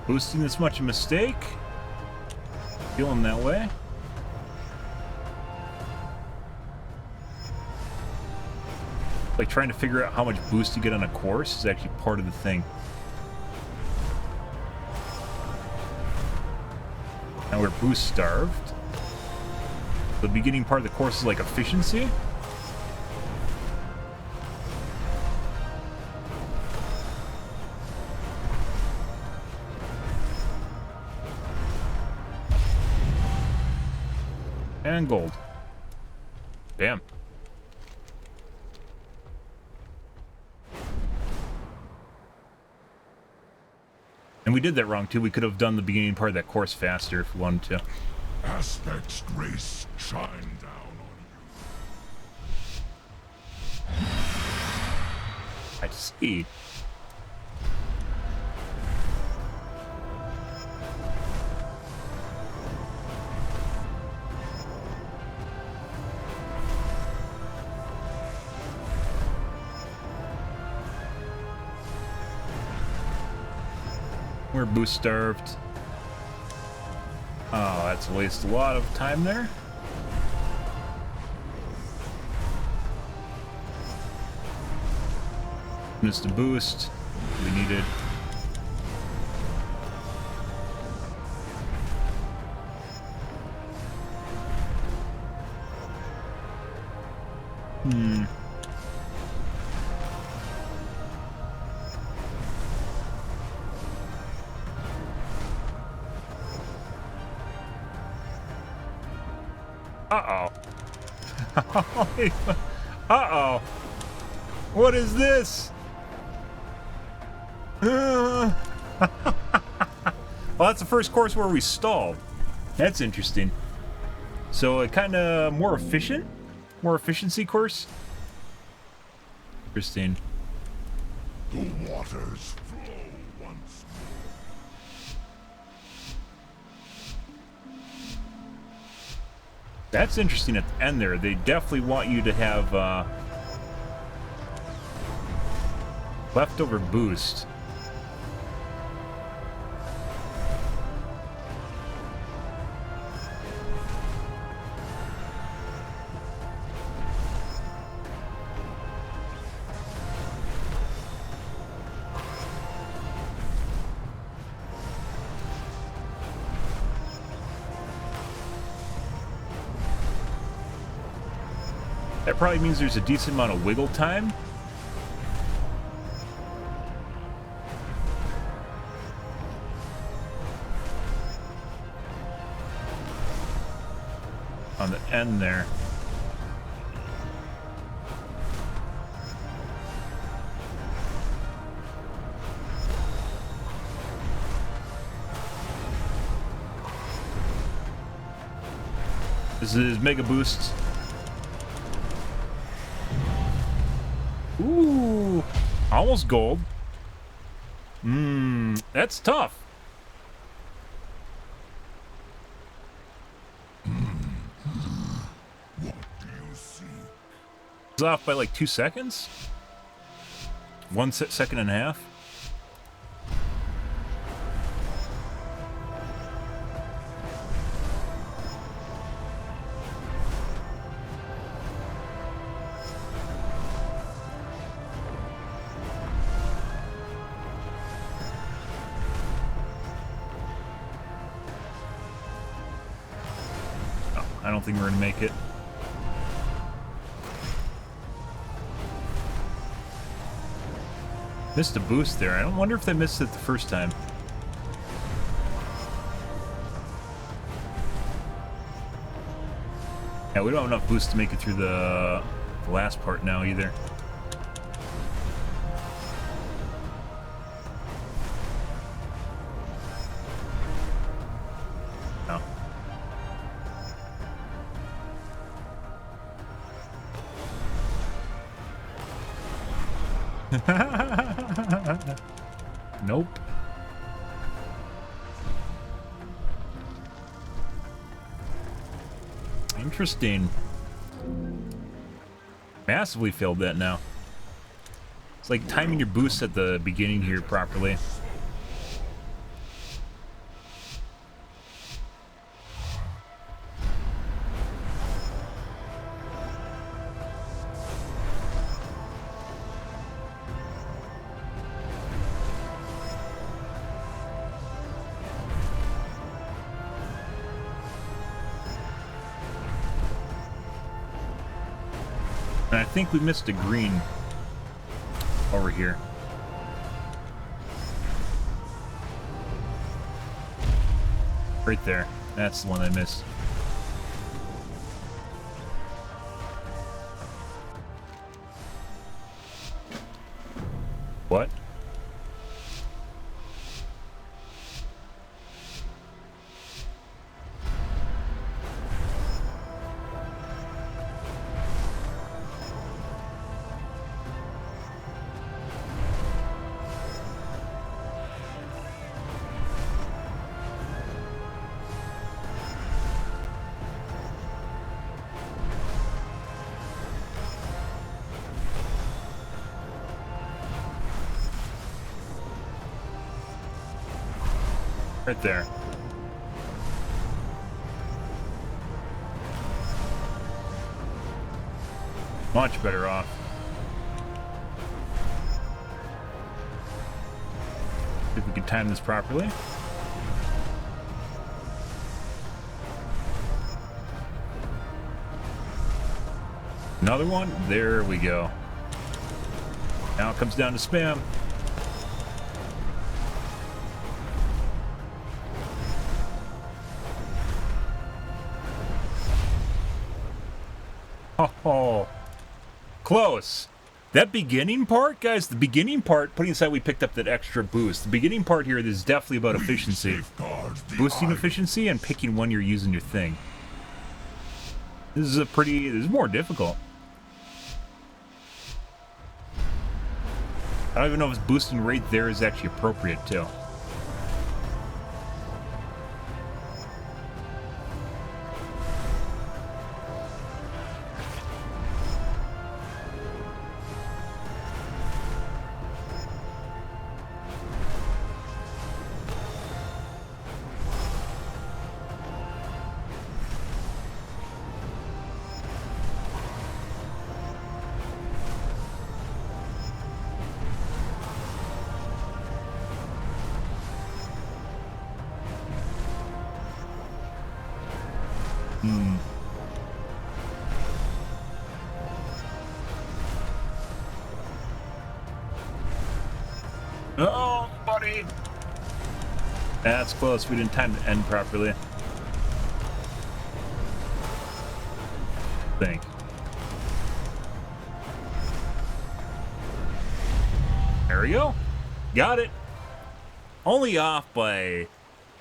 Boosting this much a mistake? Feeling that way? Like trying to figure out how much boost you get on a course is actually part of the thing. Now we're boost starved. The beginning part of the course is like efficiency. And gold. Bam. And we did that wrong too. We could have done the beginning part of that course faster if we wanted to. Aspect's grace shine down on you. I see. We're boost starved. Oh, that's a waste a lot of time there. Missed a boost. We needed. Uh-oh. Uh-oh. What is this? Well, that's the first course where we stalled. That's interesting. So it kind of more efficient? More efficiency course? Interesting. The waters flow once That's interesting at the end there. They definitely want you to have leftover boost. That probably means there's a decent amount of wiggle time. On the end there. This is Mega Boost. Ooh, almost gold. That's tough. what do you see? It's off by like 2 seconds. 1 second and a half. I don't think we're gonna make it. Missed a boost there. I don't wonder if they missed it the first time. Yeah, we don't have enough boost to make it through the last part now either. No. Nope. Interesting. Massively failed that now. It's like timing your boost at the beginning here properly. And I think we missed a green over here. Right there. That's the one I missed. What? Right there. Much better off. See if we can time this properly. Another one. There we go. Now it comes down to spam. Oh, close. That beginning part, guys, the beginning part, putting aside we picked up that extra boost, the beginning part here is definitely about efficiency. Boosting efficiency and picking when you're using your thing. This is more difficult. I don't even know if it's boosting right there is actually appropriate, too. Oh, buddy! That's close. We didn't time to end properly. Think. There we go. Got it. Only off by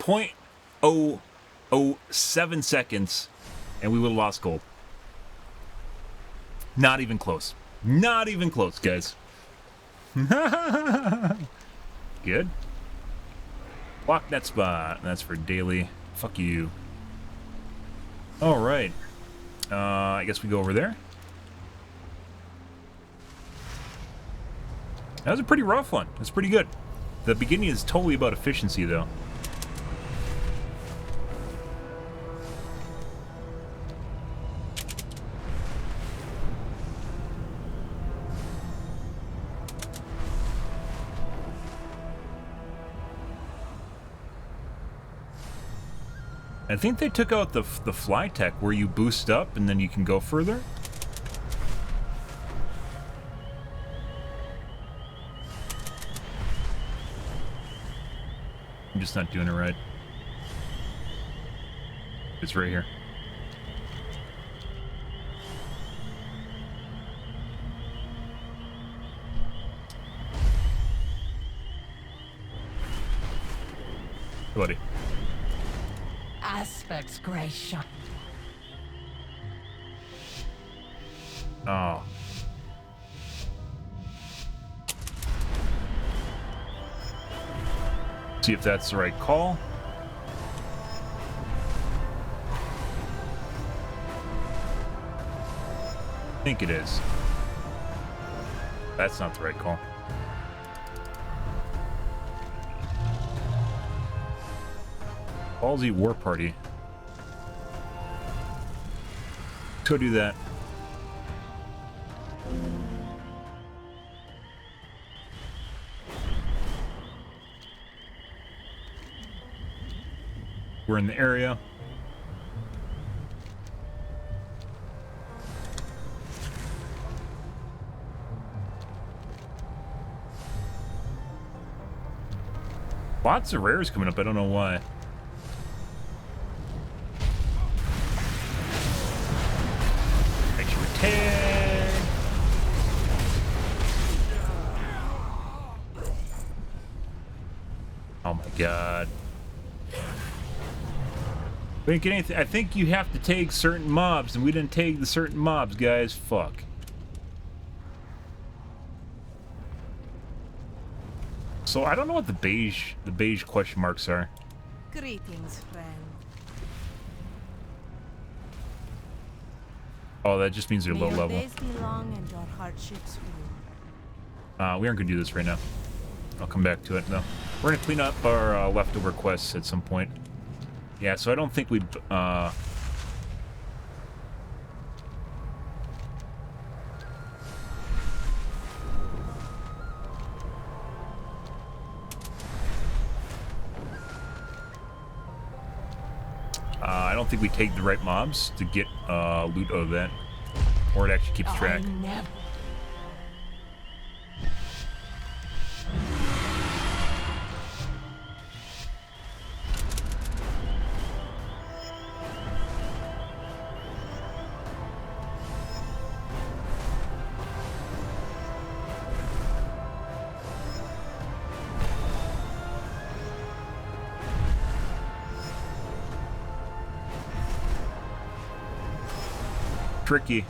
0.007 seconds, and we would have lost gold. Not even close. Not even close, guys. Good. Block that spot. That's for daily. Fuck you. Alright. I guess we go over there. That was a pretty rough one. That's pretty good. The beginning is totally about efficiency, though. I think they took out the fly tech where you boost up and then you can go further. I'm just not doing it right. It's right here. Buddy. Aspects Gracious. Oh. See if that's the right call. I think it is. That's not the right call. Ballsy War Party. Let's go do that. We're in the area. Lots of rares coming up. I don't know why. Oh my god. I think you have to take certain mobs, and we didn't take the certain mobs, guys. Fuck. So I don't know what the beige question marks are. Greetings, friend. Oh, that just means they're low level. Days be long and your hardships few. We aren't gonna do this right now. I'll come back to it though. We're gonna clean up our leftover quests at some point. Yeah, so I don't think we'd I don't think we take the right mobs to get loot out of that, or it actually keeps track. Tricky.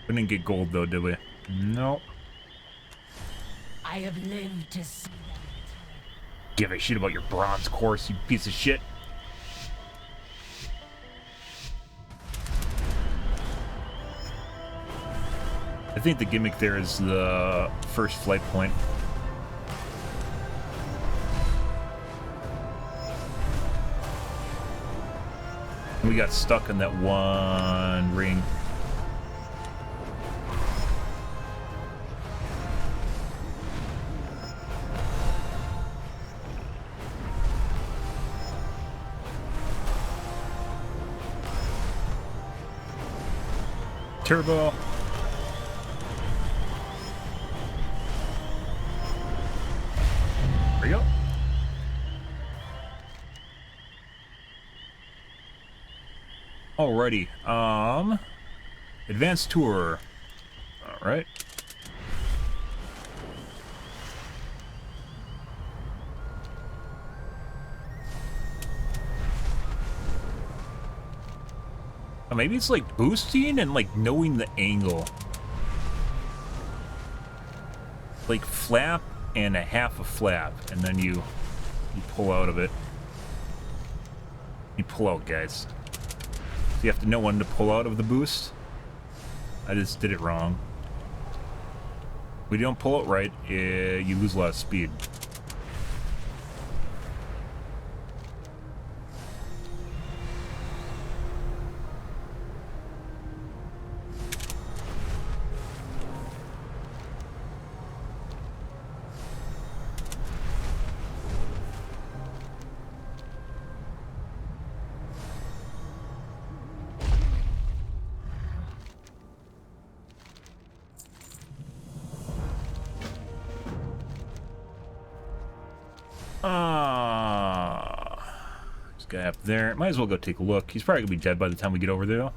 We didn't get gold though, did we? No. I have lived to see. Give a shit about your bronze course, you piece of shit. I think the gimmick there is the first flight point. We got stuck in that one ring. Turbo. There we go. Alrighty. Advanced tour. Alright. Maybe it's like boosting and like knowing the angle. Like flap and a half a flap, and then you pull out of it. You pull out, guys. So you have to know when to pull out of the boost. I just did it wrong. When you don't pull out right, you lose a lot of speed. This guy up there. Might as well go take a look. He's probably gonna be dead by the time we get over there.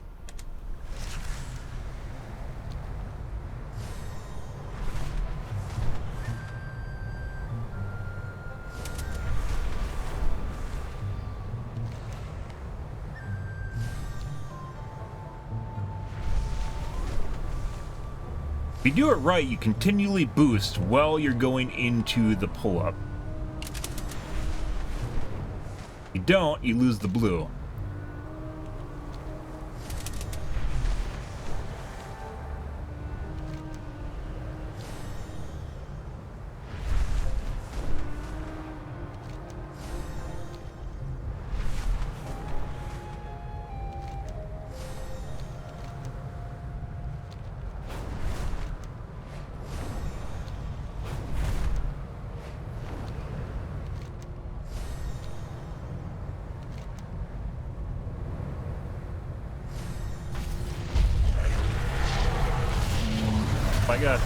If you do it right, you continually boost while you're going into the pull-up. If you don't, you lose the blue. My God.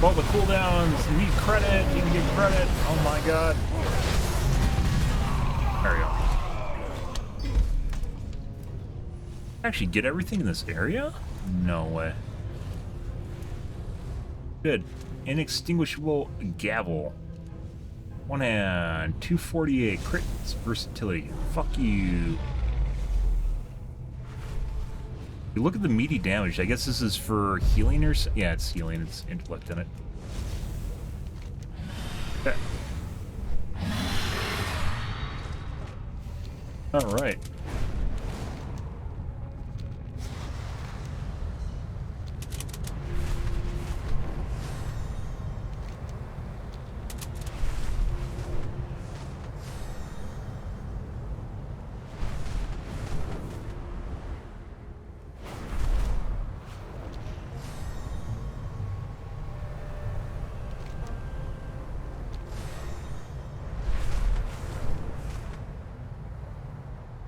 Well, the cooldowns need credit. You can get credit. Oh my God. There we go. Actually, get everything in this area? No way. Good. Inextinguishable gavel. One hand, 248, crits, versatility. Fuck you. You look at the meaty damage. I guess this is for healing or so. Yeah, it's healing. It's intellect in it. Okay. All right.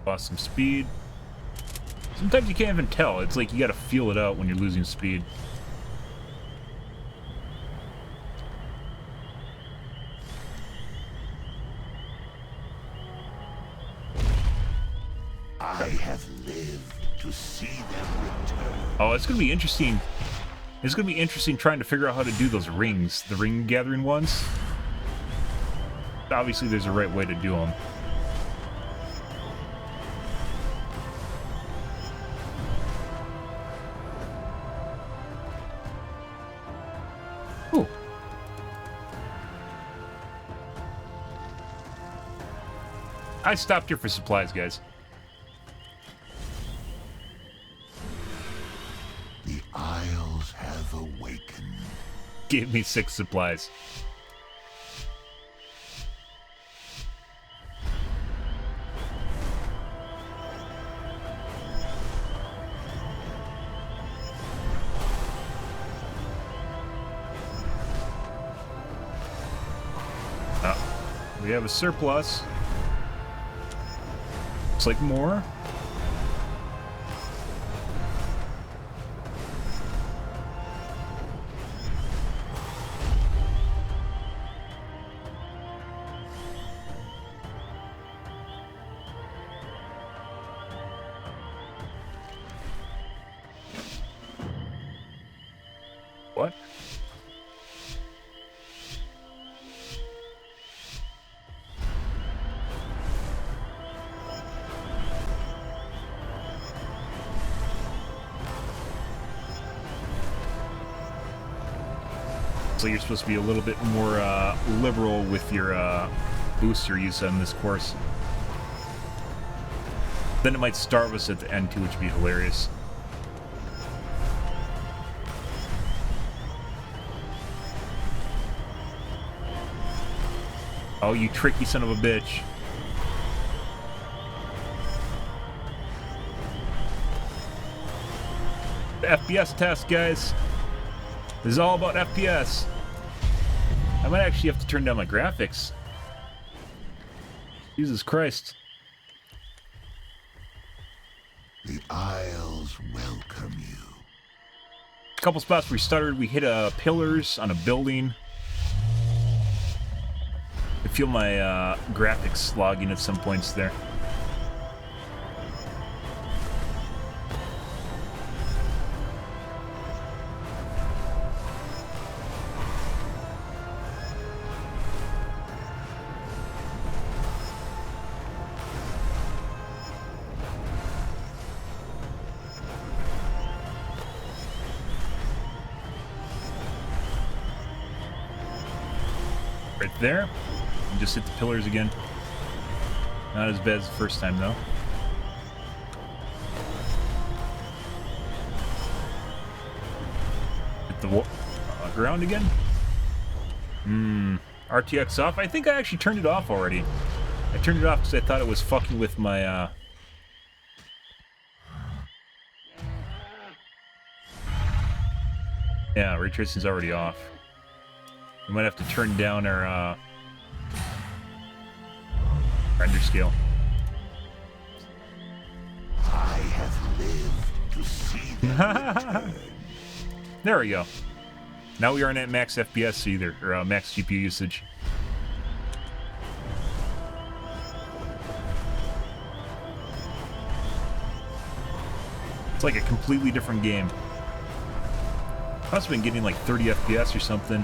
Lost some speed. Sometimes you can't even tell. It's like you gotta feel it out when you're losing speed. I have lived to see them return. Oh, it's gonna be interesting. It's gonna be interesting trying to figure out how to do those rings, the ring gathering ones. Obviously, there's a right way to do them. Ooh. I stopped here for supplies, guys. The Isles have awakened. Give me 6 supplies. We have a surplus. Looks like more. What? So you're supposed to be a little bit more liberal with your booster use on this course. Then it might starve us at the end too, which would be hilarious. Oh, you tricky son of a bitch. The FPS test, guys. This is all about FPS. I might actually have to turn down my graphics. Jesus Christ. The Isles welcome you. A couple spots where we stuttered. We hit pillars on a building. I feel my graphics logging at some points there. Right there. And just hit the pillars again. Not as bad as the first time, though. Hit the ground again. RTX off. I think I actually turned it off already. I turned it off because I thought it was fucking with my, Yeah, ray tracing's already off. We might have to turn down our, render scale. I have lived to see them return. There we go. Now we aren't at max FPS either, or max GPU usage. It's like a completely different game. I must have been getting like 30 FPS or something.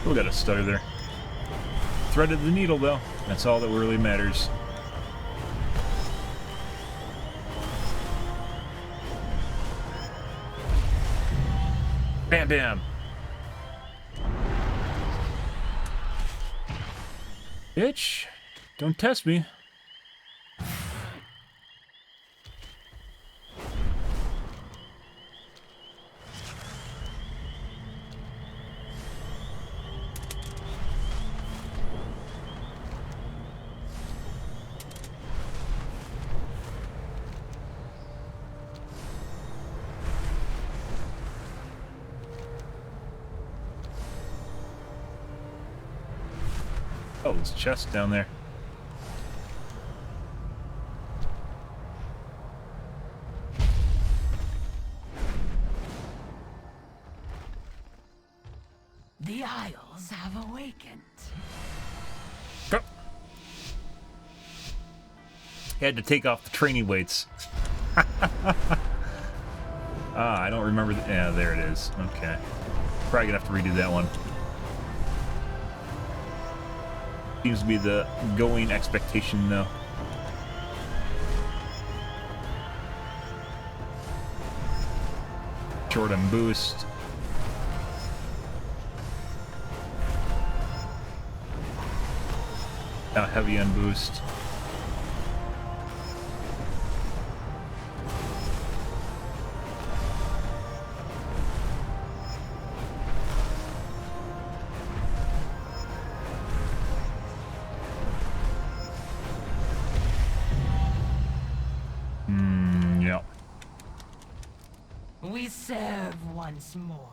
Still got a stutter there. Threaded the needle, though. That's all that really matters. Bam, bam. Bitch, don't test me. Oh, there's a chest down there. The Isles have awakened. Go. Had to take off the training weights. I don't remember. Yeah, there it is. Okay. Probably gonna have to redo that one. Seems to be the going expectation, though. Short on boost. Now heavy on boost. Yeah. We serve once more.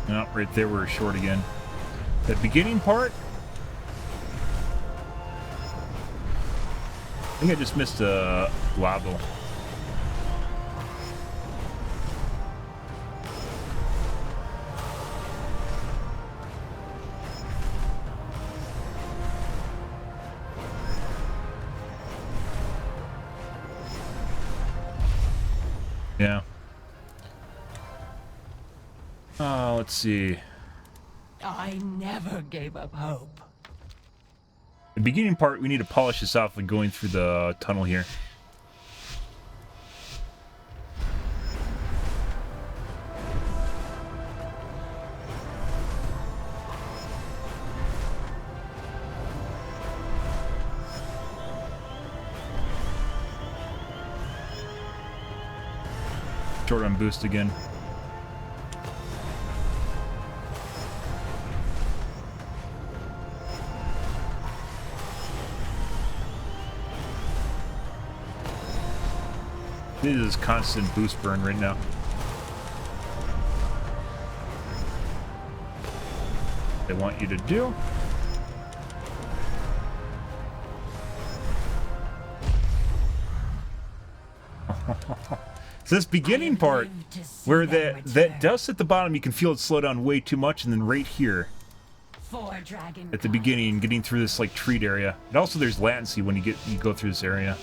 No, right there we're short again. That beginning part? I think I just missed a lobble. Yeah. Let's see. I never gave up hope. The beginning part, we need to polish this off, like going through the tunnel here. Short on boost again. This is constant boost burn right now. They want you to do. So this beginning part, where that dust at the bottom, you can feel it slow down way too much, and then right here, at the beginning, getting through this like treat area. And also there's latency when you go through this area.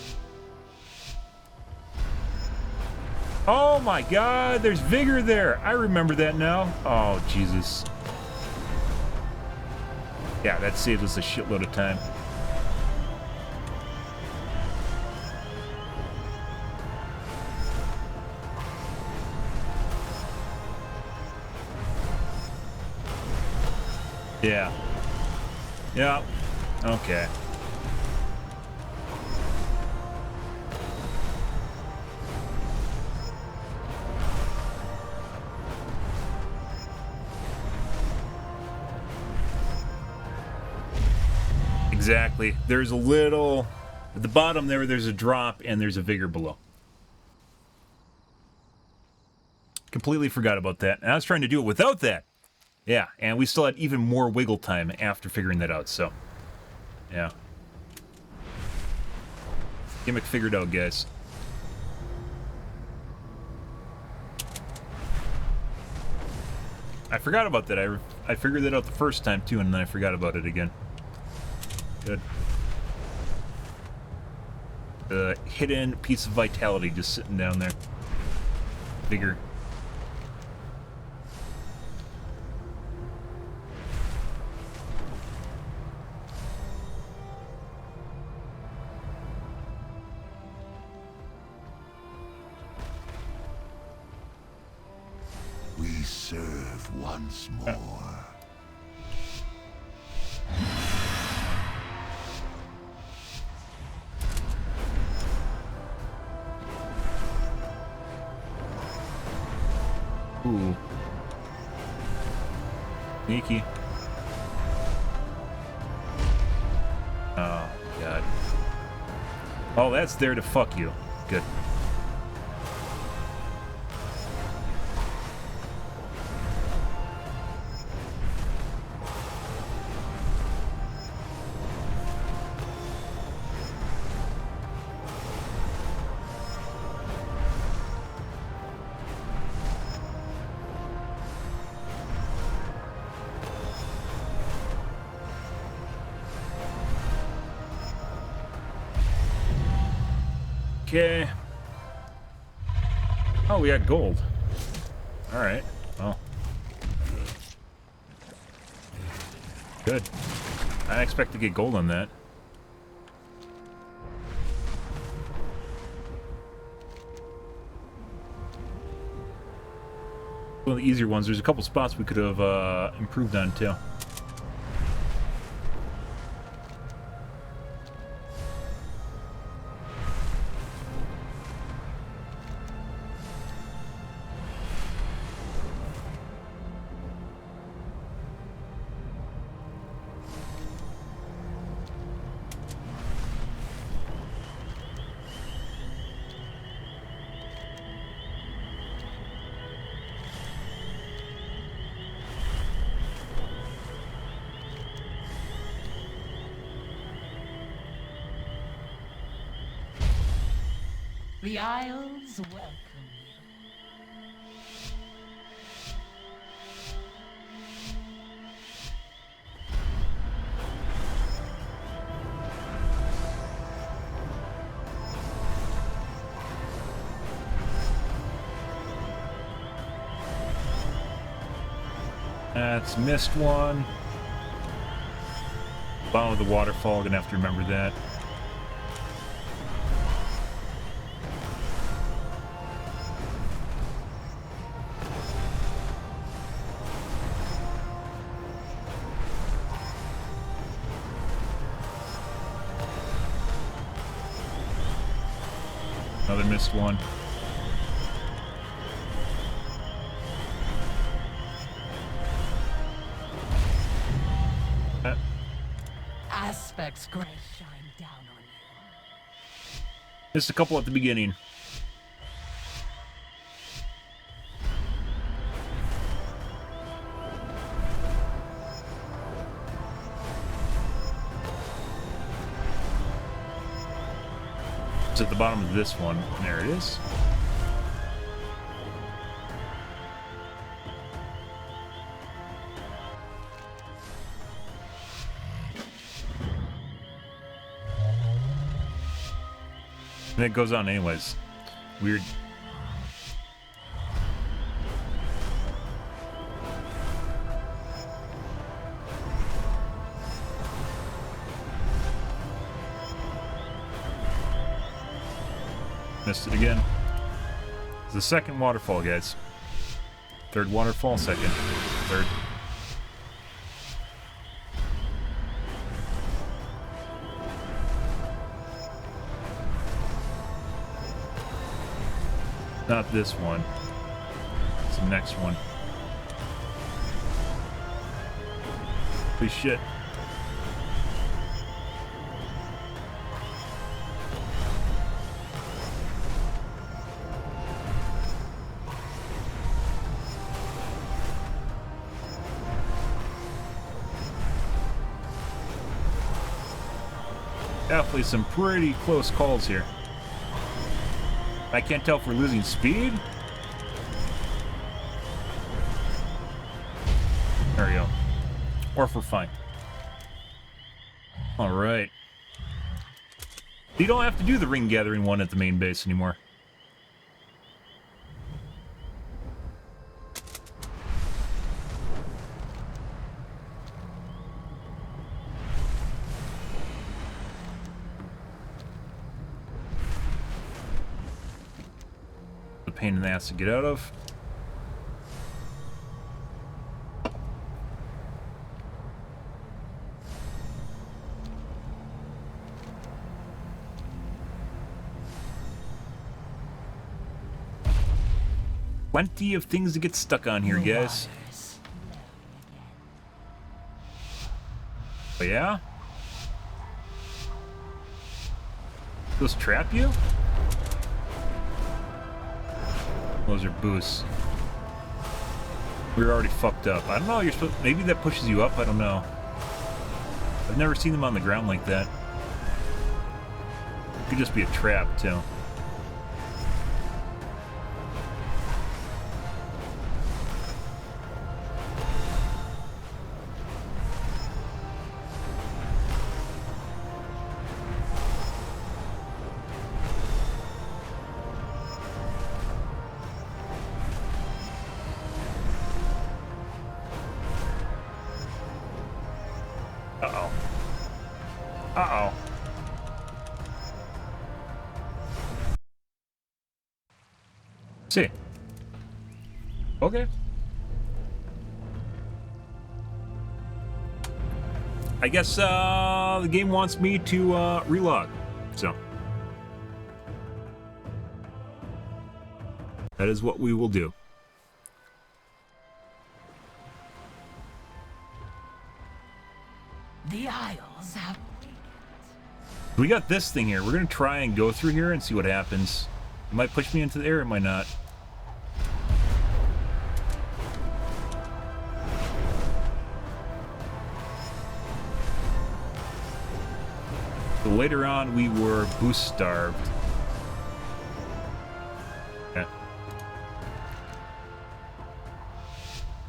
Oh my god, there's vigor there. I remember that now. Oh, Jesus. Yeah, that saved us a shitload of time. Yeah. Yeah. Okay. Exactly. There's a little... At the bottom there's a drop, and there's a vigor below. Completely forgot about that. And I was trying to do it without that. Yeah, and we still had even more wiggle time after figuring that out, so... Yeah. Gimmick figured out, guys. I forgot about that. I figured that out the first time too, and then I forgot about it again. Good. The hidden piece of vitality just sitting down there. Vigor. We serve once more. Ooh. Sneaky. Oh, God. Oh, that's there to fuck you. Good. Okay. Oh, we got gold. Alright. Well. Good. I didn't expect to get gold on that. One of the easier ones. There's a couple spots we could have improved on too. The Isles welcome That's missed one. Bottom of the waterfall, gonna have to remember that. Another missed one. Aspect's grace shine down on you. Missed a couple at the beginning. It's at the bottom of this one. There it is. And it goes on anyways. Weird. Missed it again. It's the second waterfall, guys. Third waterfall, second. Third. Not this one. It's the next one. Holy shit. Definitely some pretty close calls here. I can't tell if we're losing speed. or if we're fine. Alright. You don't have to do the ring gathering one at the main base anymore. The pain in the ass to get out of. Plenty of things to get stuck on here, guys. Oh, yeah? Those trap you? Those are boosts. We were already fucked up. I don't know, you're supposed... Maybe that pushes you up, I don't know. I've never seen them on the ground like that. It could just be a trap, too. Uh-oh. Uh-oh. See. Okay. I guess the game wants me to relog, so that is what we will do. The Isles have... We got this thing here. We're gonna try and go through here and see what happens. It might push me into the air, it might not. So later on, we were boost starved. Yeah.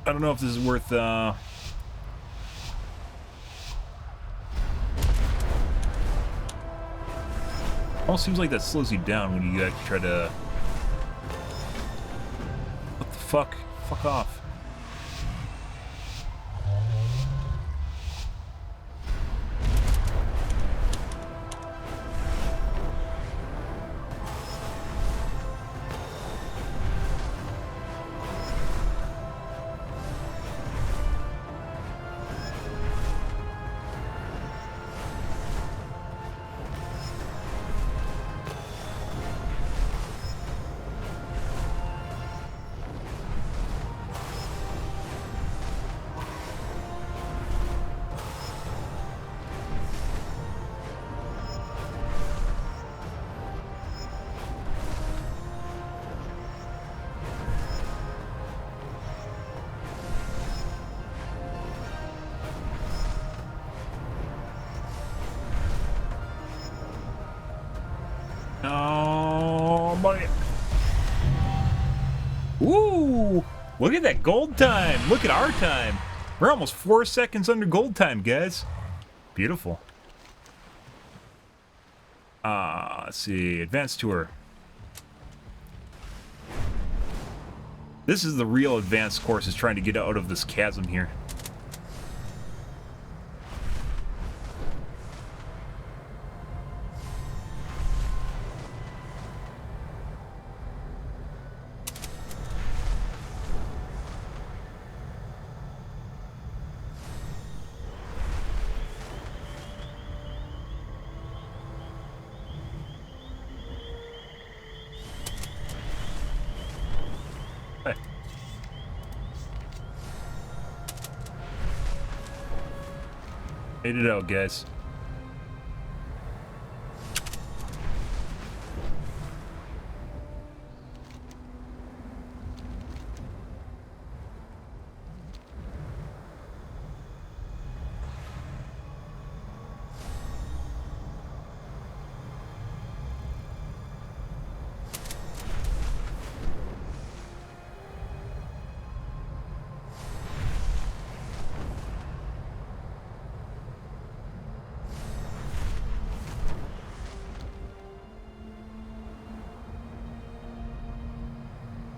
I don't know if this is worth, almost seems like that slows you down when you actually try to... What the fuck? Fuck off. Oh, buddy. Ooh, look at that gold time. Look at our time. We're almost 4 seconds under gold time, guys. Beautiful. Let's see. Advanced tour. This is the real advanced course, is trying to get out of this chasm here. Made it out, guys.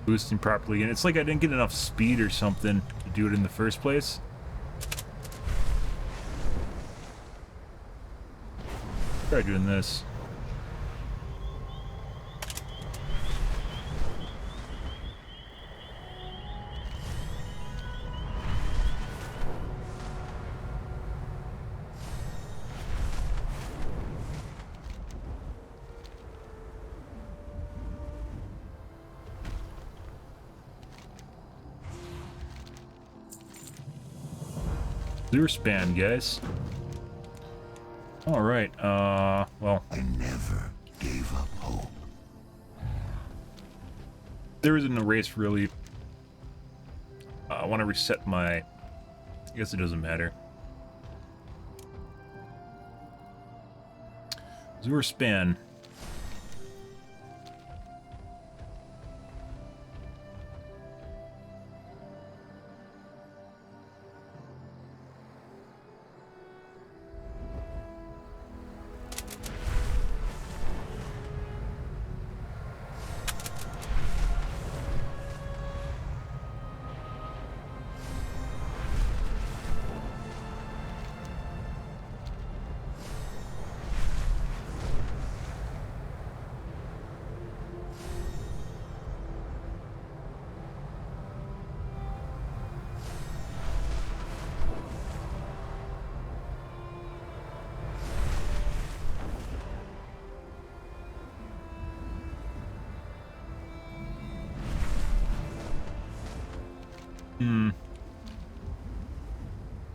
boosting properly, and it's like I didn't get enough speed or something to do it in the first place. Try doing this. Sewer span, guys. All right. Well, I never gave up hope. there isn't a race really. I want to reset my. I guess it doesn't matter. Sewer span.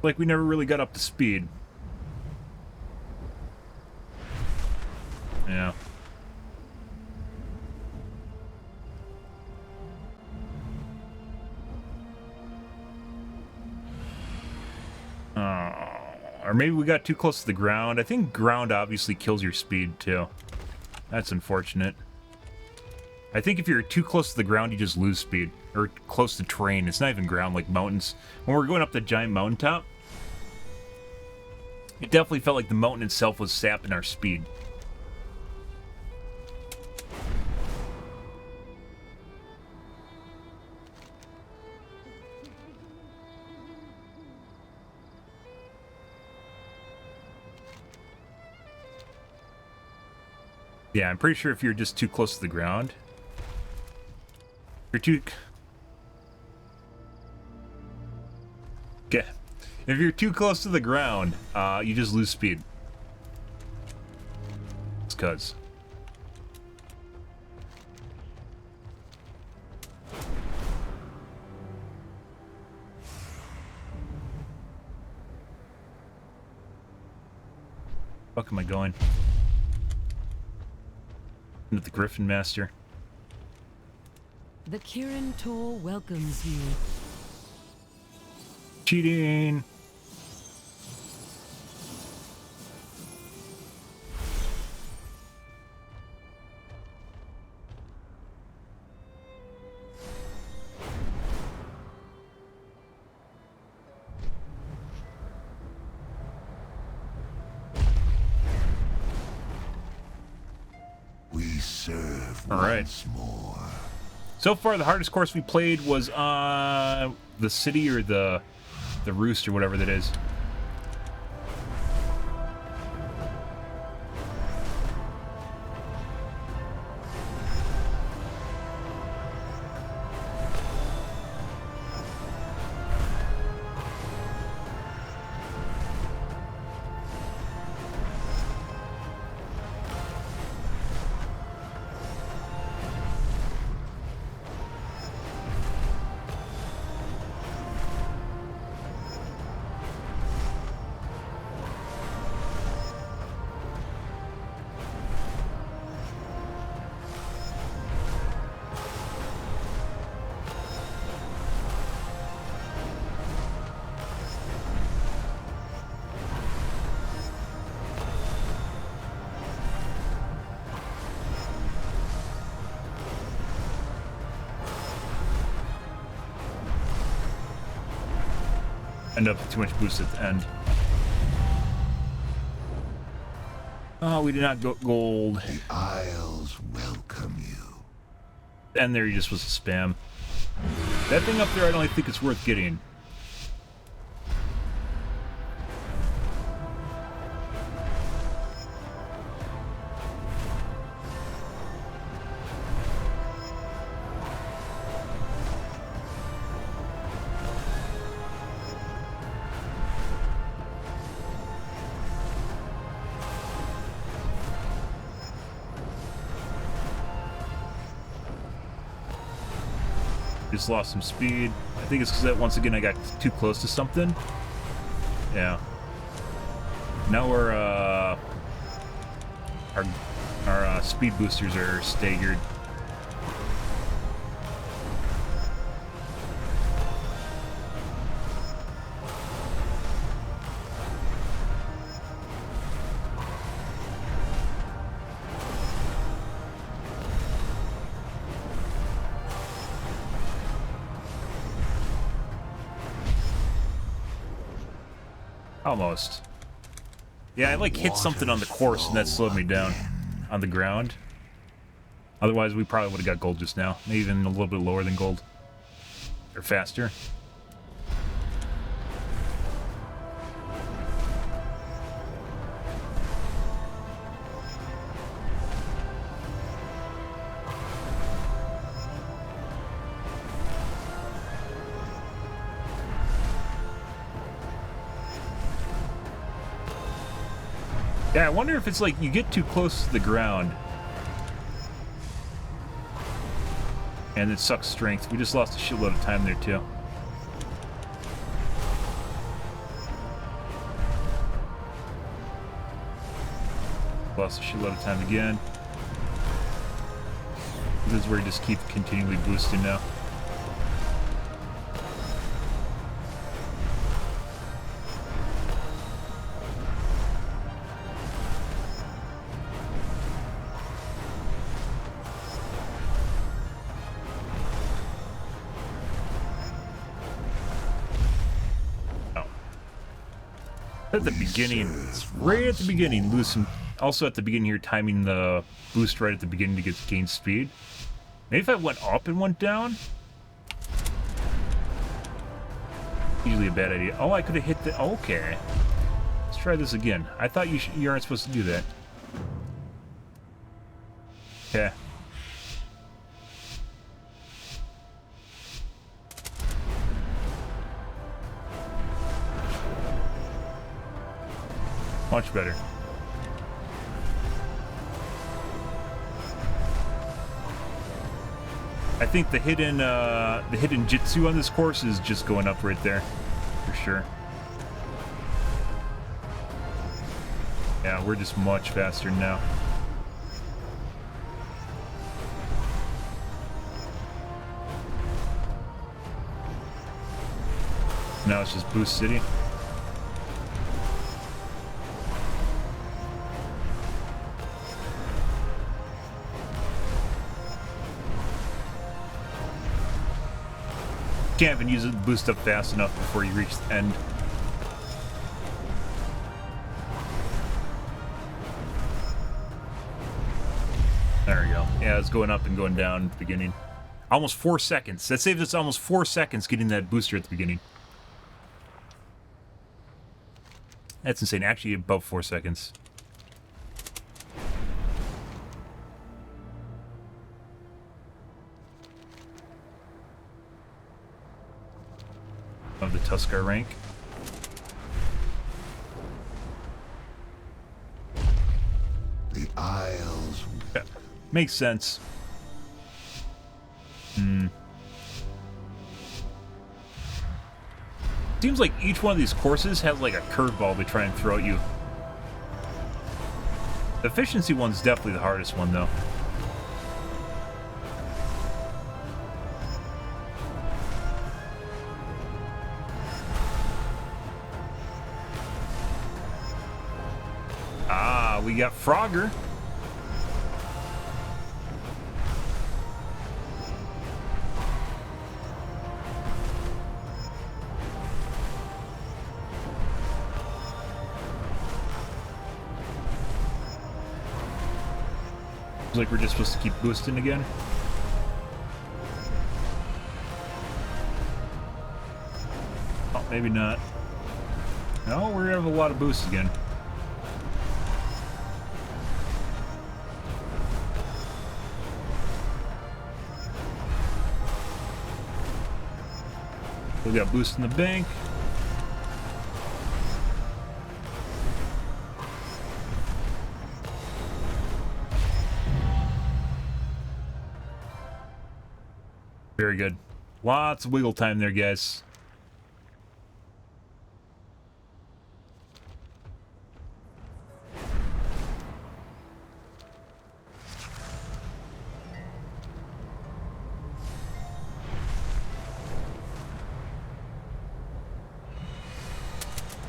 Like we never really got up to speed. Yeah. Or maybe we got too close to the ground. I think ground obviously kills your speed too. That's unfortunate. I think if you're too close to the ground, you just lose speed. Or close to terrain. It's not even ground like mountains. When we're going up the giant mountaintop, it definitely felt like the mountain itself was sapping our speed. Yeah, I'm pretty sure if you're just too close to the ground, you're too... Okay. If you're too close to the ground, you just lose speed. It's 'cause. Fuck am I going? Into the Griffin Master. The Kirin Tor welcomes you. Cheating! We serve All right. once more. So far, the hardest course we played was the city or the roost or whatever that is. End up with too much boost at the end. Oh, we did not go gold. The Isles welcome you. And there you're just supposed to spam. That thing up there, I don't think it's worth getting. Just lost some speed. I think it's because that once again I got too close to something. Yeah. Now we're our speed boosters are staggered. Almost. Yeah, I like hit something on the course and that slowed me down on the ground. Otherwise, we probably would have got gold just now. Maybe even a little bit lower than gold. Or faster. Yeah, I wonder if it's like you get too close to the ground and it sucks strength. We just lost a shitload of time there too. Lost a shitload of time again. This is where you just keep continually boosting now. At the beginning, right at the beginning, lose some. Also at the beginning here, timing the boost right at the beginning to gain speed. Maybe if I went up and went down. Usually a bad idea. Oh, I could have hit the. Okay, let's try this again. I thought you aren't supposed to do that. Okay. Much better. I think the hidden jutsu on this course is just going up right there, for sure. Yeah, we're just much faster now. Now it's just Boost City. Can't even use it to boost up fast enough before you reach the end. There we go. Yeah, it's going up and going down at the beginning. Almost 4 seconds. That saved us almost 4 seconds getting that booster at the beginning. That's insane. Actually, above 4 seconds. Of the Tuskar rank. The Isles. Yeah, makes sense. Seems like each one of these courses has like a curveball they try and throw at you. The efficiency one's definitely the hardest one though. We got Frogger. Looks like we're just supposed to keep boosting again. maybe not. No, we're gonna have a lot of boosts again. We got boost in the bank. Very good. Lots of wiggle time there, guys.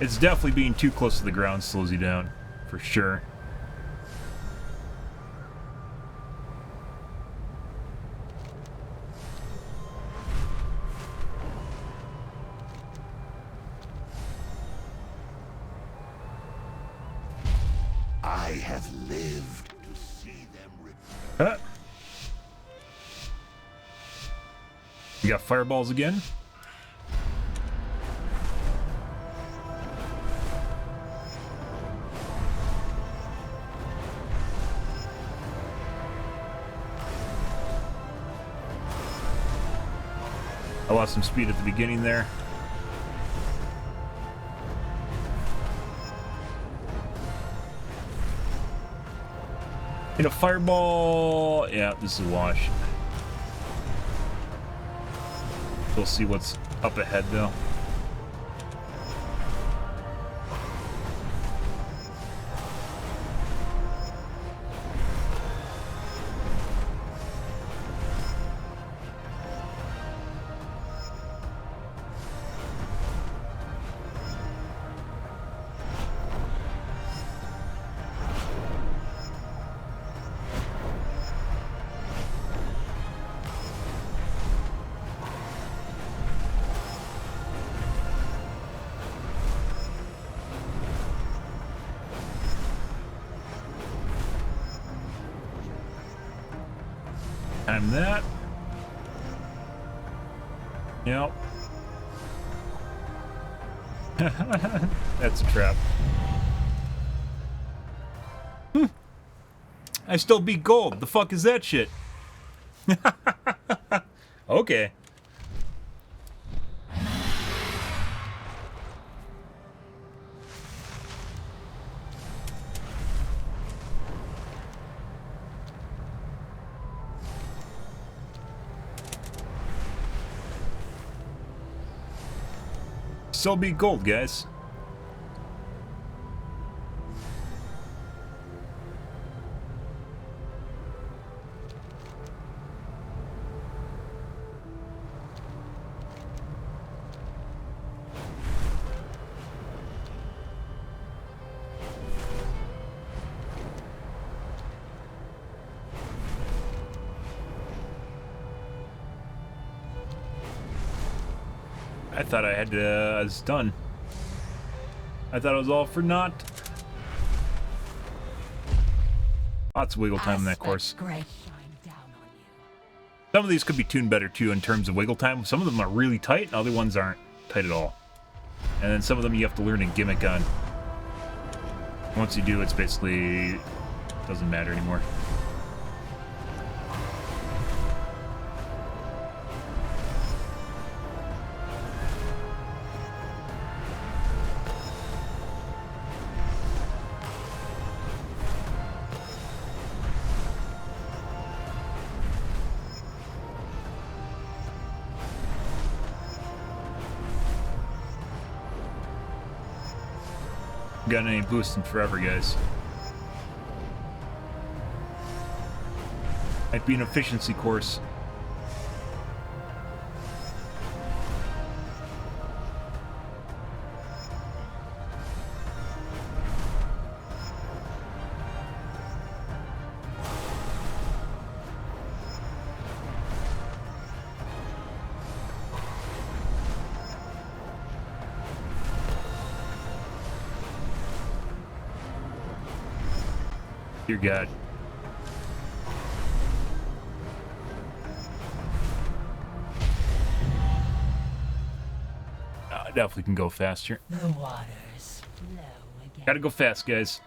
It's definitely being too close to the ground slows you down, for sure. I have lived to see them return. You got fireballs again? I lost some speed at the beginning there. Hit a fireball. Yeah, this is a wash. We'll see what's up ahead though. Time that. Yep. That's a trap. I still beat gold. The fuck is that shit? Okay. Still beat gold, guys. I thought I had to, I was done. I thought it was all for naught. Lots of wiggle time in that course. Some of these could be tuned better too in terms of wiggle time. Some of them are really tight, and other ones aren't tight at all. And then some of them you have to learn a gimmick on. Once you do, it's basically doesn't matter anymore. Got any boosting forever, guys. Might be an efficiency course. Dear God. definitely can go faster. The waters flow again. Gotta go fast, guys.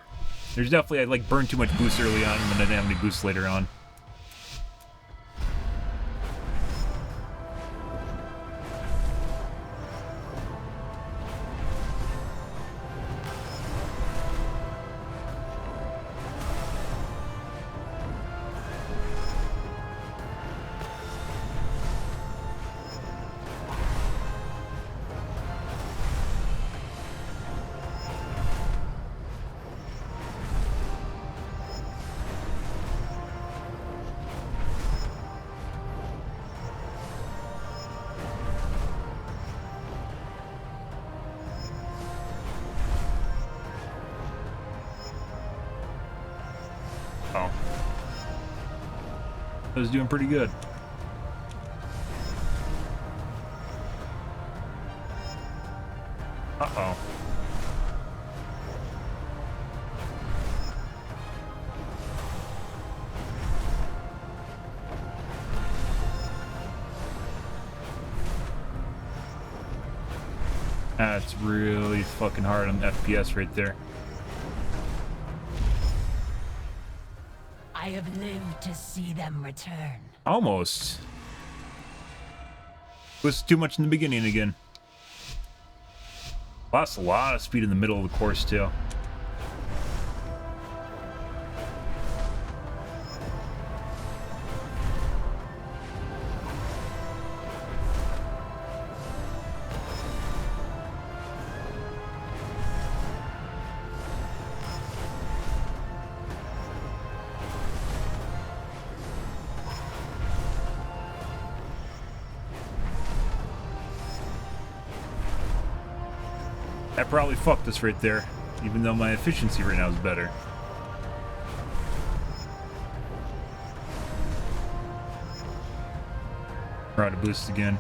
There's definitely, I like burned too much boost early on and then I didn't have any boost later on. Oh. I was doing pretty good. Uh-oh. That's really fucking hard on FPS right there. I have lived to see them return. Almost. Was too much in the beginning again. Lost a lot of speed in the middle of the course too. That probably fucked us right there, even though my efficiency right now is better. We're out of boost again.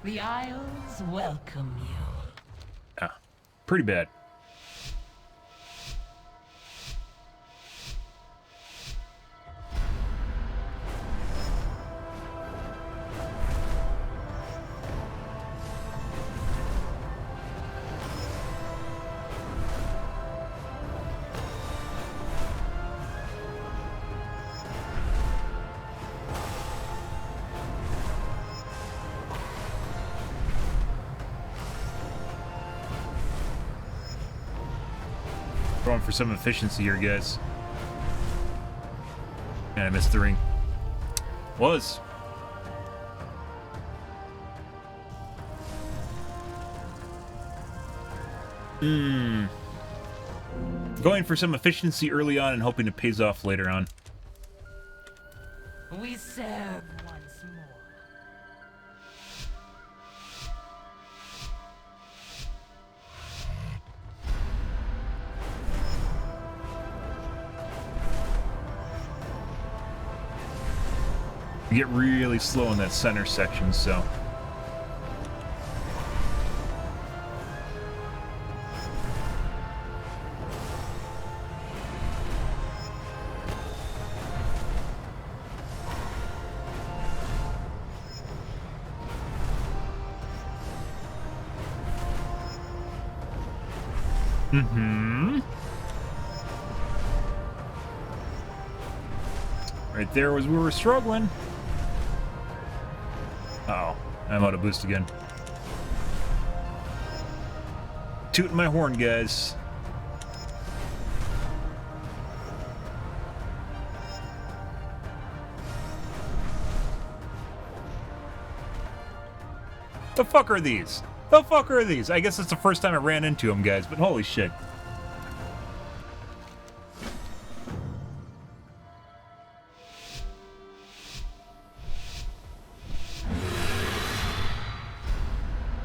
The Isles welcome you. Yeah, pretty bad. Going for some efficiency here, guys. And I missed the ring. Was. Going for some efficiency early on and hoping it pays off later on. We serve once more. You get really slow in that center section, so. Right there was where we were struggling. Uh-oh, I'm out of boost again. Tooting my horn, guys. The fuck are these? The fuck are these? I guess it's the first time I ran into them, guys, but holy shit.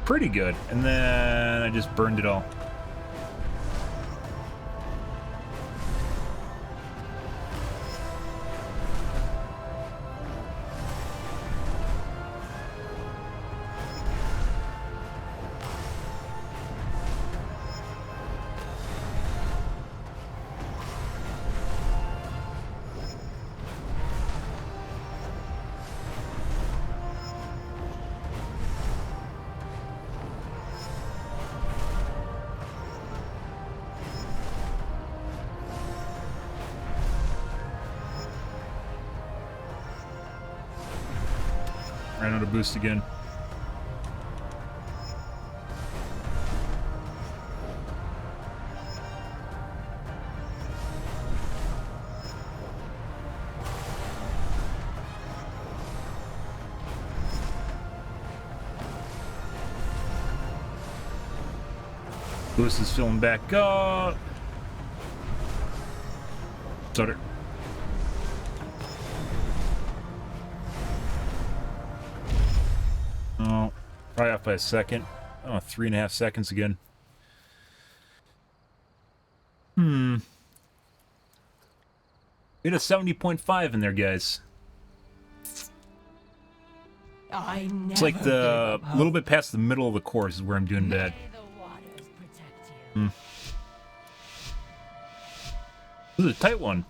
pretty good. And then I just burned it all. Ran out of boost again. Boost is filling back up. Stutter. Oh, probably off by a second. Oh, 3.5 seconds again. We had a 70.5 in there, guys. I never It's like the gave up little bit past the middle of the course is where I'm doing bad. May the waters protect you. This is a tight one.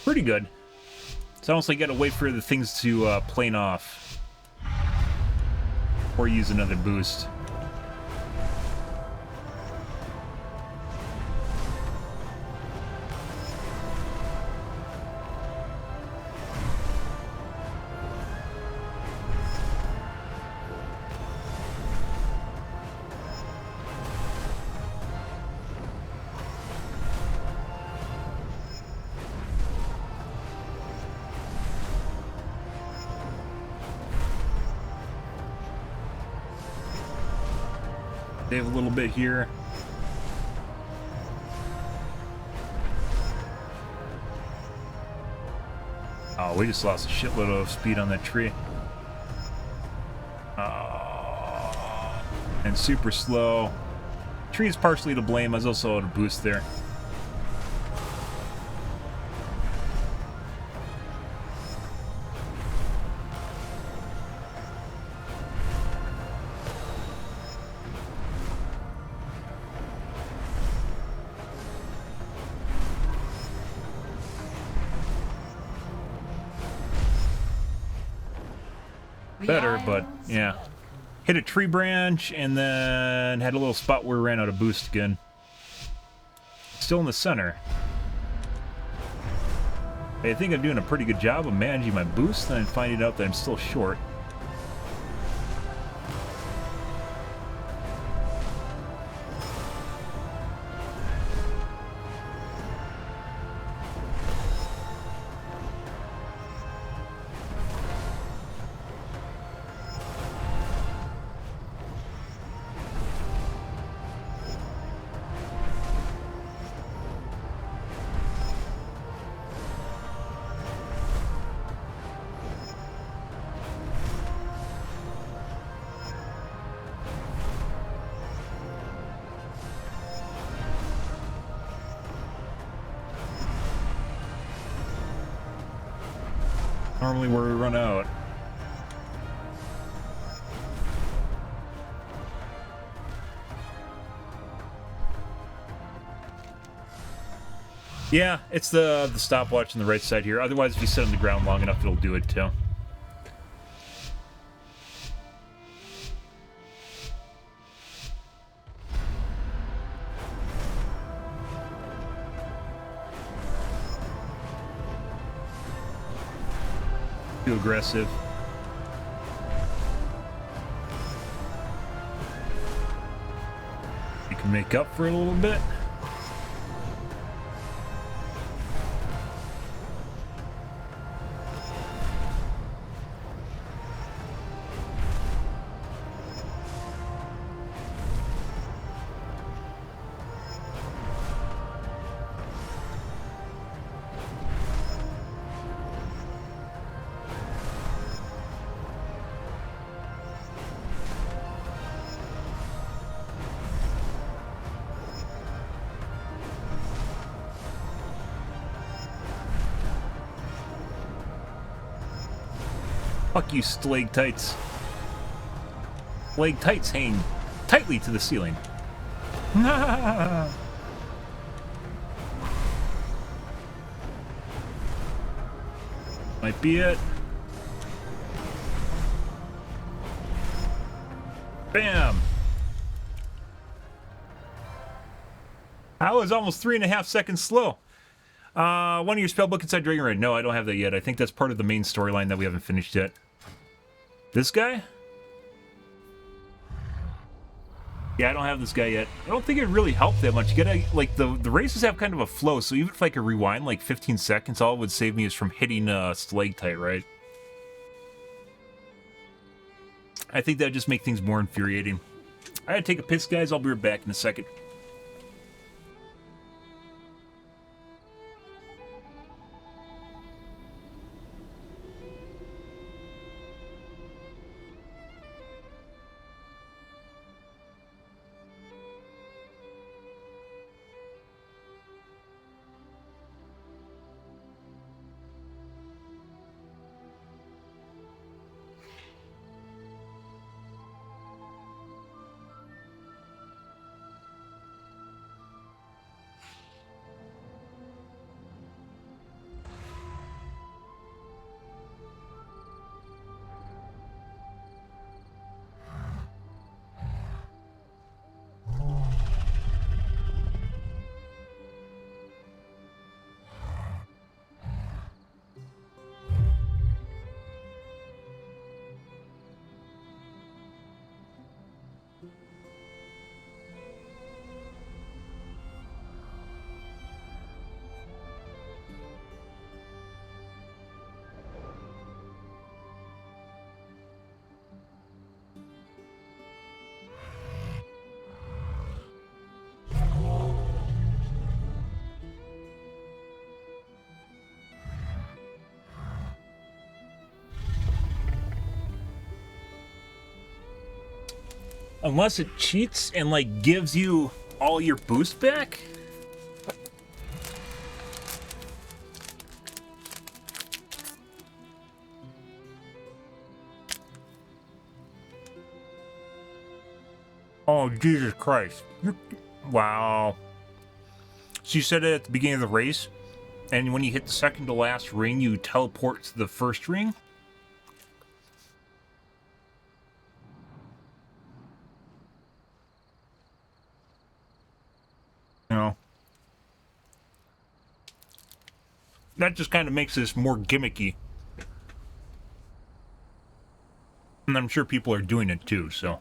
Pretty good. It's almost like you gotta wait for the things to plane off. Or use another boost. Save a little bit here. Oh, we just lost a shitload of speed on that tree. Oh, and super slow. Tree is partially to blame. I was also out of boost there. Better, but yeah. Hit a tree branch and then had a little spot where we ran out of boost again. Still in the center. I think I'm doing a pretty good job of managing my boost and finding out that I'm still short. Normally where we run out. Yeah, it's the stopwatch on the right side here. Otherwise, if you sit on the ground long enough, it'll do it too. Too aggressive. You can make up for it a little bit. Fuck you, stalactites. Stalactites hang tightly to the ceiling. Might be it. Bam! I was almost 3.5 seconds slow. One of your spellbook inside Dragonflight. No, I don't have that yet. I think that's part of the main storyline that we haven't finished yet. This guy? Yeah, I don't have this guy yet. I don't think it really helped that much. You gotta, like, the races have kind of a flow, so even if I could rewind like 15 seconds, all it would save me is from hitting stalactite, right? I think that would just make things more infuriating. I gotta take a piss, guys. I'll be right back in a second. Unless it cheats and, like, gives you all your boost back? Oh, Jesus Christ. Wow. So you said it at the beginning of the race, and when you hit the second to last ring, you teleport to the first ring? No. That just kind of makes this more gimmicky. And I'm sure people are doing it too, so.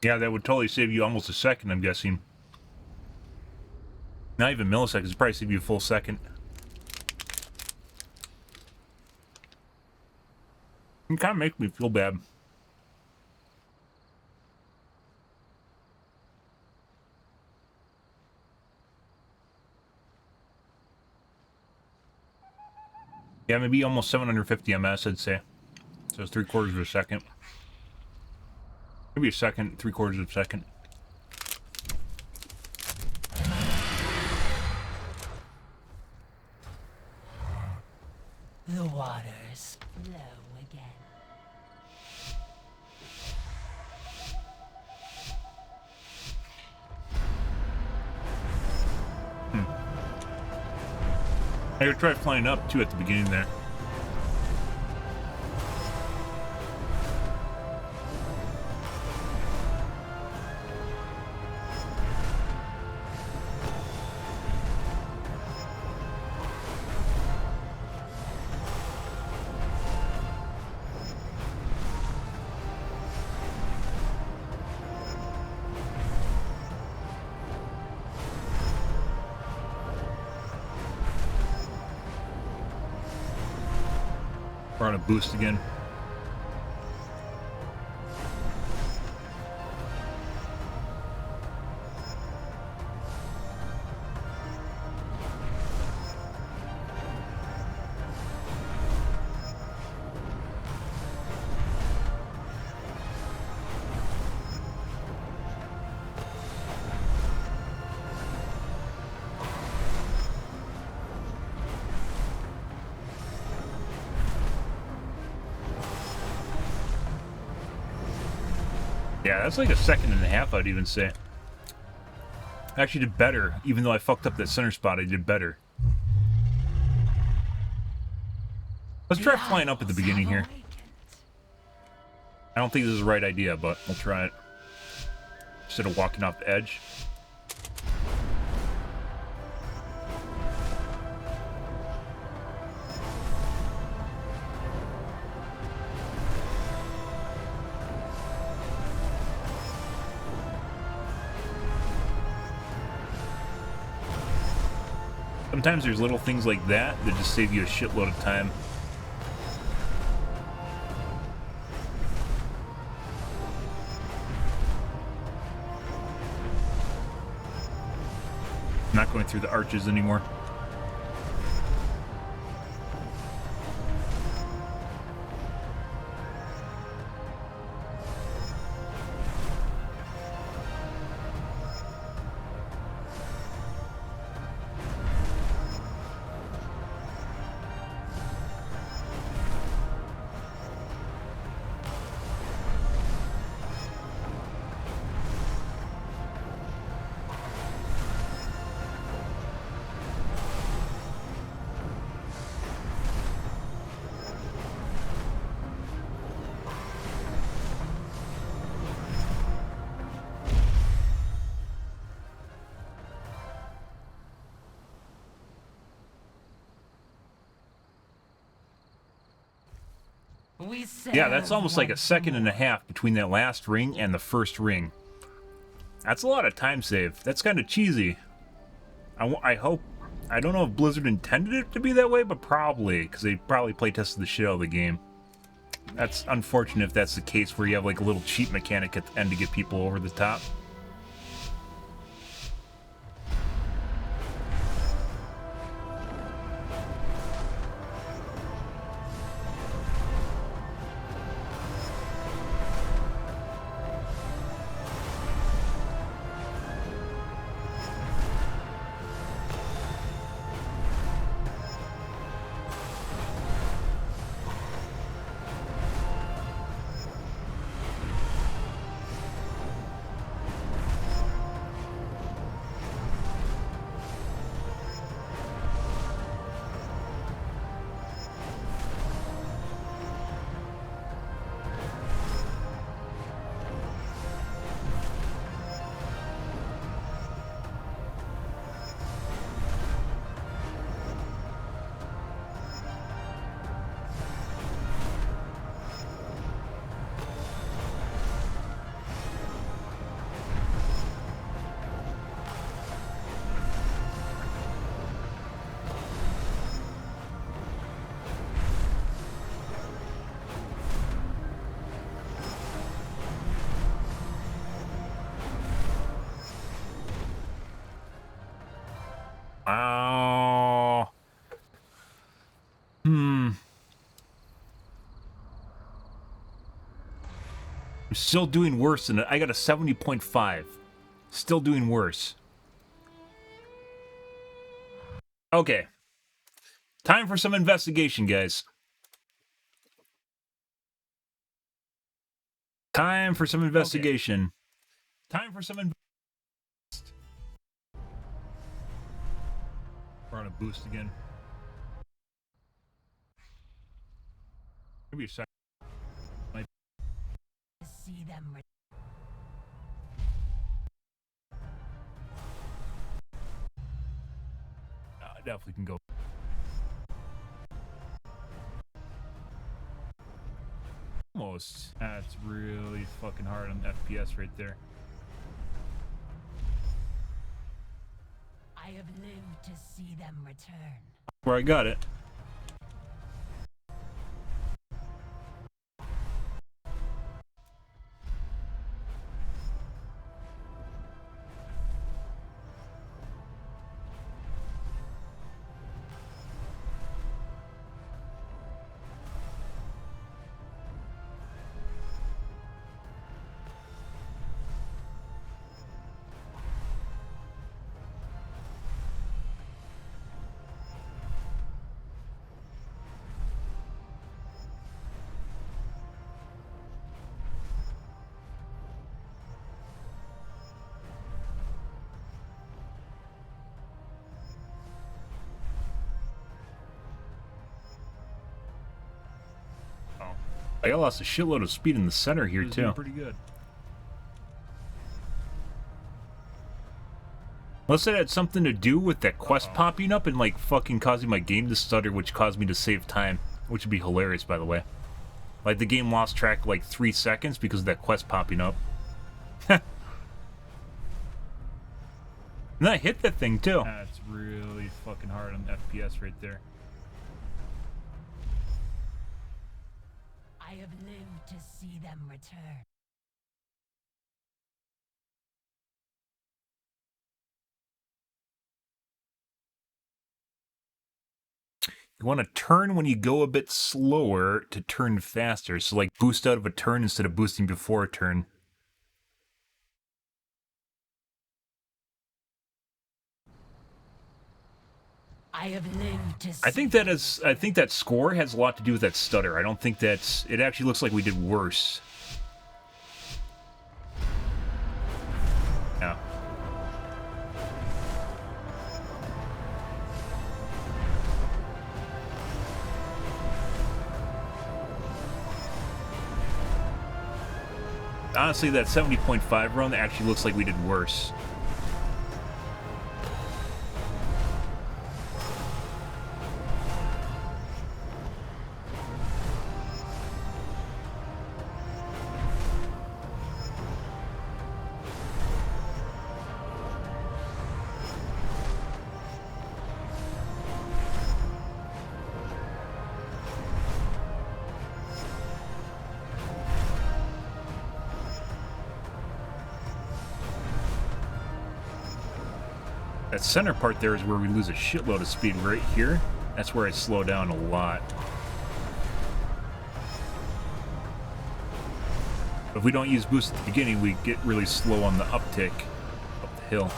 Yeah, that would totally save you almost a second, I'm guessing. Not even milliseconds, it'd probably save you a full second. It kind of makes me feel bad. Yeah, maybe almost 750 ms, I'd say. So it's 3/4 of a second. Maybe a second, 3/4 of a second. The waters flow again. I could try flying up too at the beginning there. We're on a boost again. Yeah, that's like a second and a half, I'd even say. I actually did better, even though I fucked up that center spot, I did better. Let's try flying up at the beginning here. I don't think this is the right idea, but we'll try it. Instead of walking off the edge. Sometimes there's little things like that that just save you a shitload of time. I'm not going through the arches anymore. Yeah, that's almost like a second and a half between that last ring and the first ring. That's a lot of time save. That's kind of cheesy. I hope... I don't know if Blizzard intended it to be that way, but probably, because they probably playtested the shit out of the game. That's unfortunate if that's the case, where you have like a little cheat mechanic at the end to get people over the top. I'm still doing worse than it. I got a 70.5. Still doing worse. Okay. Time for some investigation, guys. Time for some investigation. Okay. Time for some We're on a boost again. Maybe a second. See them. Definitely can go. Almost. That's really fucking hard on FPS right there. I have lived to see them return. Where I got it. I lost a shitload of speed in the center here, too. Pretty good. Unless it had something to do with that quest popping up and, like, fucking causing my game to stutter, which caused me to save time. Which would be hilarious, by the way. Like, the game lost track, like, 3 seconds because of that quest popping up. And then I hit that thing, too. That's really fucking hard on FPS right there. I have lived to see them return. You want to turn when you go a bit slower to turn faster. So, like, boost out of a turn instead of boosting before a turn. I have lived to see. I think that score has a lot to do with that stutter. I don't think that's... It actually looks like we did worse. Yeah. Honestly, that 70.5 run actually looks like we did worse. That center part there is where we lose a shitload of speed right here. That's where I slow down a lot. If we don't use boost at the beginning, we get really slow on the uptick up the hill.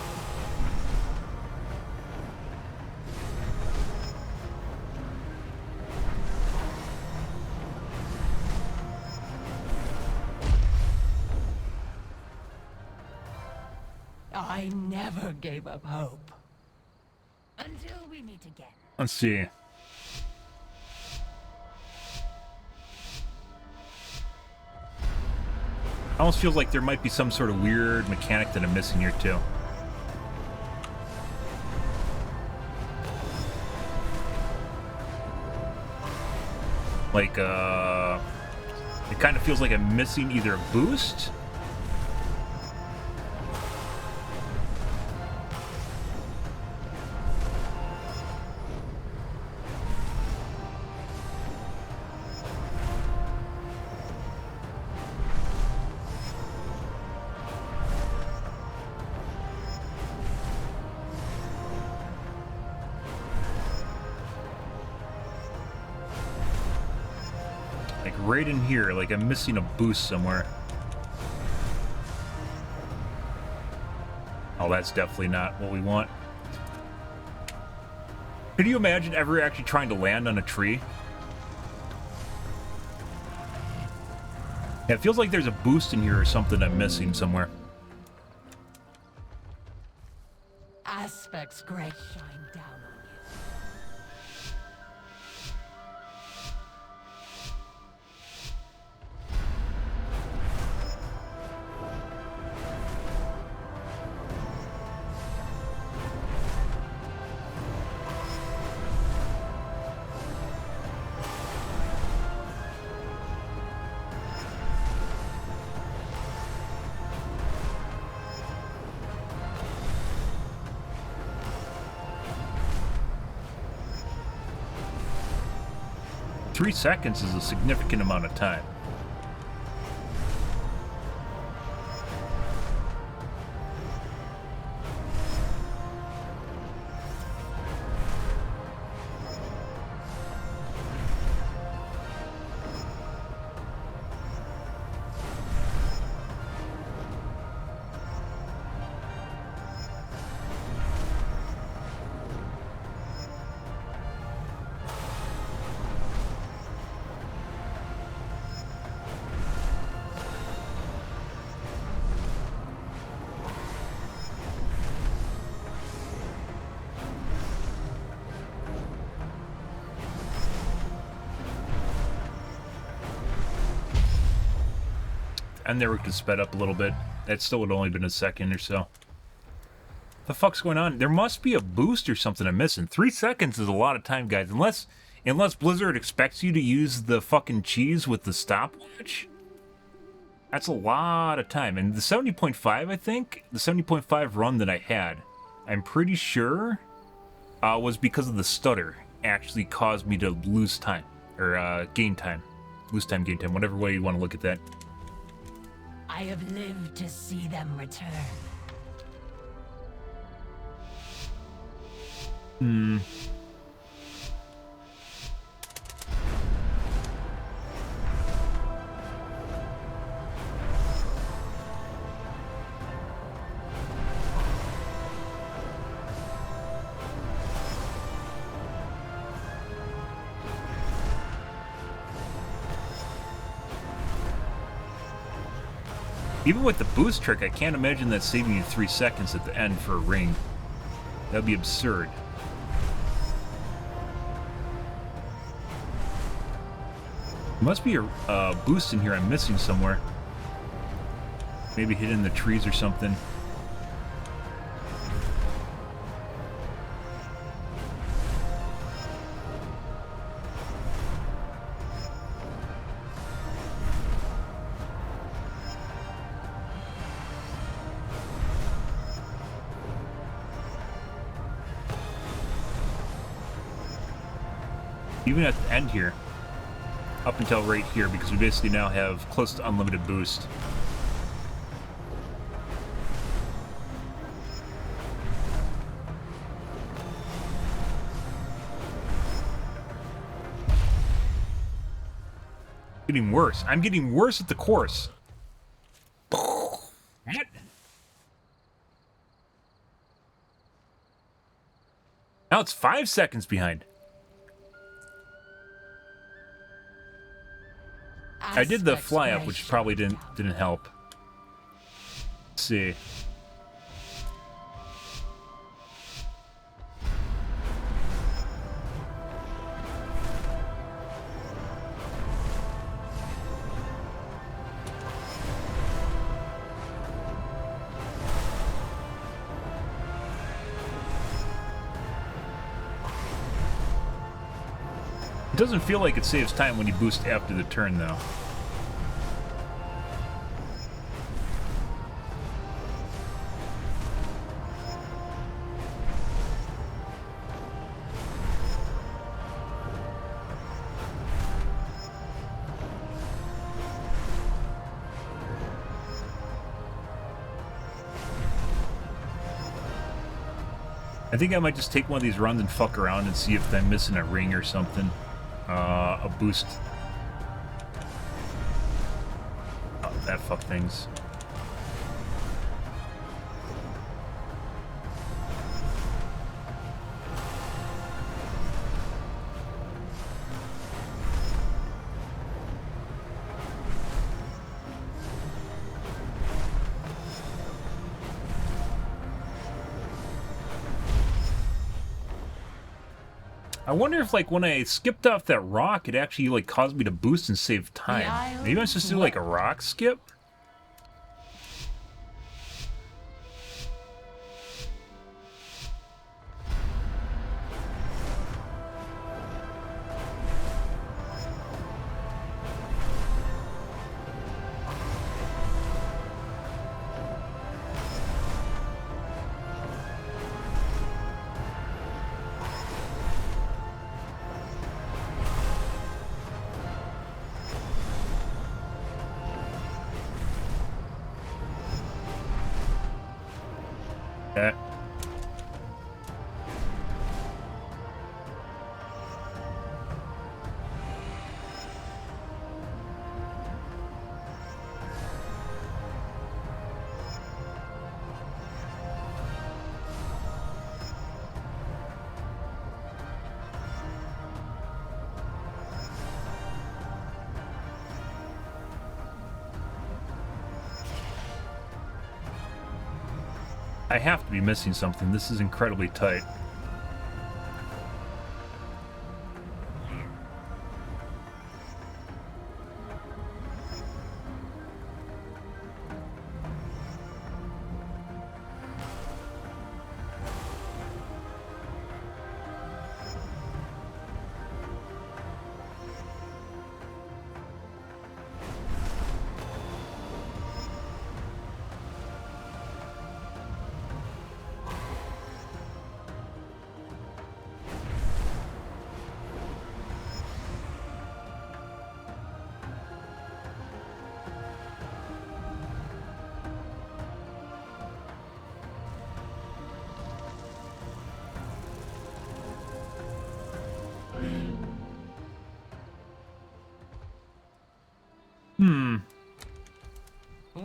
I never gave up hope. Until we meet again. Let's see. Almost feels like there might be some sort of weird mechanic that I'm missing here too. Like, it kind of feels like I'm missing either a boost. Right in here, like I'm missing a boost somewhere. Oh, that's definitely not what we want. Could you imagine ever actually trying to land on a tree? Yeah, it feels like there's a boost in here or something I'm missing somewhere. Aspects great shine down on you. Three seconds is a significant amount of time. And there we could sped up a little bit. That still would only been a second or so. The fuck's going on? There must be a boost or something I'm missing. 3 seconds is a lot of time, guys. Unless Blizzard expects you to use the fucking cheese with the stopwatch. That's a lot of time. And the 70.5, I think, the 70.5 run that I had, I'm pretty sure was because of the stutter actually caused me to lose time. Or gain time. Lose time, gain time, whatever way you want to look at that. I have lived to see them return. Even with the boost trick, I can't imagine that saving you 3 seconds at the end for a ring. That'd be absurd. There must be a boost in here I'm missing somewhere. Maybe hidden in the trees or something. Even at the end here, up until right here, because we basically now have close to unlimited boost. Getting worse. I'm getting worse at the course. What? Now it's 5 seconds behind. I did the fly up, which probably didn't help. Let's see. It doesn't feel like it saves time when you boost after the turn, though. I think I might just take one of these runs and fuck around and see if I'm missing a ring or something. A boost. Oh, that fuck things. I wonder if, like, when I skipped off that rock, it actually, like, caused me to boost and save time. Maybe I'm supposed to do, like, a rock skip? Yeah. I have to be missing something. This is incredibly tight.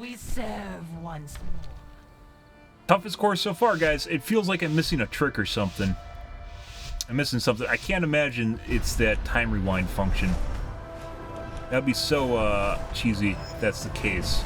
we serve once more. Toughest course so far, guys. It feels like I'm missing a trick or something. I'm missing something. I can't imagine it's that time rewind function. That'd be so cheesy if that's the case.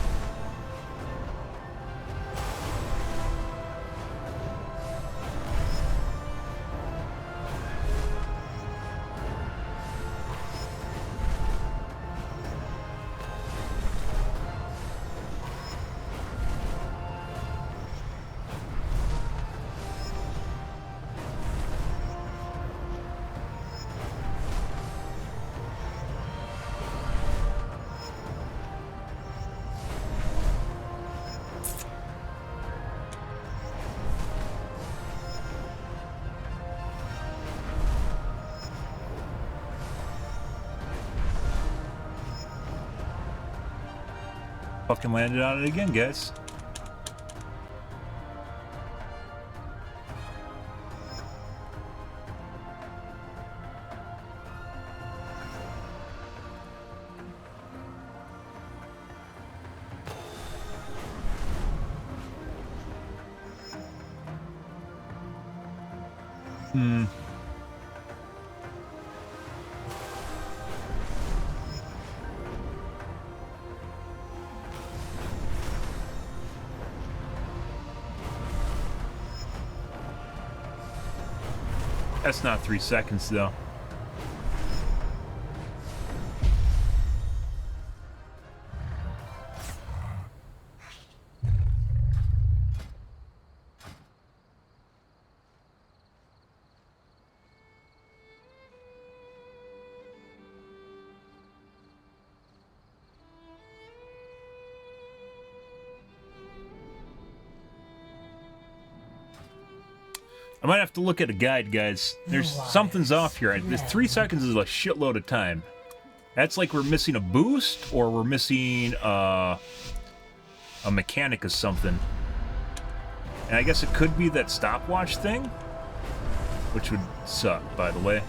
Fucking landed on it again, guys. That's not 3 seconds, though. I might have to look at a guide, guys. There's something's off here. This 3 seconds is a shitload of time. That's like we're missing a boost, or we're missing a mechanic of something. And I guess it could be that stopwatch thing, which would suck, by the way.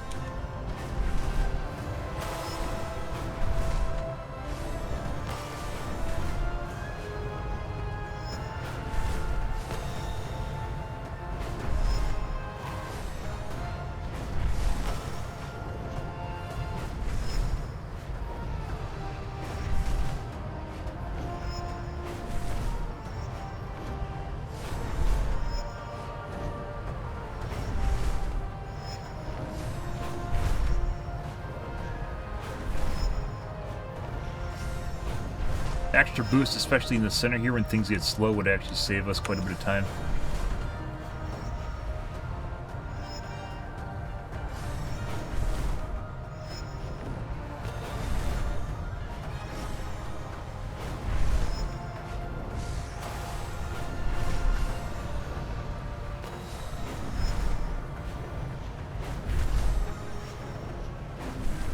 Extra boost, especially in the center here when things get slow, would actually save us quite a bit of time.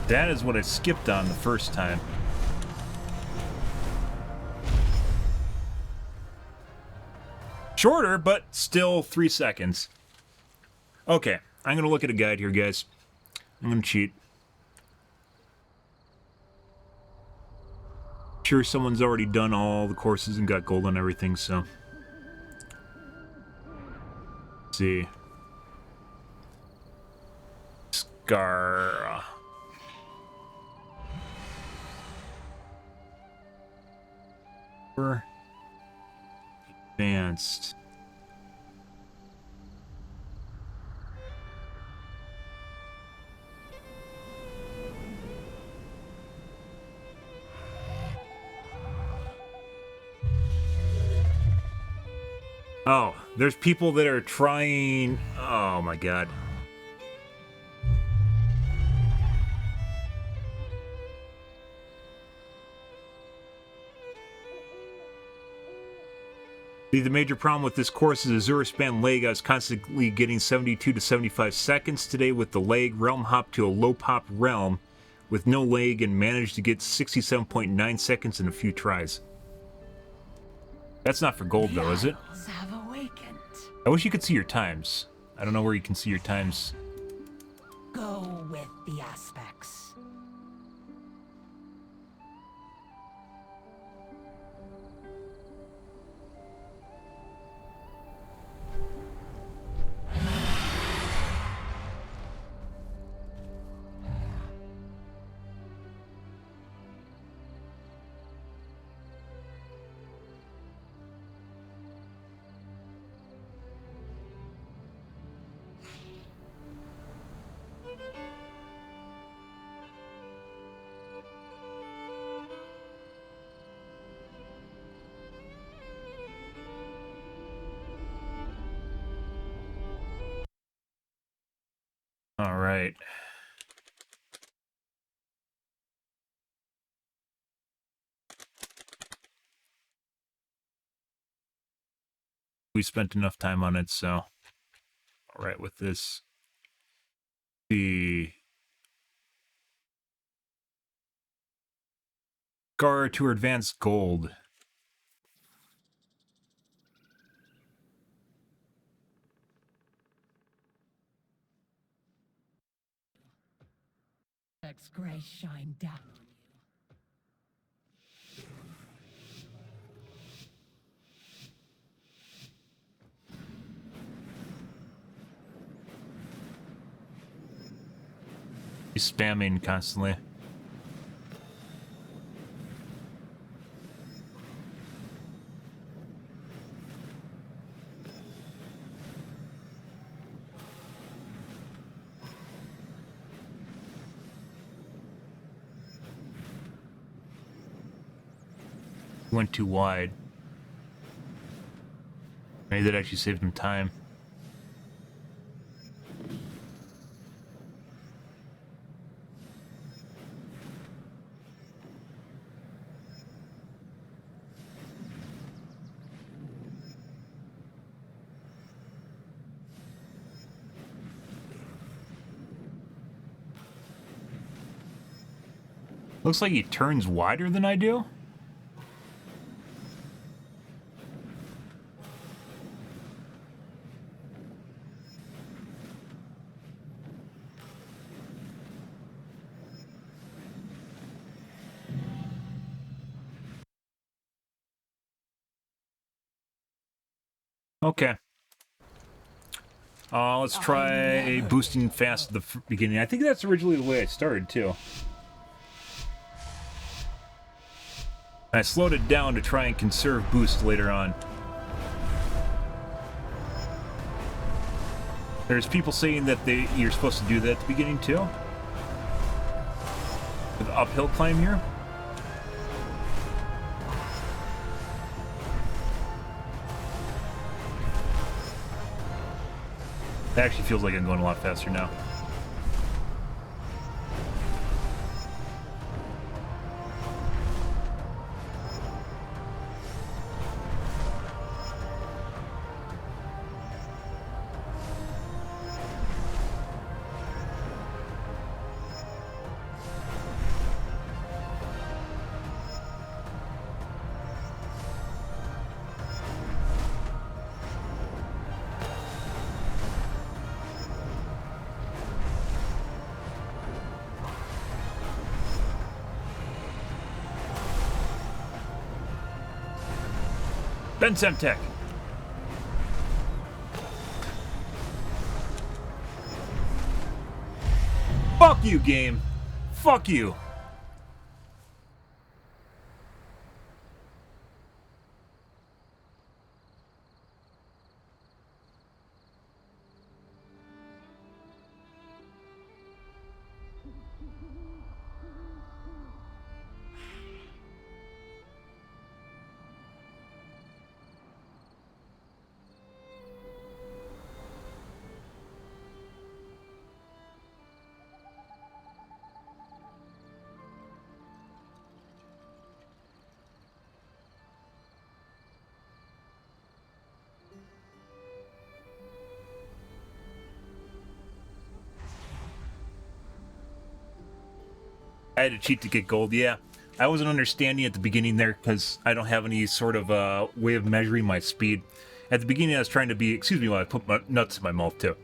That is what I skipped on the first time. Shorter, but still 3 seconds. Okay, I'm going to look at a guide here, guys. I'm going to cheat. Sure, someone's already done all the courses and got gold on everything, so... Let's see. Scar... Advanced. Oh, there's people that are trying... Oh my god. The major problem with this course is Azura span lag. I was constantly getting 72 to 75 seconds today with the lag. Realm hop to a low pop realm with no lag and managed to get 67.9 seconds in a few tries. That's not for gold though, is it? Have awakened. I wish you could see your times. I don't know where you can see your times. Go with the aspects. All right. We spent enough time on it, so all right with this. The Gar to advance gold. Let's grace shine down on you. He's spamming constantly. Went too wide. Maybe that actually saved him time. Looks like he turns wider than I do. Okay. Let's try boosting fast at the beginning. I think that's originally the way I started, too. I slowed it down to try and conserve boost later on. There's people saying that you're supposed to do that at the beginning, too. With the uphill climb here. It actually feels like I'm going a lot faster now. Ben Semtech. Fuck you, game. Fuck you. I had to cheat to get gold, yeah. I wasn't understanding at the beginning there because I don't have any sort of way of measuring my speed. At the beginning I was trying to be, excuse me while I put my nuts in my mouth too.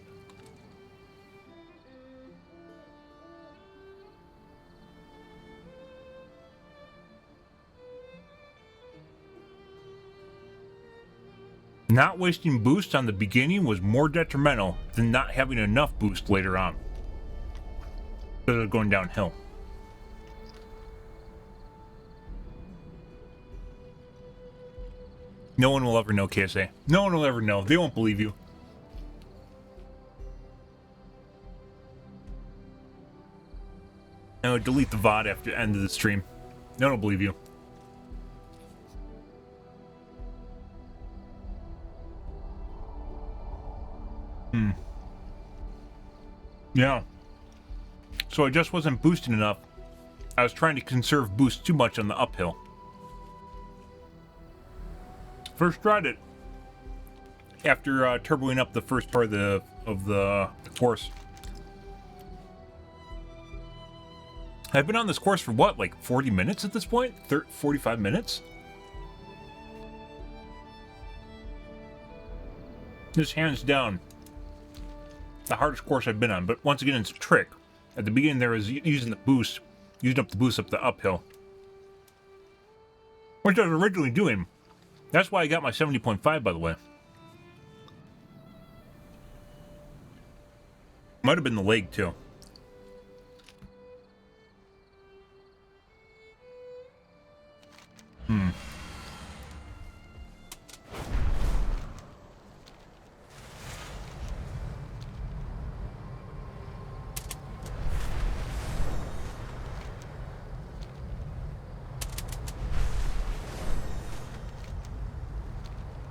Not wasting boost on the beginning was more detrimental than not having enough boost later on. Instead of going downhill. No one will ever know, KSA. No one will ever know. They won't believe you. I would delete the VOD after the end of the stream. No one will believe you. Yeah. So I just wasn't boosting enough. I was trying to conserve boost too much on the uphill. First tried it after turboing up the first part of the course. I've been on this course for what, like 40 minutes at this point? 45 minutes? This hands down the hardest course I've been on, but once again it's a trick. At the beginning there was using up the boost up the uphill. Which I was originally doing. That's why I got my 70.5, by the way. Might have been the leg too.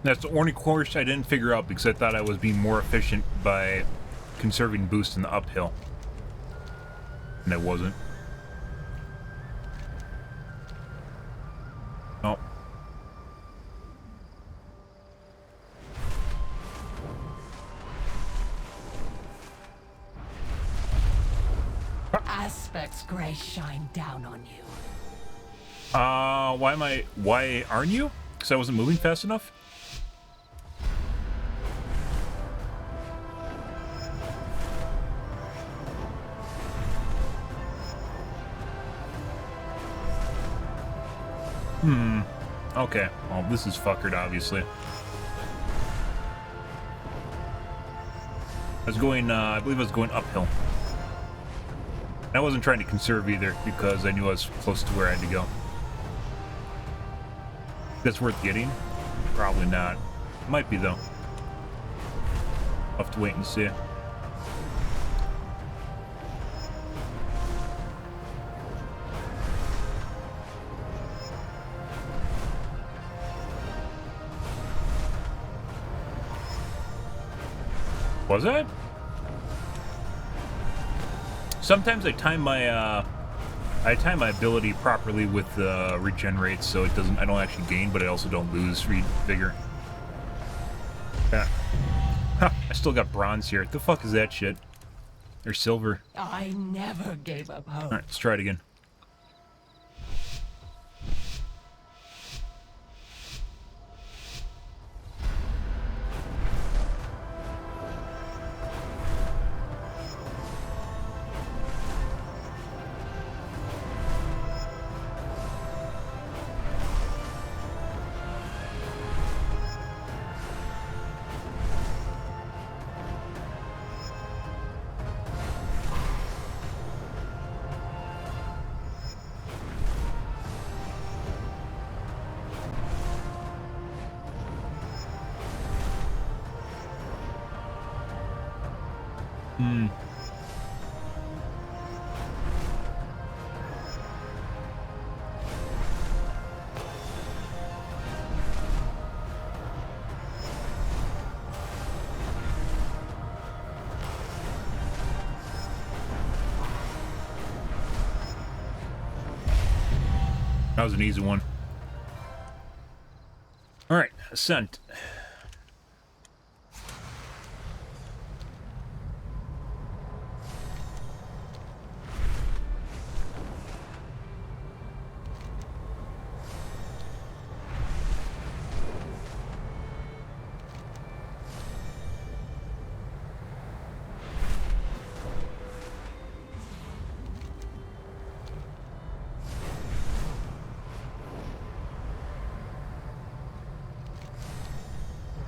That's the only course I didn't figure out because I thought I was being more efficient by conserving boost in the uphill. And I wasn't. Oh. Aspect's grace shine down on you. Why aren't you? Because I wasn't moving fast enough? Okay. Well, this is fuckered, obviously. I was going, I believe I was going uphill. I wasn't trying to conserve either, because I knew I was close to where I had to go. That's worth getting? Probably not. Might be, though. I'll have to wait and see. Was I? Sometimes I time my ability properly with regenerate, so it doesn't. I don't actually gain, but I also don't lose vigor. Yeah. Huh, I still got bronze here. What the fuck is that shit? Or silver? I never gave up hope. All right, let's try it again. That was an easy one. All right, ascent.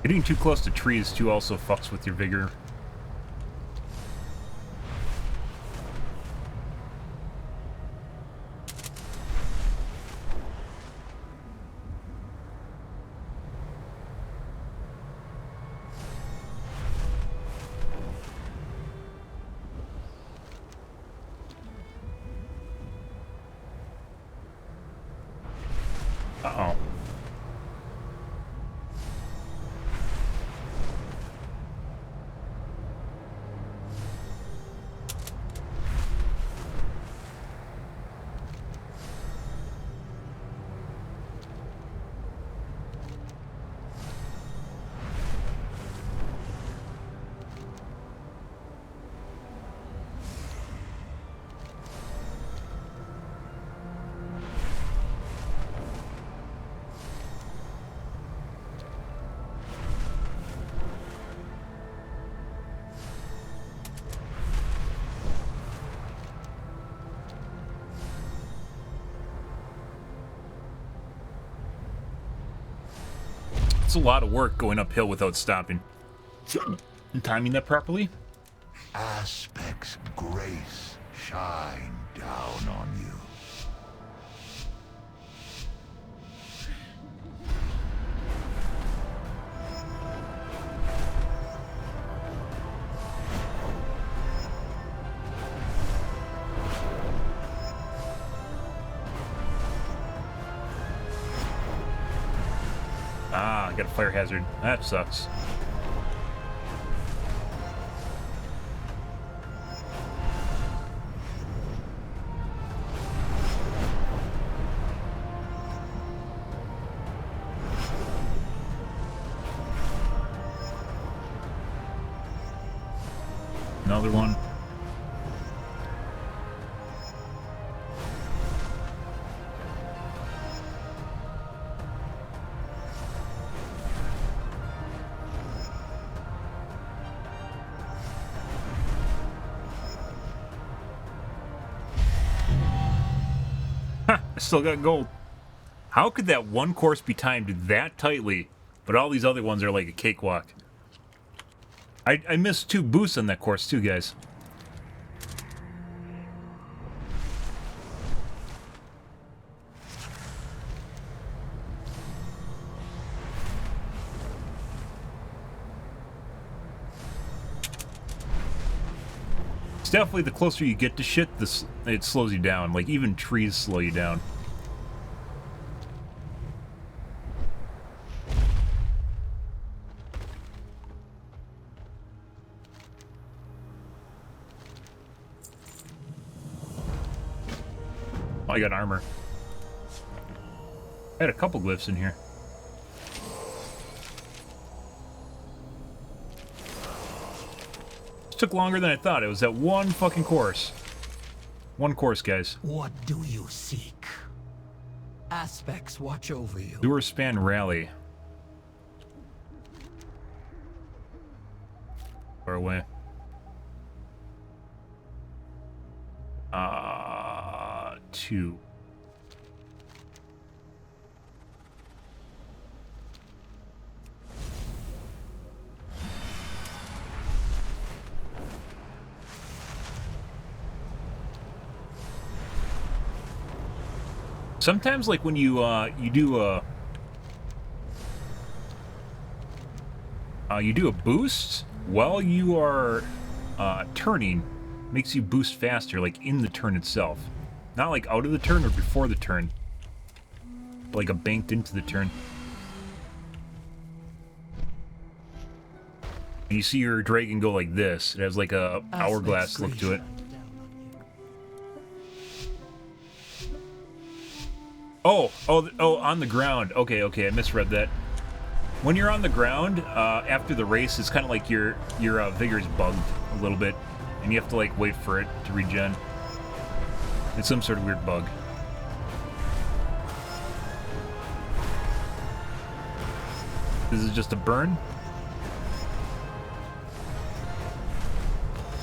Getting too close to trees too also fucks with your vigor. Uh-oh. It's a lot of work going uphill without stopping. Timing that properly? Aspect's grace shine down on you. Ah, I got a fire hazard. That sucks. Another one. I still got gold. How could that one course be timed that tightly, but all these other ones are like a cakewalk? I missed 2 boosts on that course too, guys. It's definitely the closer you get to shit, it slows you down. Like, even trees slow you down. Oh, I got armor. I had a couple glyphs in here. It took longer than I thought. It was that one fucking course. One course, guys. What do you seek? Aspects watch over you. Sewer span rally. Far away. 2. Sometimes, like when you do a boost while you are turning, makes you boost faster, like in the turn itself, not like out of the turn or before the turn, but like a banked into the turn. And you see your dragon go like this. It has like a hourglass look to it. Oh, on the ground. Okay, I misread that. When you're on the ground, after the race, it's kind of like your vigor's bugged a little bit, and you have to like wait for it to regen. It's some sort of weird bug. This is just a burn.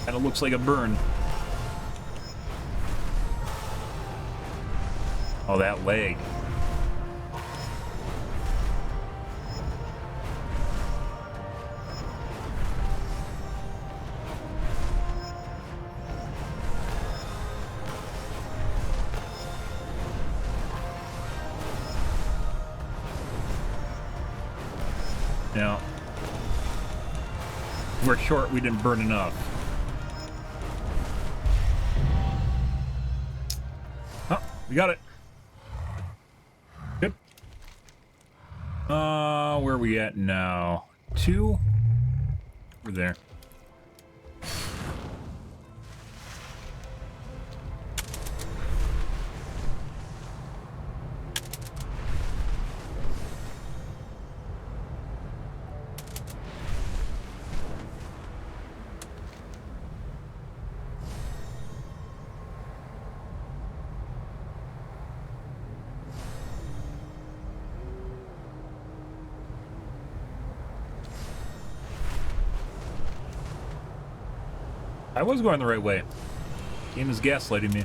Kind of looks like a burn. Oh, that leg. Now, we're short, we didn't burn enough. Oh, we got it. Good. Where are we at now? 2? We're there. I was going the right way. Game is gaslighting me.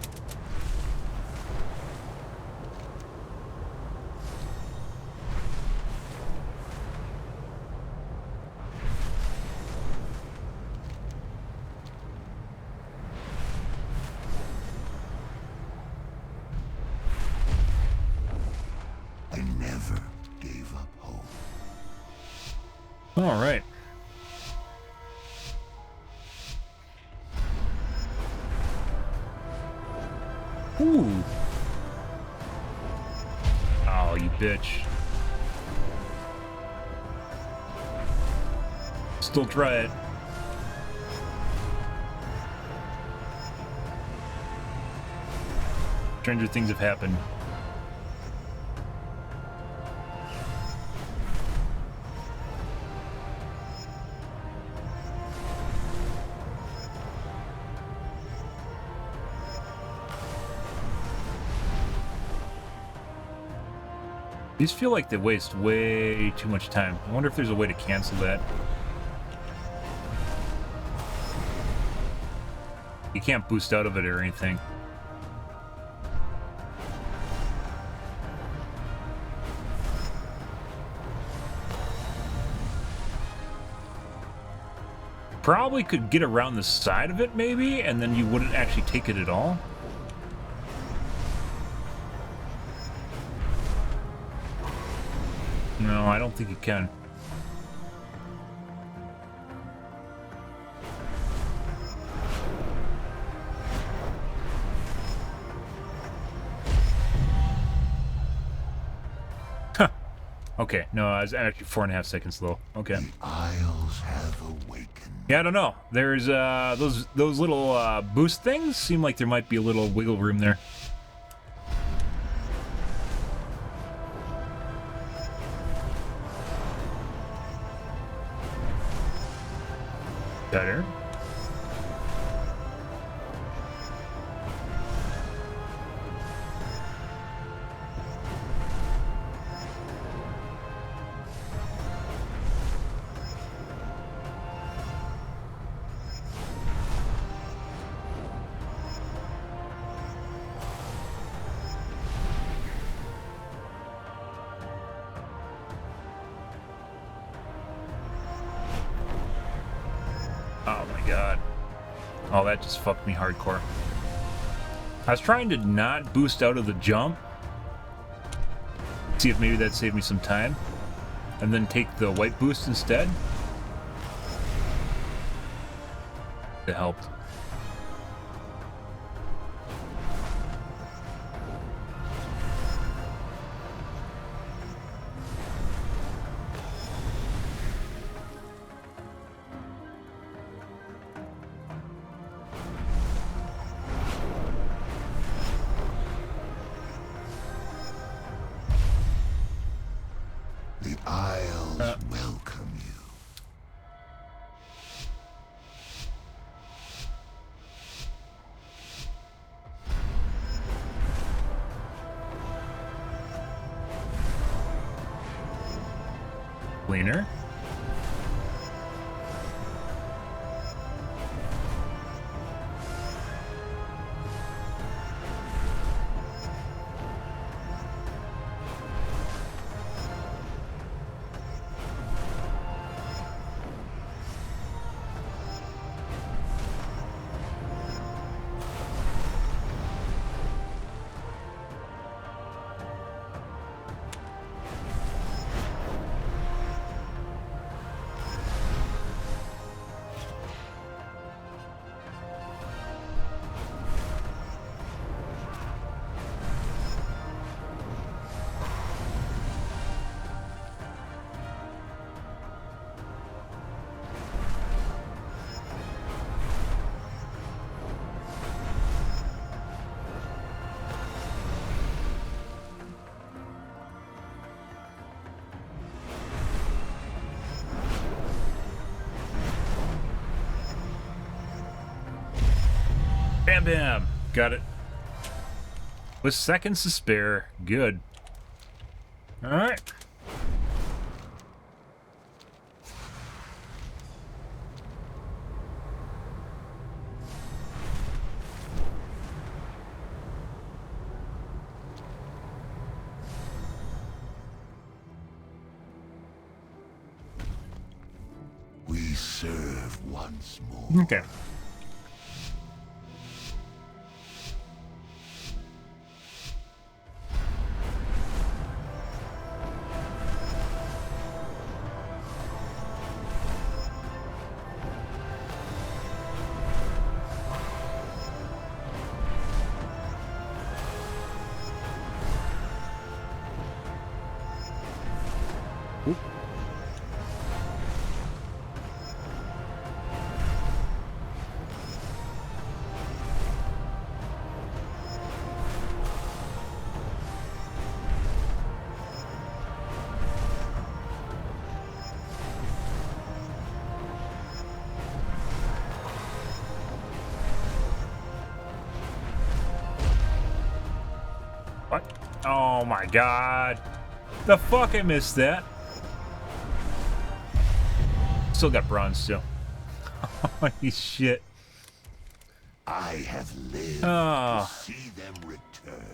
All right. Ooh. Oh, you bitch. Still try it. Stranger things have happened. These feel like they waste way too much time. I wonder if there's a way to cancel that. You can't boost out of it or anything. Probably could get around the side of it, maybe, and then you wouldn't actually take it at all. No, I don't think you can. Huh. Okay, no, I was actually 4.5 seconds slow. Okay. The Isles have awakened. Yeah, I don't know. There's those little boost things seem like there might be a little wiggle room there. Better. Oh my god. Oh, that just fucked me hardcore. I was trying to not boost out of the jump. See if maybe that saved me some time. And then take the white boost instead. It helped. The Isles welcome you. Cleaner. Bam bam. Got it. With seconds to spare. Good. Alright. We serve once more. Okay. Oh my god. The fuck, I missed that. Still got bronze too. Holy shit. I have lived Oh. to see them return.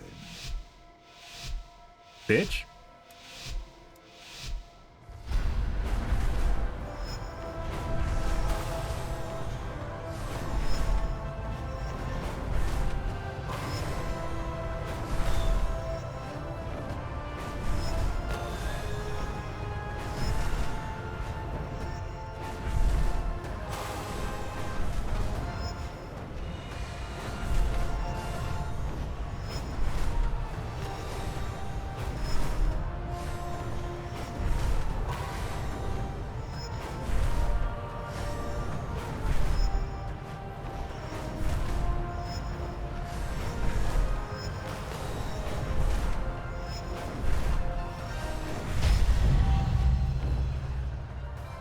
Bitch.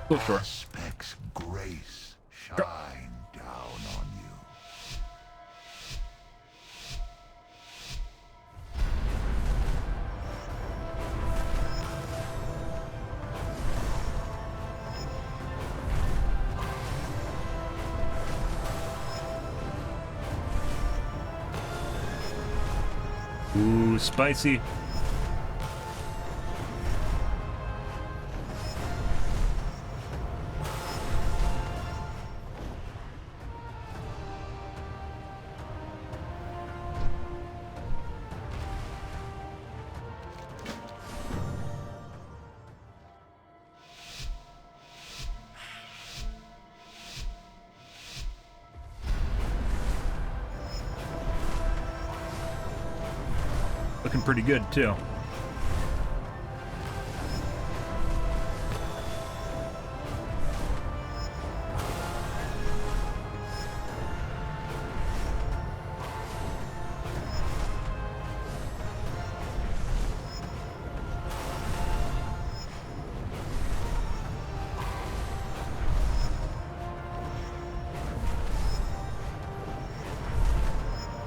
Go sure. Aspect's grace shine down on you. Ooh, spicy. Looking pretty good too.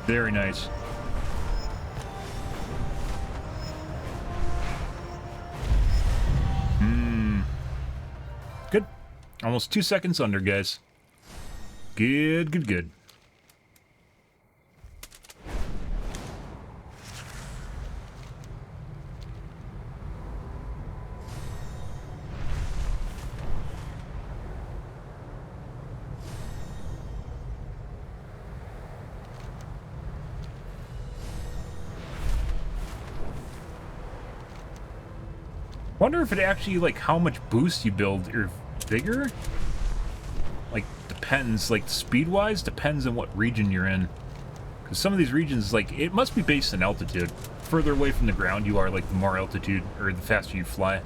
Very nice. Good. Almost 2 seconds under, guys. Good, good, good. Wonder if it actually, like, how much boost you build your vigor? Like, depends, like, speed-wise, depends on what region you're in. Because some of these regions, like, it must be based on altitude. Further away from the ground you are, like, the more altitude, or the faster you fly.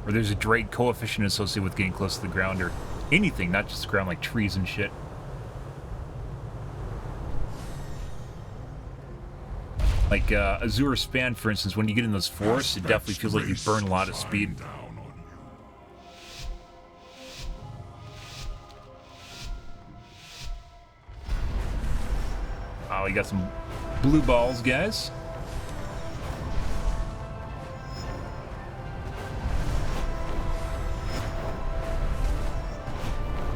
Or there's a drag coefficient associated with getting close to the ground, or anything, not just the ground, like trees and shit. Like, Azure Span, for instance, when you get in those forests, it definitely feels like you burn a lot of speed. Oh, we got some blue balls, guys.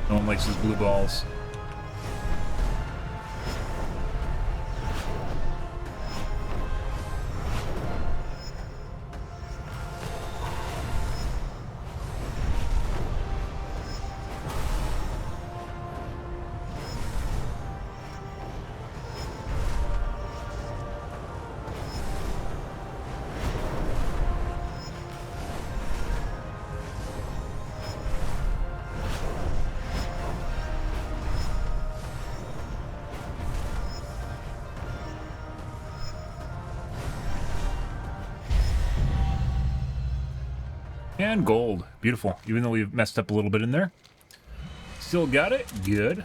No one likes his blue balls. And gold. Beautiful. Even though we've messed up a little bit in there. Still got it. Good.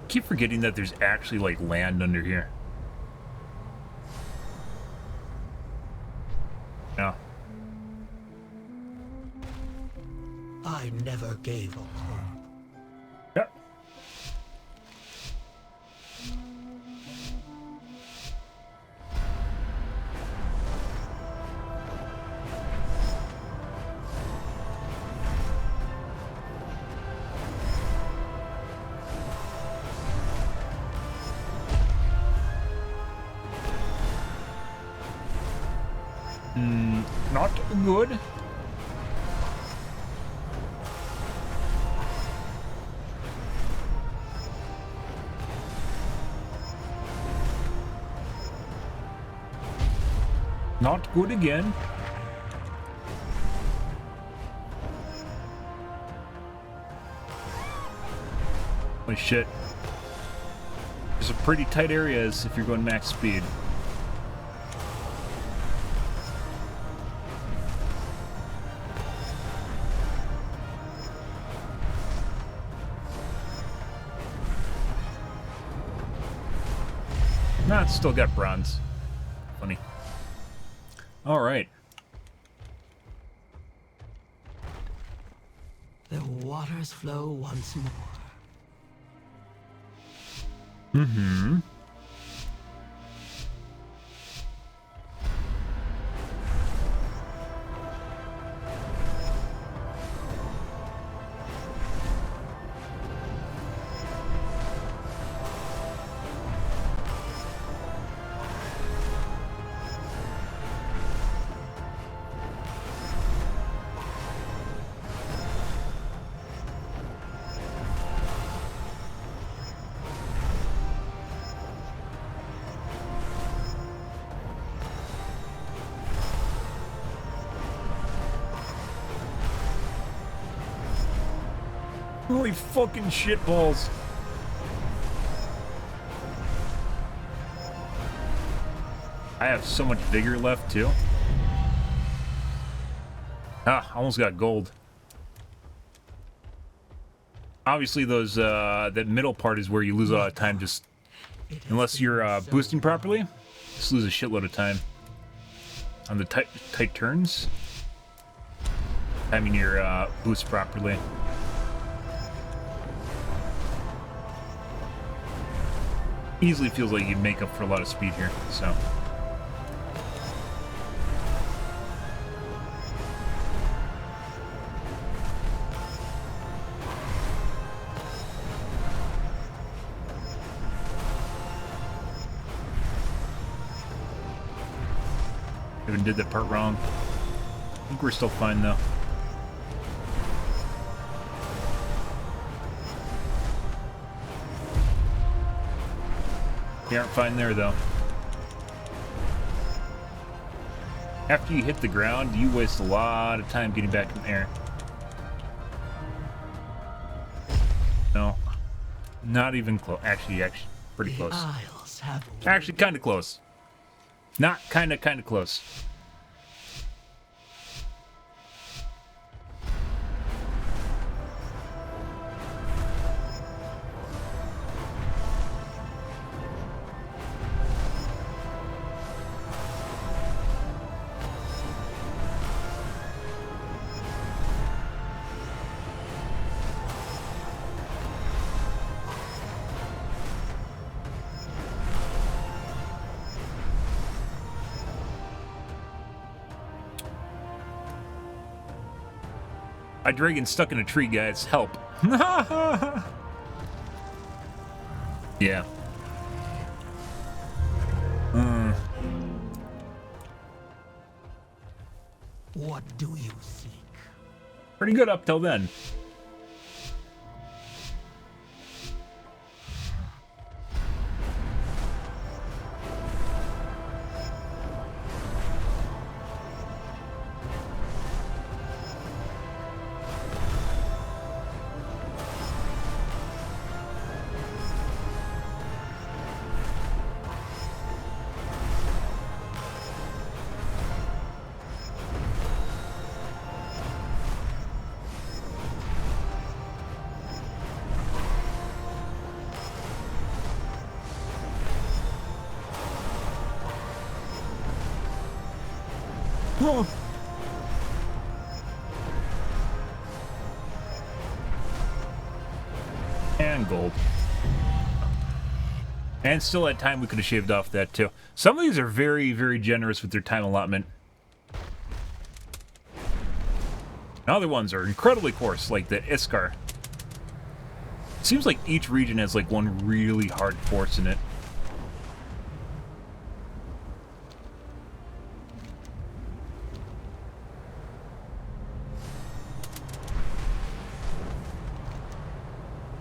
Keep forgetting that there's actually, like, land under here. gave up hope. Yeah. Not good. Not good again. Holy shit. There's some pretty tight areas if you're going max speed. Nah, it's still got bronze. Funny. Alright. The waters flow once more. Mm-hmm. Holy fucking shitballs. I have so much vigor left too. Ah, almost got gold. Obviously those that middle part is where you lose a lot of time, just unless you're boosting properly. Just lose a shitload of time on the tight turns. Timing your boost properly. Easily feels like you make up for a lot of speed here, so. Even did that part wrong. I think we're still fine though. You aren't fine there, though. After you hit the ground, you waste a lot of time getting back in the air. No. Not even close. Actually, pretty close. Actually, kind of close. Not kind of close. My dragon's stuck in a tree, guys. Help. Yeah. What do you seek? Pretty good up till then. And gold. And still had time we could have shaved off that too. Some of these are very, very generous with their time allotment. And other ones are incredibly coarse, like the Iskar. Seems like each region has like one really hard force in it.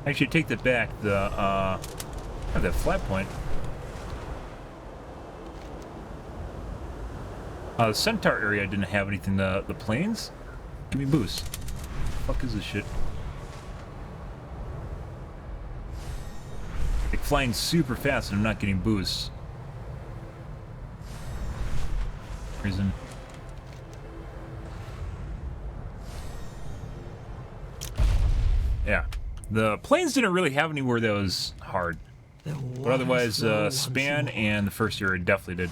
Actually, take that back. That flat point. The Centaur area didn't have anything. The plains? Give me boost. What the fuck is this shit? Like flying super fast and I'm not getting boosts. Reason. Yeah. The plains didn't really have anywhere that was hard. But otherwise, Span and the first area definitely did.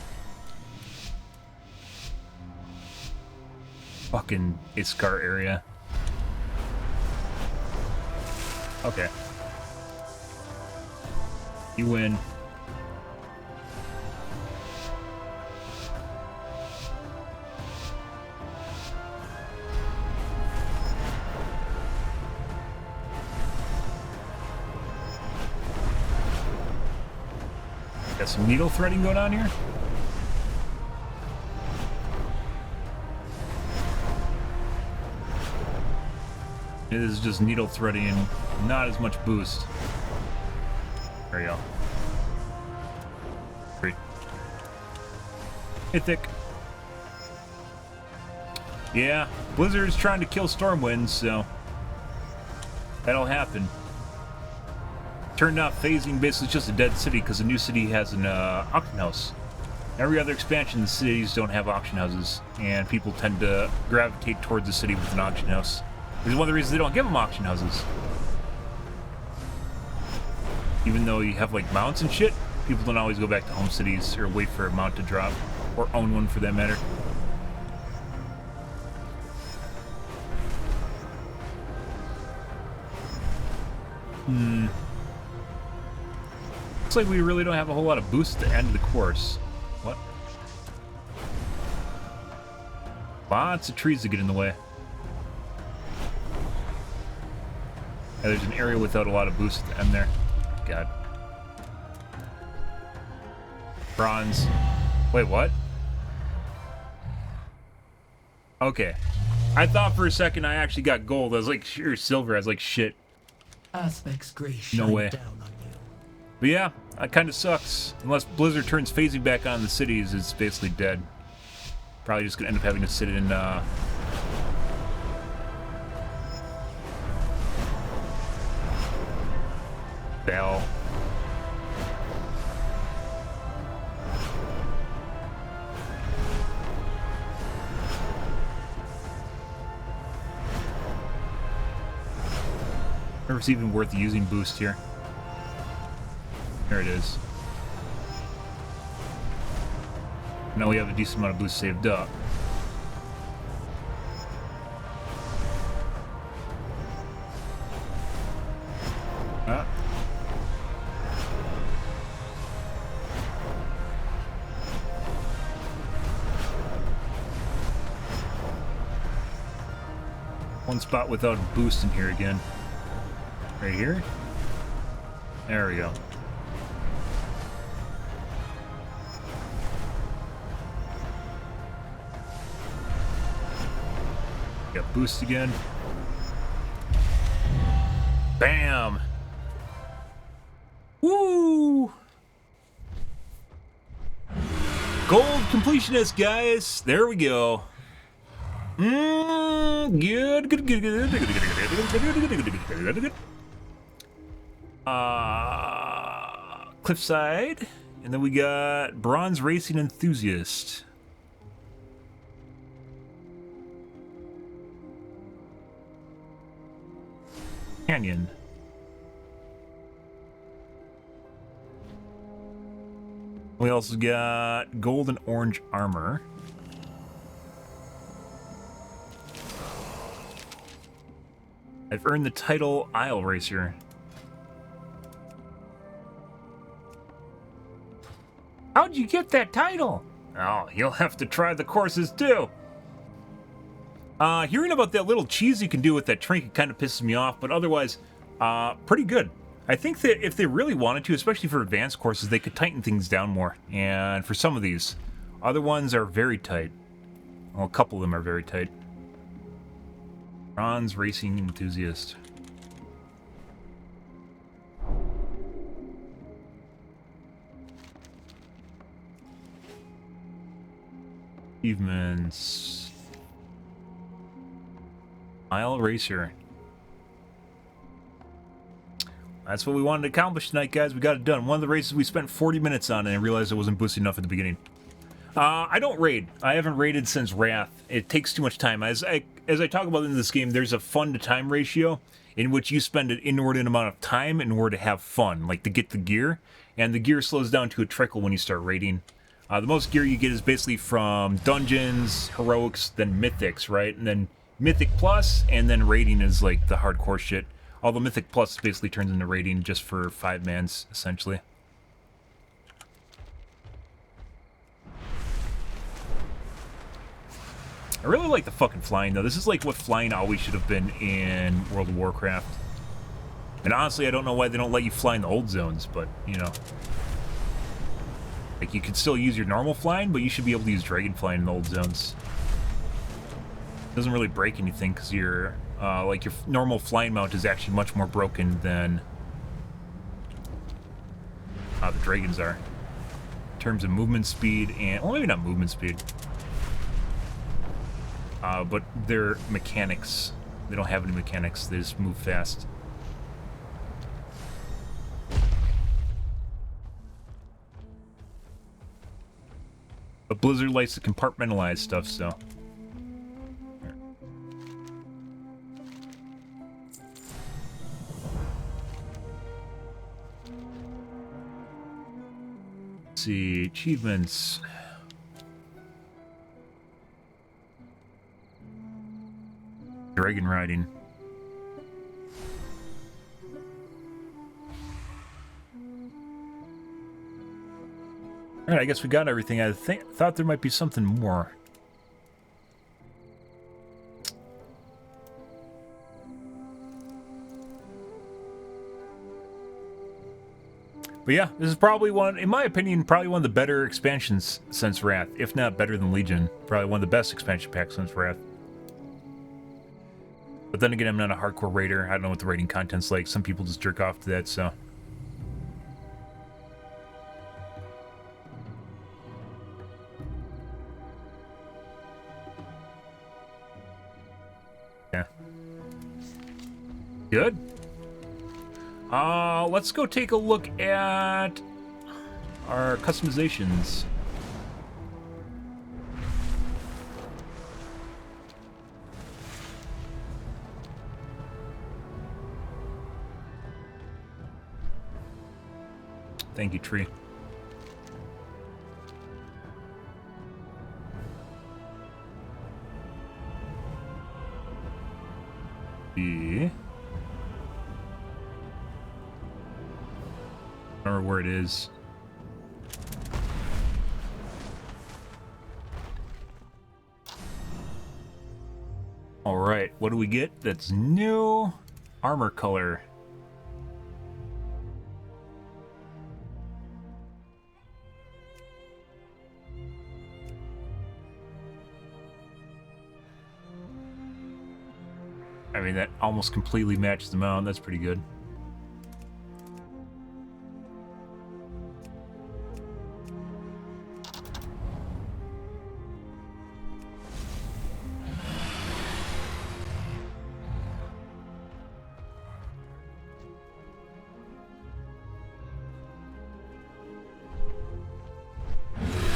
Fucking Iskar area. Okay. You win. Got some needle threading going on here. It is just needle threading and not as much boost. There you go. Great. Hey, Thick. Yeah, Blizzard's trying to kill Stormwind, so that'll happen. Turned out phasing basically just a dead city because the new city has an auction house. Every other expansion, the cities don't have auction houses, and people tend to gravitate towards the city with an auction house. This is one of the reasons they don't give them auction houses. Even though you have like mounts and shit, people don't always go back to home cities or wait for a mount to drop, or own one for that matter. Looks like we really don't have a whole lot of boosts at the end of the course. What? Lots of trees to get in the way. Yeah, there's an area without a lot of boosts at the end there. God. Bronze. Wait, what? Okay. I thought for a second I actually got gold. I was like, sure, silver. I was like, shit. Aspect's grace No way. down on you. But yeah, that kind of sucks. Unless Blizzard turns phasing back on the cities, it's basically dead. Probably just gonna end up having to sit in, Bell. Wonder if it's even worth using boost here. There it is. Now we have a decent amount of boost saved up. Ah. One spot without boost in here again. Right here? There we go. Got boost again. Bam! Woo! Gold completionist, guys! There we go. Good. Cliffside. And then we got Bronze Racing Enthusiast. Canyon. We also got gold and orange armor. I've earned the title Isle Racer. How'd you get that title? Oh, you'll have to try the courses too. Hearing about that little cheese you can do with that trinket kind of pisses me off, but otherwise, pretty good. I think that if they really wanted to, especially for advanced courses, they could tighten things down more. And for some of these, other ones are very tight. Well, a couple of them are very tight. Bronze racing enthusiast. Achievements. Mile racer. That's what we wanted to accomplish tonight, guys. We got it done. One of the races we spent 40 minutes on, and I realized it wasn't boosted enough at the beginning. I don't raid. I haven't raided since Wrath. It takes too much time. As I talk about in this game, there's a fun-to-time ratio in which you spend an inordinate amount of time in order to have fun, like to get the gear. And the gear slows down to a trickle when you start raiding. The most gear you get is basically from dungeons, heroics, then mythics, right? And then Mythic Plus, and then raiding is like the hardcore shit. Although Mythic Plus basically turns into raiding just for 5-mans, essentially. I really like the fucking flying, though. This is like what flying always should have been in World of Warcraft. And honestly, I don't know why they don't let you fly in the old zones, but, you know. Like, you could still use your normal flying, but you should be able to use dragonflight in the old zones. It doesn't really break anything, because your normal flying mount is actually much more broken than the dragons are. In terms of movement speed and... well, maybe not movement speed. But their mechanics. They don't have any mechanics. They just move fast. But Blizzard likes to compartmentalize stuff, so... Let's see, achievements... Dragon riding. Alright, I guess we got everything. I thought there might be something more. But yeah, this is probably one, in my opinion, probably one of the better expansions since Wrath. If not better than Legion. Probably one of the best expansion packs since Wrath. But then again, I'm not a hardcore raider. I don't know what the raiding content's like. Some people just jerk off to that, so... yeah. Good. Let's go take a look at our customizations. Thank you, Tree. I don't remember where it is. Alright, what do we get that's new? Armor color. I mean, that almost completely matches the mount. That's pretty good.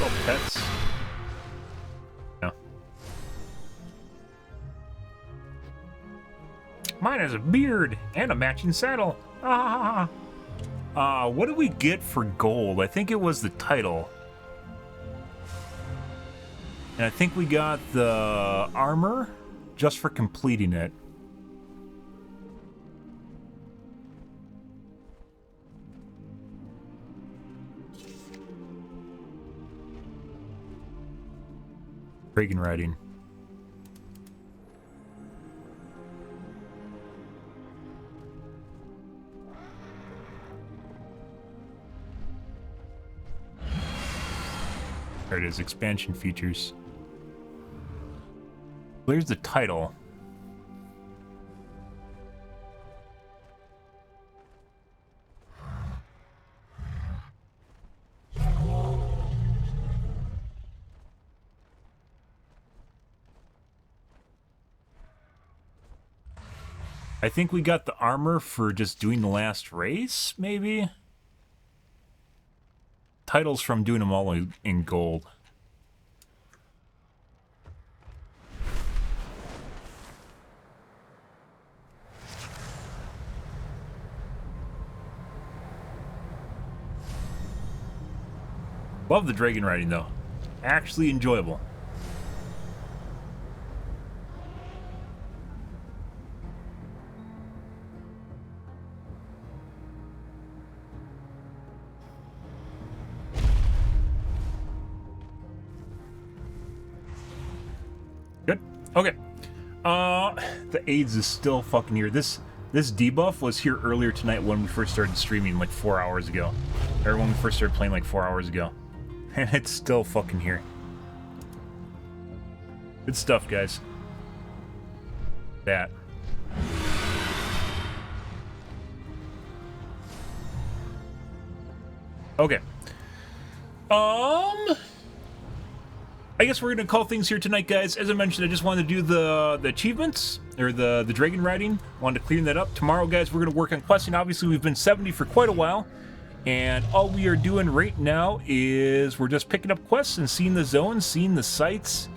Oh, pets. No. Mine has a beard and a matching saddle. Ah. What did we get for gold? I think it was the title. And I think we got the armor just for completing it. Dragon riding. There it is, expansion features. There's the title. I think we got the armor for just doing the last race, maybe? Titles from doing them all in gold. Love the dragon riding though. Actually enjoyable. Good. Okay. The AIDS is still fucking here. This debuff was here earlier tonight when we first started streaming, like 4 hours ago. Or when we first started playing, like 4 hours ago. And it's still fucking here. Good stuff, guys. That. Okay. I guess we're gonna call things here tonight, guys. As I mentioned, I just wanted to do the achievements, or the dragon riding. Wanted to clean that up. Tomorrow, guys, we're gonna work on questing. Obviously, we've been 70 for quite a while. And all we are doing right now is we're just picking up quests and seeing the zones, seeing the sites,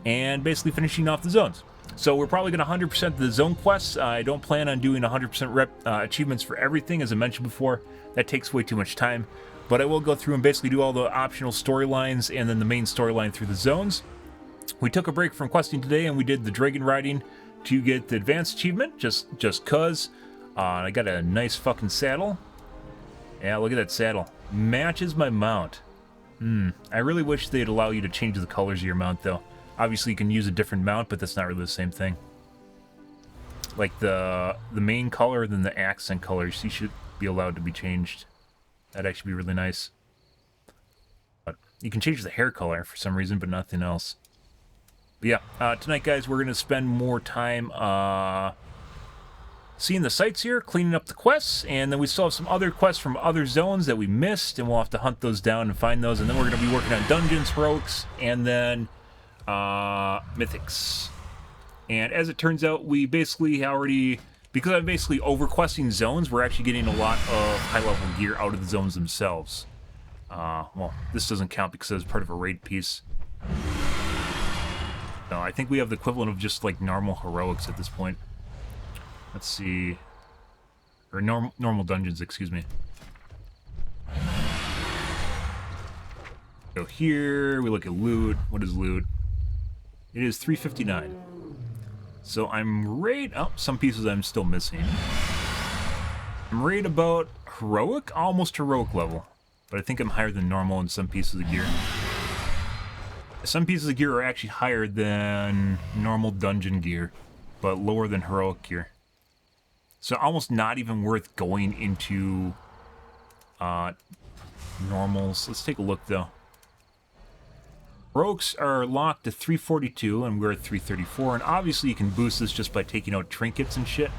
and basically finishing off the zones. So we're probably going to 100% the zone quests. I don't plan on doing 100% achievements for everything, as I mentioned before. That takes way too much time. But I will go through and basically do all the optional storylines and then the main storyline through the zones. We took a break from questing today and we did the dragon riding to get the advanced achievement, just cause. I got a nice fucking saddle. Yeah, look at that saddle. Matches my mount. I really wish they'd allow you to change the colors of your mount, though. Obviously, you can use a different mount, but that's not really the same thing. Like the main color, then the accent colors, you should be allowed to be changed. That'd actually be really nice. But you can change the hair color for some reason, but nothing else. But yeah, tonight, guys, we're going to spend more time seeing the sites here, cleaning up the quests, and then we still have some other quests from other zones that we missed, and we'll have to hunt those down and find those, and then we're going to be working on dungeons, heroics, and then mythics. And as it turns out, we basically already, because I'm basically over-questing zones, we're actually getting a lot of high-level gear out of the zones themselves. Well, this doesn't count because it's part of a raid piece. So I think we have the equivalent of just like normal heroics at this point. Let's see. Or normal dungeons, excuse me. Go here, we look at loot. What is loot? It is 359. So I'm right... Oh, some pieces I'm still missing. I'm right about heroic? Almost heroic level. But I think I'm higher than normal in some pieces of gear. Some pieces of gear are actually higher than normal dungeon gear, but lower than heroic gear. So almost not even worth going into normals. Let's take a look, though. Heroics are locked to 342, and we're at 334. And obviously you can boost this just by taking out trinkets and shit.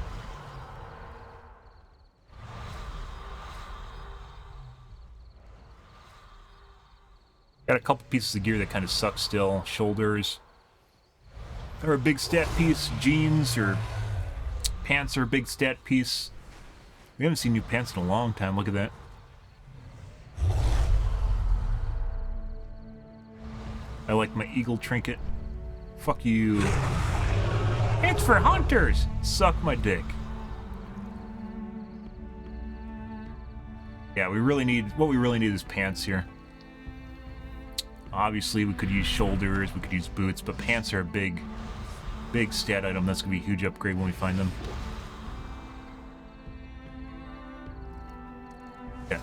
Got a couple pieces of gear that kind of suck still. Shoulders. They're a big stat piece. Jeans or... Pants are a big stat piece. We haven't seen new pants in a long time. Look at that. I like my eagle trinket. Fuck you. It's for hunters! Suck my dick. Yeah, what we really need is pants here. Obviously, we could use shoulders, we could use boots, but pants are a big stat item. That's going to be a huge upgrade when we find them. Yeah.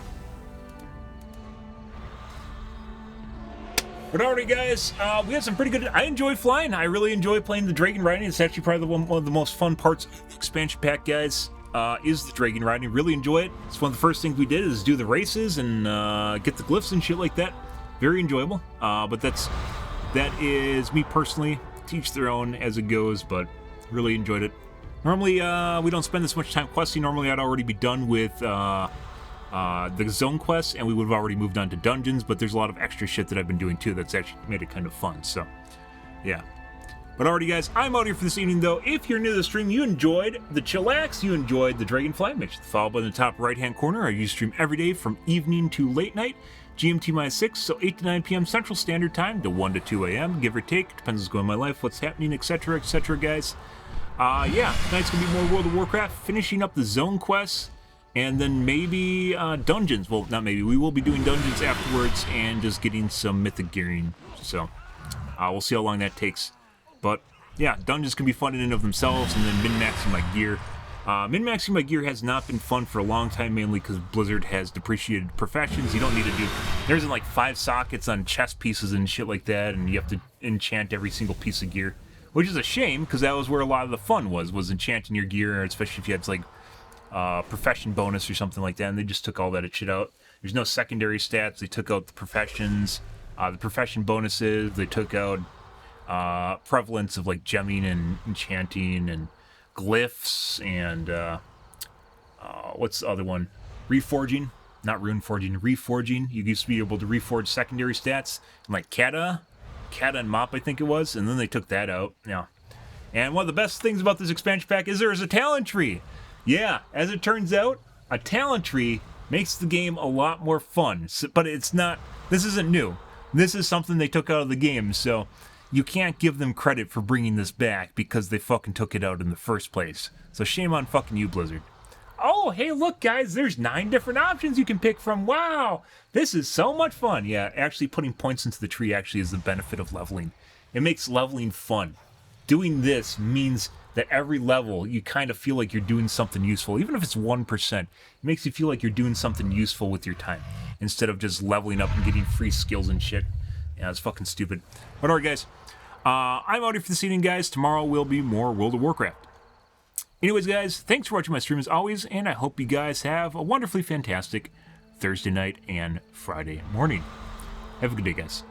But alrighty, guys, we had some pretty good... I enjoy flying. I really enjoy playing the dragon riding. It's actually probably one of the most fun parts of the expansion pack, guys, is the dragon riding. Really enjoy it. It's one of the first things we did is do the races and get the glyphs and shit like that. Very enjoyable. But that is me personally. Teach their own as it goes, but really enjoyed it. Normally, we don't spend this much time questing. Normally, I'd already be done with the zone quests, and we would have already moved on to dungeons, but there's a lot of extra shit that I've been doing, too, that's actually made it kind of fun, so, yeah. But alrighty, guys, I'm out here for this evening, though. If you're new to the stream, you enjoyed the chillax, you enjoyed the dragonflight, make sure to follow button in the top right-hand corner. I usually stream every day from evening to late night. GMT-6, so 8 to 9 p.m. Central Standard Time to 1 to 2 a.m., give or take. Depends what's going on in my life, what's happening, etc., guys. Yeah, tonight's going to be more World of Warcraft, finishing up the zone quests, and then maybe dungeons. Well, not maybe. We will be doing dungeons afterwards and just getting some mythic gearing. So, we'll see how long that takes. But, yeah, dungeons can be fun in and of themselves, and then min-maxing my gear. Min-maxing my gear has not been fun for a long time, mainly because Blizzard has depreciated professions. You don't need to do... There's like 5 sockets on chest pieces and shit like that, and you have to enchant every single piece of gear. Which is a shame, because that was where a lot of the fun was enchanting your gear, especially if you had, like, profession bonus or something like that, and they just took all that shit out. There's no secondary stats. They took out the professions, the profession bonuses. They took out prevalence of, like, gemming and enchanting and glyphs and what's the other one? Reforging, not rune forging, reforging. You used to be able to reforge secondary stats, like Kata and Mop, I think it was, and then they took that out. Yeah. And one of the best things about this expansion pack is there is a talent tree. Yeah, as it turns out, a talent tree makes the game a lot more fun. But it's not, this isn't new. This is something they took out of the game, so you can't give them credit for bringing this back because they fucking took it out in the first place. So shame on fucking you, Blizzard. Oh, hey, look, guys, there's 9 different options you can pick from. Wow, this is so much fun. Yeah, actually putting points into the tree actually is the benefit of leveling. It makes leveling fun. Doing this means that every level you kind of feel like you're doing something useful. Even if it's 1%, it makes you feel like you're doing something useful with your time instead of just leveling up and getting free skills and shit. Yeah, it's fucking stupid. But alright, guys, I'm out here for this evening, guys. Tomorrow will be more World of Warcraft. Anyways, guys, thanks for watching my stream as always, and I hope you guys have a wonderfully fantastic Thursday night and Friday morning. Have a good day, guys.